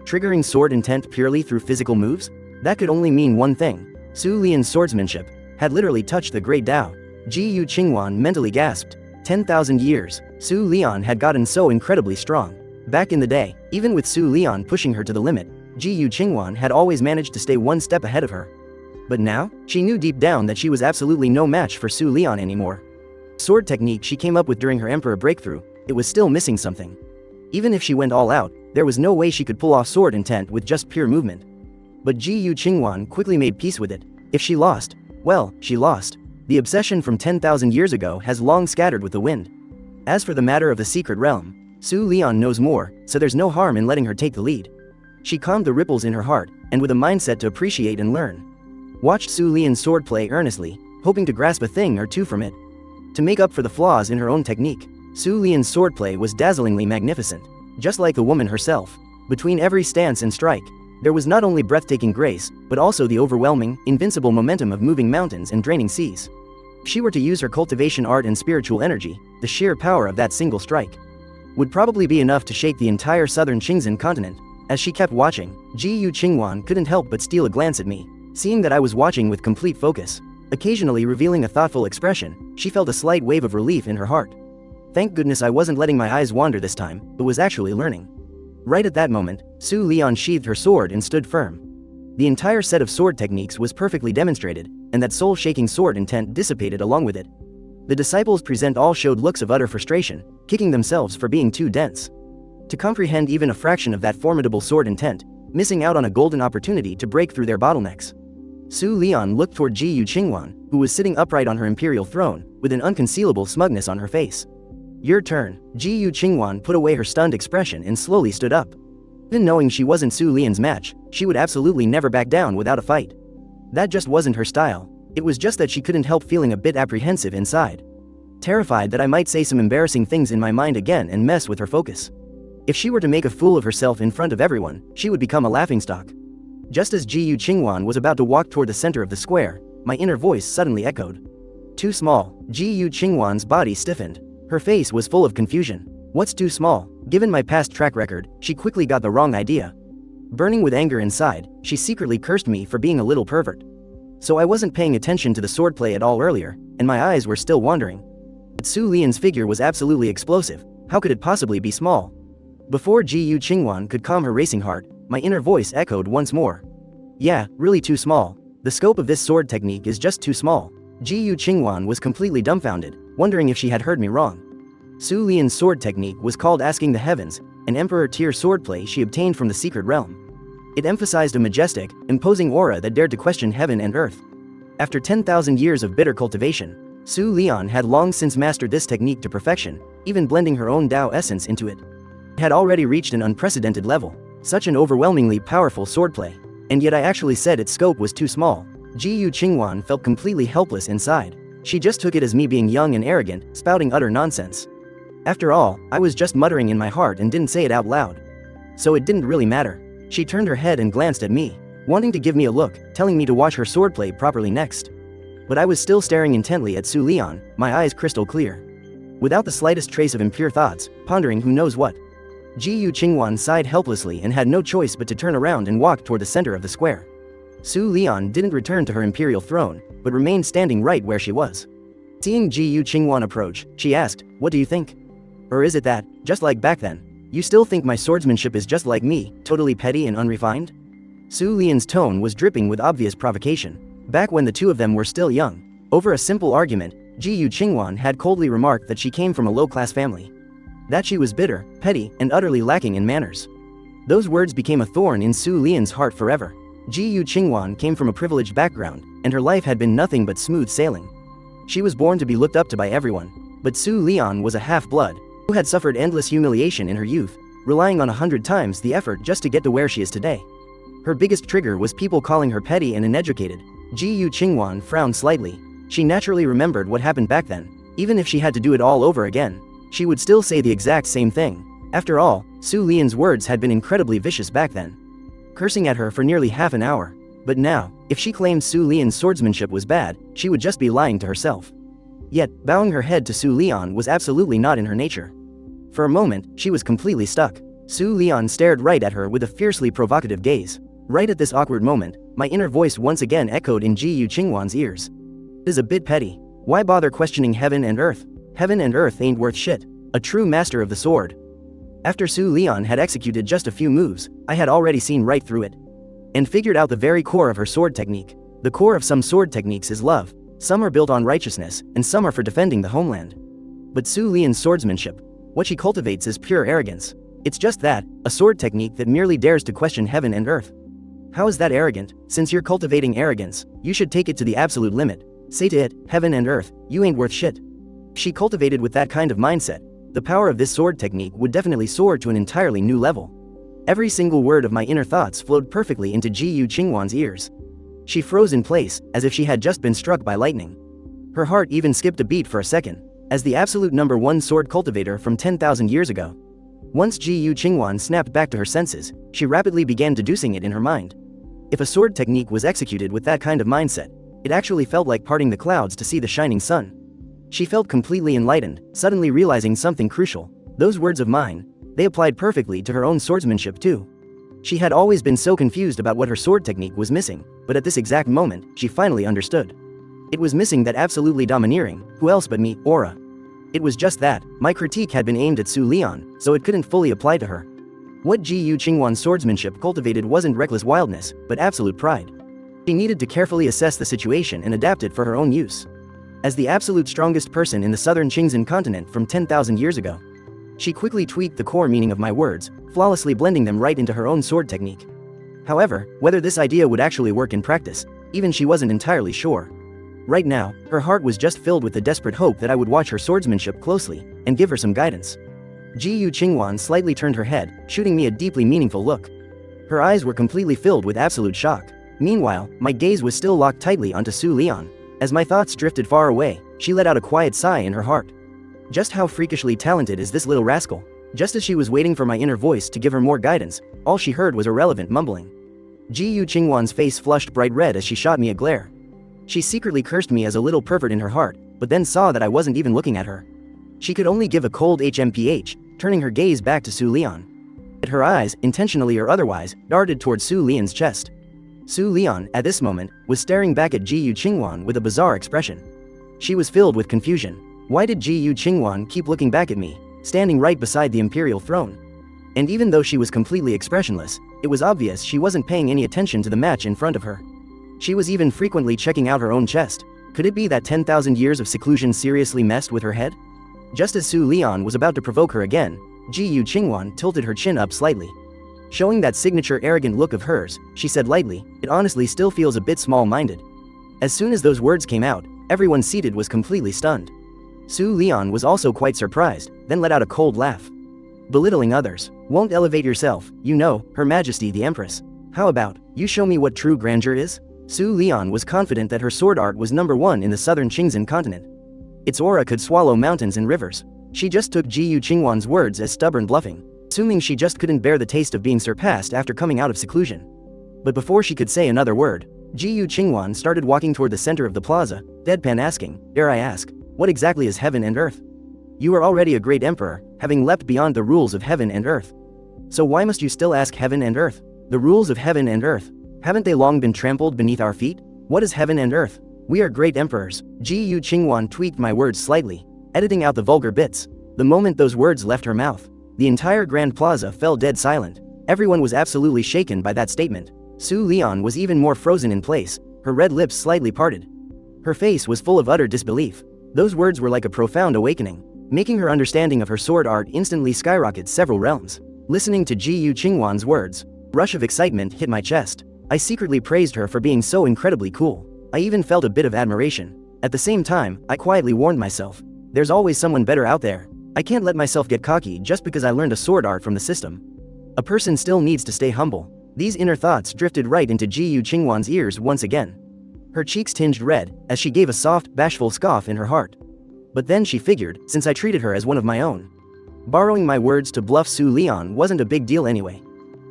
A: Triggering sword intent purely through physical moves? That could only mean one thing. Su Lian's swordsmanship had literally touched the great Tao. Ji Qingwan mentally gasped. 10,000 years, Su Lian had gotten so incredibly strong. Back in the day, even with Su Lian pushing her to the limit, Ji Qingwan had always managed to stay one step ahead of her. But now, she knew deep down that she was absolutely no match for Su Lian anymore. Sword technique she came up with during her Emperor breakthrough, it was still missing something. Even if she went all out, there was no way she could pull off sword intent with just pure movement. But Ji Yu Qingwan quickly made peace with it. If she lost, well, she lost. The obsession from 10,000 years ago has long scattered with the wind. As for the matter of the secret realm, Su Lian knows more, so there's no harm in letting her take the lead. She calmed the ripples in her heart, and with a mindset to appreciate and learn, watched Su Lian's swordplay earnestly, hoping to grasp a thing or two from it. To make up for the flaws in her own technique, Su Lian's swordplay was dazzlingly magnificent. Just like the woman herself, between every stance and strike, there was not only breathtaking grace, but also the overwhelming, invincible momentum of moving mountains and draining seas. If she were to use her cultivation art and spiritual energy, the sheer power of that single strike would probably be enough to shake the entire southern Qingzhen continent. As she kept watching, Ji Yu Qingwan couldn't help but steal a glance at me. Seeing that I was watching with complete focus, occasionally revealing a thoughtful expression, she felt a slight wave of relief in her heart. Thank goodness I wasn't letting my eyes wander this time, but was actually learning. Right at that moment, Su Lian sheathed her sword and stood firm. The entire set of sword techniques was perfectly demonstrated, and that soul-shaking sword intent dissipated along with it. The disciples present all showed looks of utter frustration, kicking themselves for being too dense to comprehend even a fraction of that formidable sword intent, missing out on a golden opportunity to break through their bottlenecks. Su Lian looked toward Ji Yu Qingwan, who was sitting upright on her imperial throne, with an unconcealable smugness on her face. Your turn. Ji Yu Qingwan put away her stunned expression and slowly stood up. Even knowing she wasn't Su Lian's match, she would absolutely never back down without a fight. That just wasn't her style. It was just that she couldn't help feeling a bit apprehensive inside. Terrified that I might say some embarrassing things in my mind again and mess with her focus. If she were to make a fool of herself in front of everyone, she would become a laughingstock. Just as Ji Yu Qingwan was about to walk toward the center of the square, my inner voice suddenly echoed. Too small. Ji Yu Qingwan's body stiffened. Her face was full of confusion. What's too small? Given my past track record, she quickly got the wrong idea. Burning with anger inside, she secretly cursed me for being a little pervert. So I wasn't paying attention to the swordplay at all earlier, and my eyes were still wandering. But Su Lian's figure was absolutely explosive. How could it possibly be small? Before Ji Yu Qingwan could calm her racing heart, my inner voice echoed once more. Yeah, really too small. The scope of this sword technique is just too small. Ji Yu Qingwan was completely dumbfounded, wondering if she had heard me wrong. Su Lian's sword technique was called Asking the Heavens, an emperor-tier swordplay she obtained from the secret realm. It emphasized a majestic, imposing aura that dared to question heaven and earth. After 10,000 years of bitter cultivation, Su Lian had long since mastered this technique to perfection, even blending her own Tao essence into it. It had already reached an unprecedented level, such an overwhelmingly powerful swordplay, and yet I actually said its scope was too small. Ji Yu Qingwan felt completely helpless inside. She just took it as me being young and arrogant, spouting utter nonsense. After all, I was just muttering in my heart and didn't say it out loud. So it didn't really matter. She turned her head and glanced at me, wanting to give me a look, telling me to watch her swordplay properly next. But I was still staring intently at Su Lian, my eyes crystal clear, without the slightest trace of impure thoughts, pondering who knows what. Ji Yu Qingwan sighed helplessly and had no choice but to turn around and walk toward the center of the square. Su Lian didn't return to her imperial throne, but remained standing right where she was. Seeing Ji Yu Qingwan approach, she asked, "What do you think? Or is it that, just like back then, you still think my swordsmanship is just like me, totally petty and unrefined?" Su Lian's tone was dripping with obvious provocation. Back when the two of them were still young, over a simple argument, Ji Yu Qingwan had coldly remarked that she came from a low-class family. That she was bitter, petty, and utterly lacking in manners. Those words became a thorn in Su Lian's heart forever. Ji Yu Qingwan came from a privileged background, and her life had been nothing but smooth sailing. She was born to be looked up to by everyone, but Su Lian was a half-blood, who had suffered endless humiliation in her youth, relying on 100 times the effort just to get to where she is today. Her biggest trigger was people calling her petty and uneducated. Ji Yu Qingwan frowned slightly. She naturally remembered what happened back then. Even if she had to do it all over again, she would still say the exact same thing. After all, Su Lian's words had been incredibly vicious back then, cursing at her for nearly half an hour. But now, if she claimed Su Lian's swordsmanship was bad, she would just be lying to herself. Yet, bowing her head to Su Lian was absolutely not in her nature. For a moment, she was completely stuck. Su Lian stared right at her with a fiercely provocative gaze. Right at this awkward moment, my inner voice once again echoed in Ji Yu Qingwan's ears. It is a bit petty. Why bother questioning heaven and earth? Heaven and earth ain't worth shit. A true master of the sword. After Su Lian had executed just a few moves, I had already seen right through it, and figured out the very core of her sword technique. The core of some sword techniques is love. Some are built on righteousness, and some are for defending the homeland. But Su Lian's swordsmanship, what she cultivates is pure arrogance. It's just that, a sword technique that merely dares to question heaven and earth. How is that arrogant? Since you're cultivating arrogance, you should take it to the absolute limit. Say to it, heaven and earth, you ain't worth shit. She cultivated with that kind of mindset. The power of this sword technique would definitely soar to an entirely new level. Every single word of my inner thoughts flowed perfectly into Ji Yu Qingwan's ears. She froze in place, as if she had just been struck by lightning. Her heart even skipped a beat for a second, as the absolute #1 sword cultivator from 10,000 years ago. Once Ji Yu Qingwan snapped back to her senses, she rapidly began deducing it in her mind. If a sword technique was executed with that kind of mindset, it actually felt like parting the clouds to see the shining sun. She felt completely enlightened, suddenly realizing something crucial. Those words of mine, they applied perfectly to her own swordsmanship too. She had always been so confused about what her sword technique was missing, but at this exact moment, she finally understood. It was missing that absolutely domineering, who else but me, aura. It was just that, my critique had been aimed at Su Lian, so it couldn't fully apply to her. What Ji Yu Qingwan's swordsmanship cultivated wasn't reckless wildness, but absolute pride. She needed to carefully assess the situation and adapt it for her own use. As the absolute strongest person in the southern Qingzhen continent from 10,000 years ago, she quickly tweaked the core meaning of my words, flawlessly blending them right into her own sword technique. However, whether this idea would actually work in practice, even she wasn't entirely sure. Right now, her heart was just filled with the desperate hope that I would watch her swordsmanship closely, and give her some guidance. Ji Yu Qingwan slightly turned her head, shooting me a deeply meaningful look. Her eyes were completely filled with absolute shock. Meanwhile, my gaze was still locked tightly onto Su Lian. As my thoughts drifted far away, she let out a quiet sigh in her heart. Just how freakishly talented is this little rascal? Just as she was waiting for my inner voice to give her more guidance, all she heard was irrelevant mumbling. Ji Yu Qingwan's face flushed bright red as she shot me a glare. She secretly cursed me as a little pervert in her heart, but then saw that I wasn't even looking at her. She could only give a cold HMPH, turning her gaze back to Su Lian. Yet her eyes, intentionally or otherwise, darted towards Su Lian's chest. Su Lian, at this moment, was staring back at Ji Yu Qingwan with a bizarre expression. She was filled with confusion. Why did Ji Yu Qingwan keep looking back at me, standing right beside the imperial throne? And even though she was completely expressionless, it was obvious she wasn't paying any attention to the match in front of her. She was even frequently checking out her own chest. Could it be that 10,000 years of seclusion seriously messed with her head? Just as Su Lian was about to provoke her again, Ji Yu Qingwan tilted her chin up slightly. Showing that signature arrogant look of hers, she said lightly, "It honestly still feels a bit small-minded." As soon as those words came out, everyone seated was completely stunned. Su Lian was also quite surprised, then let out a cold laugh. Belittling others won't elevate yourself, you know, Her Majesty the Empress. How about, you show me what true grandeur is? Su Lian was confident that her sword art was #1 in the southern Qingzhen continent. Its aura could swallow mountains and rivers. She just took Ji Yu Qingwan's words as stubborn bluffing, assuming she just couldn't bear the taste of being surpassed after coming out of seclusion. But before she could say another word, Ji Yu Qingwan started walking toward the center of the plaza, deadpan asking, "Dare I ask, what exactly is heaven and earth? You are already a great emperor, having leapt beyond the rules of heaven and earth. So why must you still ask heaven and earth? The rules of heaven and earth, haven't they long been trampled beneath our feet? What is heaven and earth? We are great emperors." Ji Yu Qingwan tweaked my words slightly, editing out the vulgar bits. The moment those words left her mouth, the entire Grand Plaza fell dead silent. Everyone was absolutely shaken by that statement. Su Lian was even more frozen in place, her red lips slightly parted. Her face was full of utter disbelief. Those words were like a profound awakening, making her understanding of her sword art instantly skyrocket several realms. Listening to Ji Yu Qingwan's words, a rush of excitement hit my chest. I secretly praised her for being so incredibly cool. I even felt a bit of admiration. At the same time, I quietly warned myself, there's always someone better out there. I can't let myself get cocky just because I learned a sword art from the system. A person still needs to stay humble. These inner thoughts drifted right into Ji Yu Qingwan's ears once again. Her cheeks tinged red, as she gave a soft, bashful scoff in her heart. But then she figured, since I treated her as one of my own, borrowing my words to bluff Su Lian wasn't a big deal anyway.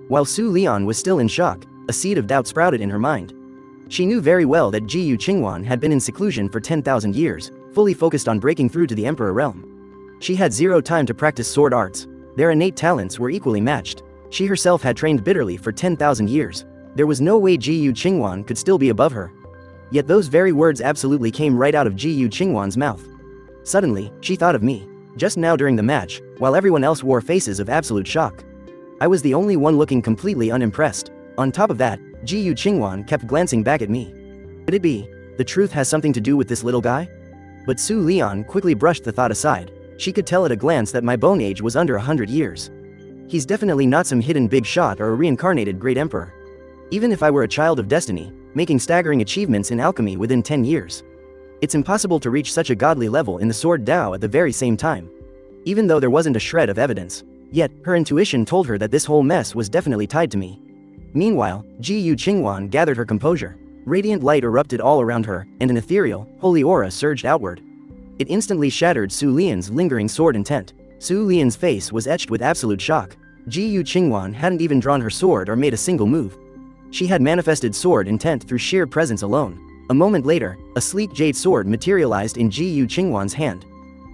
A: While Su Lian was still in shock, a seed of doubt sprouted in her mind. She knew very well that Ji Yu Qingwan had been in seclusion for 10,000 years, fully focused on breaking through to the Emperor realm. She had zero time to practice sword arts. Their innate talents were equally matched. She herself had trained bitterly for 10,000 years. There was no way Ji Yu Qingwan could still be above her. Yet those very words absolutely came right out of Ji Yu Qingwan's mouth. Suddenly, she thought of me. Just now during the match, while everyone else wore faces of absolute shock, I was the only one looking completely unimpressed. On top of that, Ji Yu Qingwan kept glancing back at me. Could it be The truth has something to do with this little guy? But Su Lian quickly brushed the thought aside. She could tell at a glance that my bone age was under 100 years. He's definitely not some hidden big shot or a reincarnated great emperor. Even if I were a child of destiny, making staggering achievements in alchemy within 10 years. It's impossible to reach such a godly level in the sword Dao at the very same time. Even though there wasn't a shred of evidence. Yet, her intuition told her that this whole mess was definitely tied to me. Meanwhile, Ji Qingwan gathered her composure. Radiant light erupted all around her, and an ethereal, holy aura surged outward. It instantly shattered Su Lian's lingering sword intent. Su Lian's face was etched with absolute shock. Ji Qingwan hadn't even drawn her sword or made a single move. She had manifested sword intent through sheer presence alone. A moment later, a sleek jade sword materialized in Ji Qingwan's hand.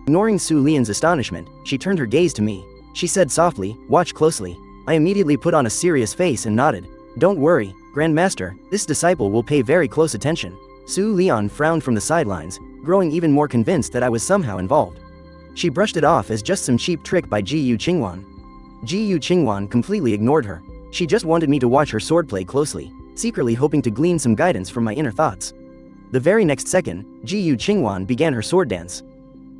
A: Ignoring Su Lian's astonishment, she turned her gaze to me. She said softly, "Watch closely." I immediately put on a serious face and nodded. "Don't worry, Grandmaster, this disciple will pay very close attention." Su Lian frowned from the sidelines, growing even more convinced that I was somehow involved. She brushed it off as just some cheap trick by Ji Qingwan. Ji Qingwan completely ignored her. She just wanted me to watch her swordplay closely, secretly hoping to glean some guidance from my inner thoughts. The very next second, Ji Qingwan began her sword dance.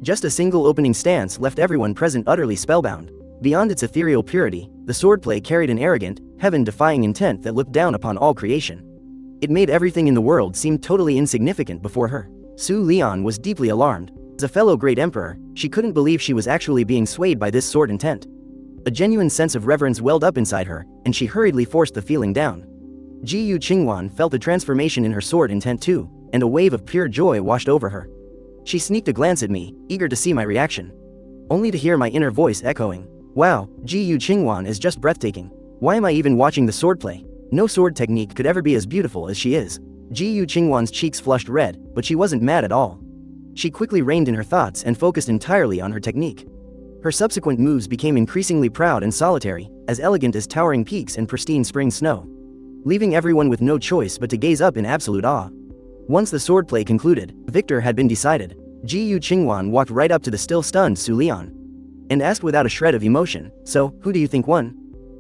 A: Just a single opening stance left everyone present utterly spellbound. Beyond its ethereal purity, the swordplay carried an arrogant, heaven-defying intent that looked down upon all creation. It made everything in the world seem totally insignificant before her. Su Lian was deeply alarmed. As a fellow great emperor, she couldn't believe she was actually being swayed by this sword intent. A genuine sense of reverence welled up inside her, and she hurriedly forced the feeling down. Ji Qingwan felt the transformation in her sword intent too, and a wave of pure joy washed over her. She sneaked a glance at me, eager to see my reaction. Only to hear my inner voice echoing, "Wow, Ji Qingwan is just breathtaking. Why am I even watching the swordplay? No sword technique could ever be as beautiful as she is." Ji Qingwan's cheeks flushed red, but she wasn't mad at all. She quickly reined in her thoughts and focused entirely on her technique. Her subsequent moves became increasingly proud and solitary, as elegant as towering peaks and pristine spring snow, leaving everyone with no choice but to gaze up in absolute awe. Once the swordplay concluded, victor had been decided. Ji Qingwan walked right up to the still stunned Su Lian and asked without a shred of emotion, "So, who do you think won?"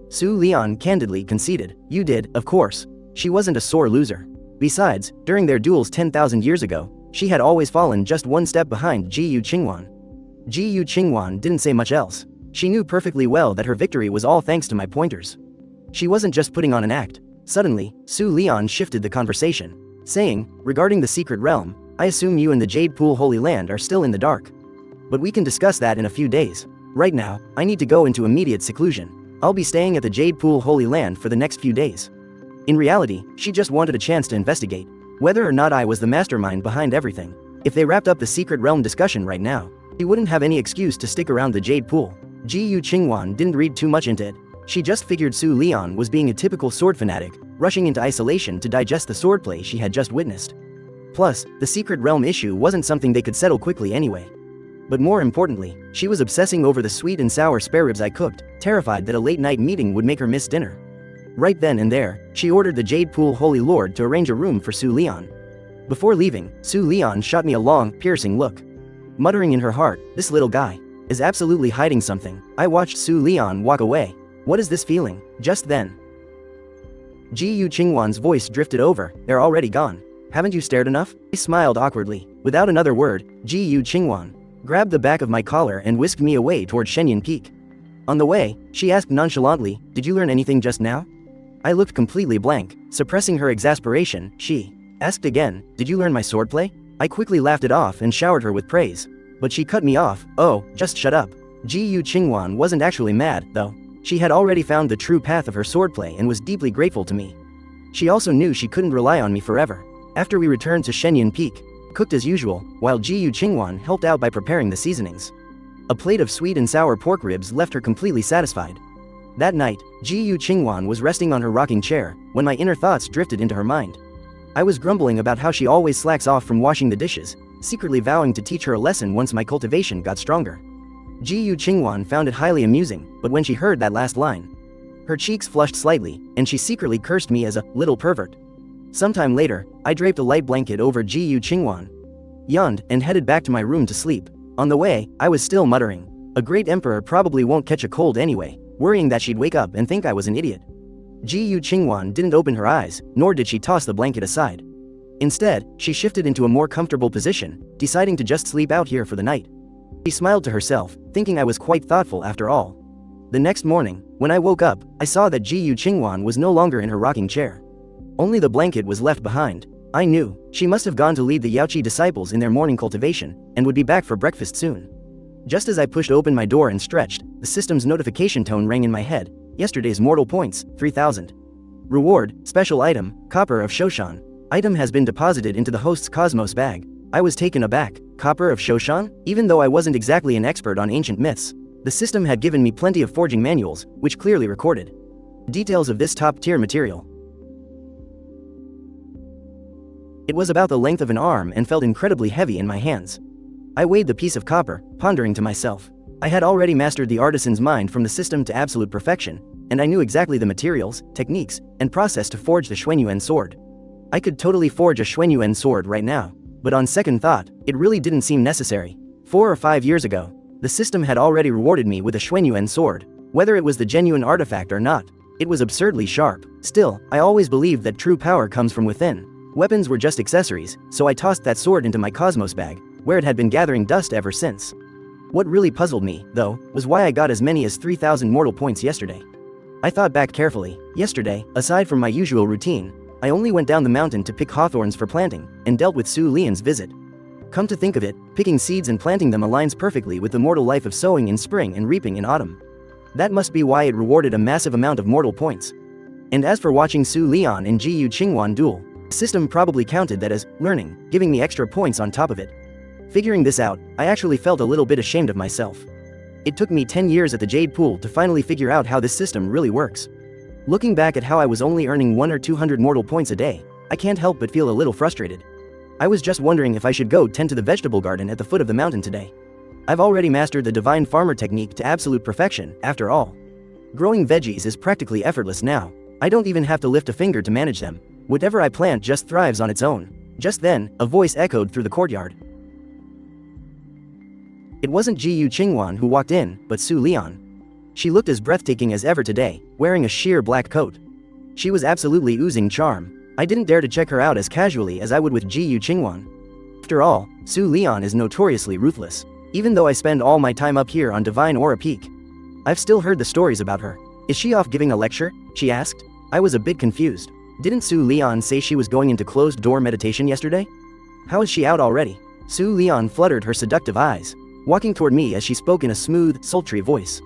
A: Su Lian candidly conceded, "You did, of course." She wasn't a sore loser. Besides, during their duels 10,000 years ago, she had always fallen just one step behind Ji Qingwan. Ji Qingwan didn't say much else. She knew perfectly well that her victory was all thanks to my pointers. She wasn't just putting on an act. Suddenly, Su Lian shifted the conversation, saying, "Regarding the secret realm, I assume you and the Jade Pool Holy Land are still in the dark. But we can discuss that in a few days. Right now, I need to go into immediate seclusion. I'll be staying at the Jade Pool Holy Land for the next few days." In reality, she just wanted a chance to investigate whether or not I was the mastermind behind everything. If they wrapped up the secret realm discussion right now, she wouldn't have any excuse to stick around the Jade Pool. Ji Qingwan didn't read too much into it. She just figured Su Lian was being a typical sword fanatic, rushing into isolation to digest the swordplay she had just witnessed. Plus, the secret realm issue wasn't something they could settle quickly anyway. But more importantly, she was obsessing over the sweet and sour spare ribs I cooked, terrified that a late-night meeting would make her miss dinner. Right then and there, she ordered the Jade Pool Holy Lord to arrange a room for Su Lian. Before leaving, Su Lian shot me a long, piercing look. Muttering in her heart, "This little guy is absolutely hiding something." I watched Su Lian walk away. "What is this feeling?" Just then, Ji Qingwan's voice drifted over, "They're already gone. Haven't you stared enough?" I smiled awkwardly. Without another word, Ji Qingwan grabbed the back of my collar and whisked me away toward Shenyang Peak. On the way, she asked nonchalantly, "Did you learn anything just now?" I looked completely blank. Suppressing her exasperation, she asked again, "Did you learn my swordplay?" I quickly laughed it off and showered her with praise. But she cut me off. "Oh, just shut up." Ji Qingwan wasn't actually mad, though. She had already found the true path of her swordplay and was deeply grateful to me. She also knew she couldn't rely on me forever. After we returned to Shenyang Peak, cooked as usual, while Ji Qingwan helped out by preparing the seasonings. A plate of sweet and sour pork ribs left her completely satisfied. That night, Ji Qingwan was resting on her rocking chair, when my inner thoughts drifted into her mind. I was grumbling about how she always slacks off from washing the dishes, secretly vowing to teach her a lesson once my cultivation got stronger. Ji Qingwan found it highly amusing, but when she heard that last line, her cheeks flushed slightly, and she secretly cursed me as a little pervert. Sometime later, I draped a light blanket over Ji Qingwan, yawned, and headed back to my room to sleep. On the way, I was still muttering, "A great emperor probably won't catch a cold anyway," worrying that she'd wake up and think I was an idiot. Ji Qingwan didn't open her eyes, nor did she toss the blanket aside. Instead, she shifted into a more comfortable position, deciding to just sleep out here for the night. She smiled to herself, thinking I was quite thoughtful after all. The next morning, when I woke up, I saw that Ji Yu Qingwan was no longer in her rocking chair. Only the blanket was left behind. I knew she must have gone to lead the Yaoqi disciples in their morning cultivation, and would be back for breakfast soon. Just as I pushed open my door and stretched, the system's notification tone rang in my head. Yesterday's mortal points, 3,000. Reward, special item, Copper of Shoshan. Item has been deposited into the host's Cosmos bag. I was taken aback. Copper of Shoshan? Even though I wasn't exactly an expert on ancient myths, the system had given me plenty of forging manuals, which clearly recorded details of this top-tier material. It was about the length of an arm and felt incredibly heavy in my hands. I weighed the piece of copper, pondering to myself. I had already mastered the artisan's mind from the system to absolute perfection, and I knew exactly the materials, techniques, and process to forge the Xuanyuan sword. I could totally forge a Xuanyuan sword right now, but on second thought, it really didn't seem necessary. 4 or 5 years ago, the system had already rewarded me with a Xuanyuan sword. Whether it was the genuine artifact or not, it was absurdly sharp. Still, I always believed that true power comes from within. Weapons were just accessories, so I tossed that sword into my Cosmos bag, where it had been gathering dust ever since. What really puzzled me, though, was why I got as many as 3,000 mortal points yesterday. I thought back carefully. Yesterday, aside from my usual routine, I only went down the mountain to pick hawthorns for planting, and dealt with Su Lian's visit. Come to think of it, picking seeds and planting them aligns perfectly with the mortal life of sowing in spring and reaping in autumn. That must be why it rewarded a massive amount of mortal points. And as for watching Su Lian and Ji Yu Qingwan duel, the system probably counted that as learning, giving me extra points on top of it. Figuring this out, I actually felt a little bit ashamed of myself. It took me 10 years at the Jade Pool to finally figure out how this system really works. Looking back at how I was only earning 100 or 200 mortal points a day, I can't help but feel a little frustrated. I was just wondering if I should go tend to the vegetable garden at the foot of the mountain today. I've already mastered the divine farmer technique to absolute perfection, after all. Growing veggies is practically effortless now. I don't even have to lift a finger to manage them. Whatever I plant just thrives on its own. Just then, a voice echoed through the courtyard. It wasn't Ji Yu Qingwan who walked in, but Su Lian. She looked as breathtaking as ever today, wearing a sheer black coat. She was absolutely oozing charm. I didn't dare to check her out as casually as I would with Ji Yu Qingwan. After all, Su Lian is notoriously ruthless. Even though I spend all my time up here on Divine Aura Peak, I've still heard the stories about her. Is she off giving a lecture? She asked. I was a bit confused. Didn't Su Lian say she was going into closed-door meditation yesterday? How is she out already? Su Lian fluttered her seductive eyes, walking toward me as she spoke in a smooth, sultry voice.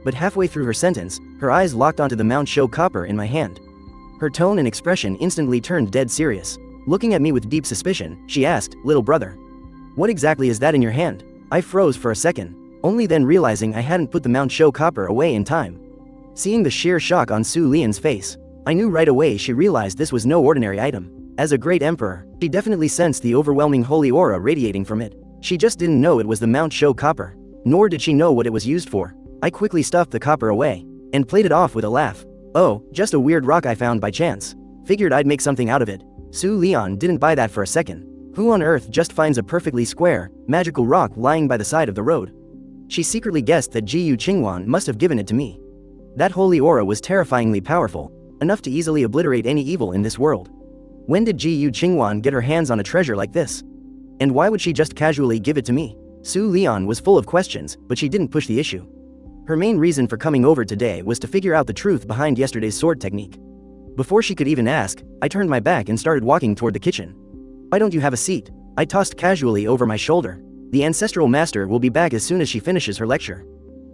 A: But halfway through her sentence, her eyes locked onto the Mount Shou copper in my hand. Her tone and expression instantly turned dead serious. Looking at me with deep suspicion, she asked, "Little brother, what exactly is that in your hand?" I froze for a second, only then realizing I hadn't put the Mount Shou copper away in time. Seeing the sheer shock on Su Lian's face, I knew right away she realized this was no ordinary item. As a great emperor, she definitely sensed the overwhelming holy aura radiating from it. She just didn't know it was the Mount Shou copper, nor did she know what it was used for. I quickly stuffed the copper away, and played it off with a laugh. Oh, just a weird rock I found by chance. Figured I'd make something out of it. Su Lian didn't buy that for a second. Who on earth just finds a perfectly square, magical rock lying by the side of the road? She secretly guessed that Ji Yu Qingwan must have given it to me. That holy aura was terrifyingly powerful, enough to easily obliterate any evil in this world. When did Ji Yu Qingwan get her hands on a treasure like this? And why would she just casually give it to me? Su Lian was full of questions, but she didn't push the issue. Her main reason for coming over today was to figure out the truth behind yesterday's sword technique. Before she could even ask, I turned my back and started walking toward the kitchen. "Why don't you have a seat?" I tossed casually over my shoulder. "The ancestral master will be back as soon as she finishes her lecture.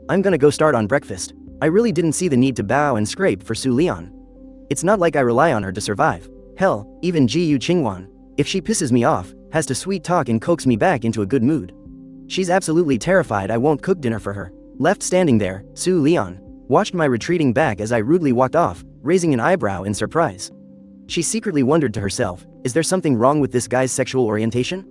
A: I'm gonna go start on breakfast." I really didn't see the need to bow and scrape for Su Lian. It's not like I rely on her to survive. Hell, even Ji Yu Qingwan, if she pisses me off, has to sweet talk and coax me back into a good mood. She's absolutely terrified I won't cook dinner for her. Left standing there, Su Lian watched my retreating back as I rudely walked off, raising an eyebrow in surprise. She secretly wondered to herself, is there something wrong with this guy's sexual orientation?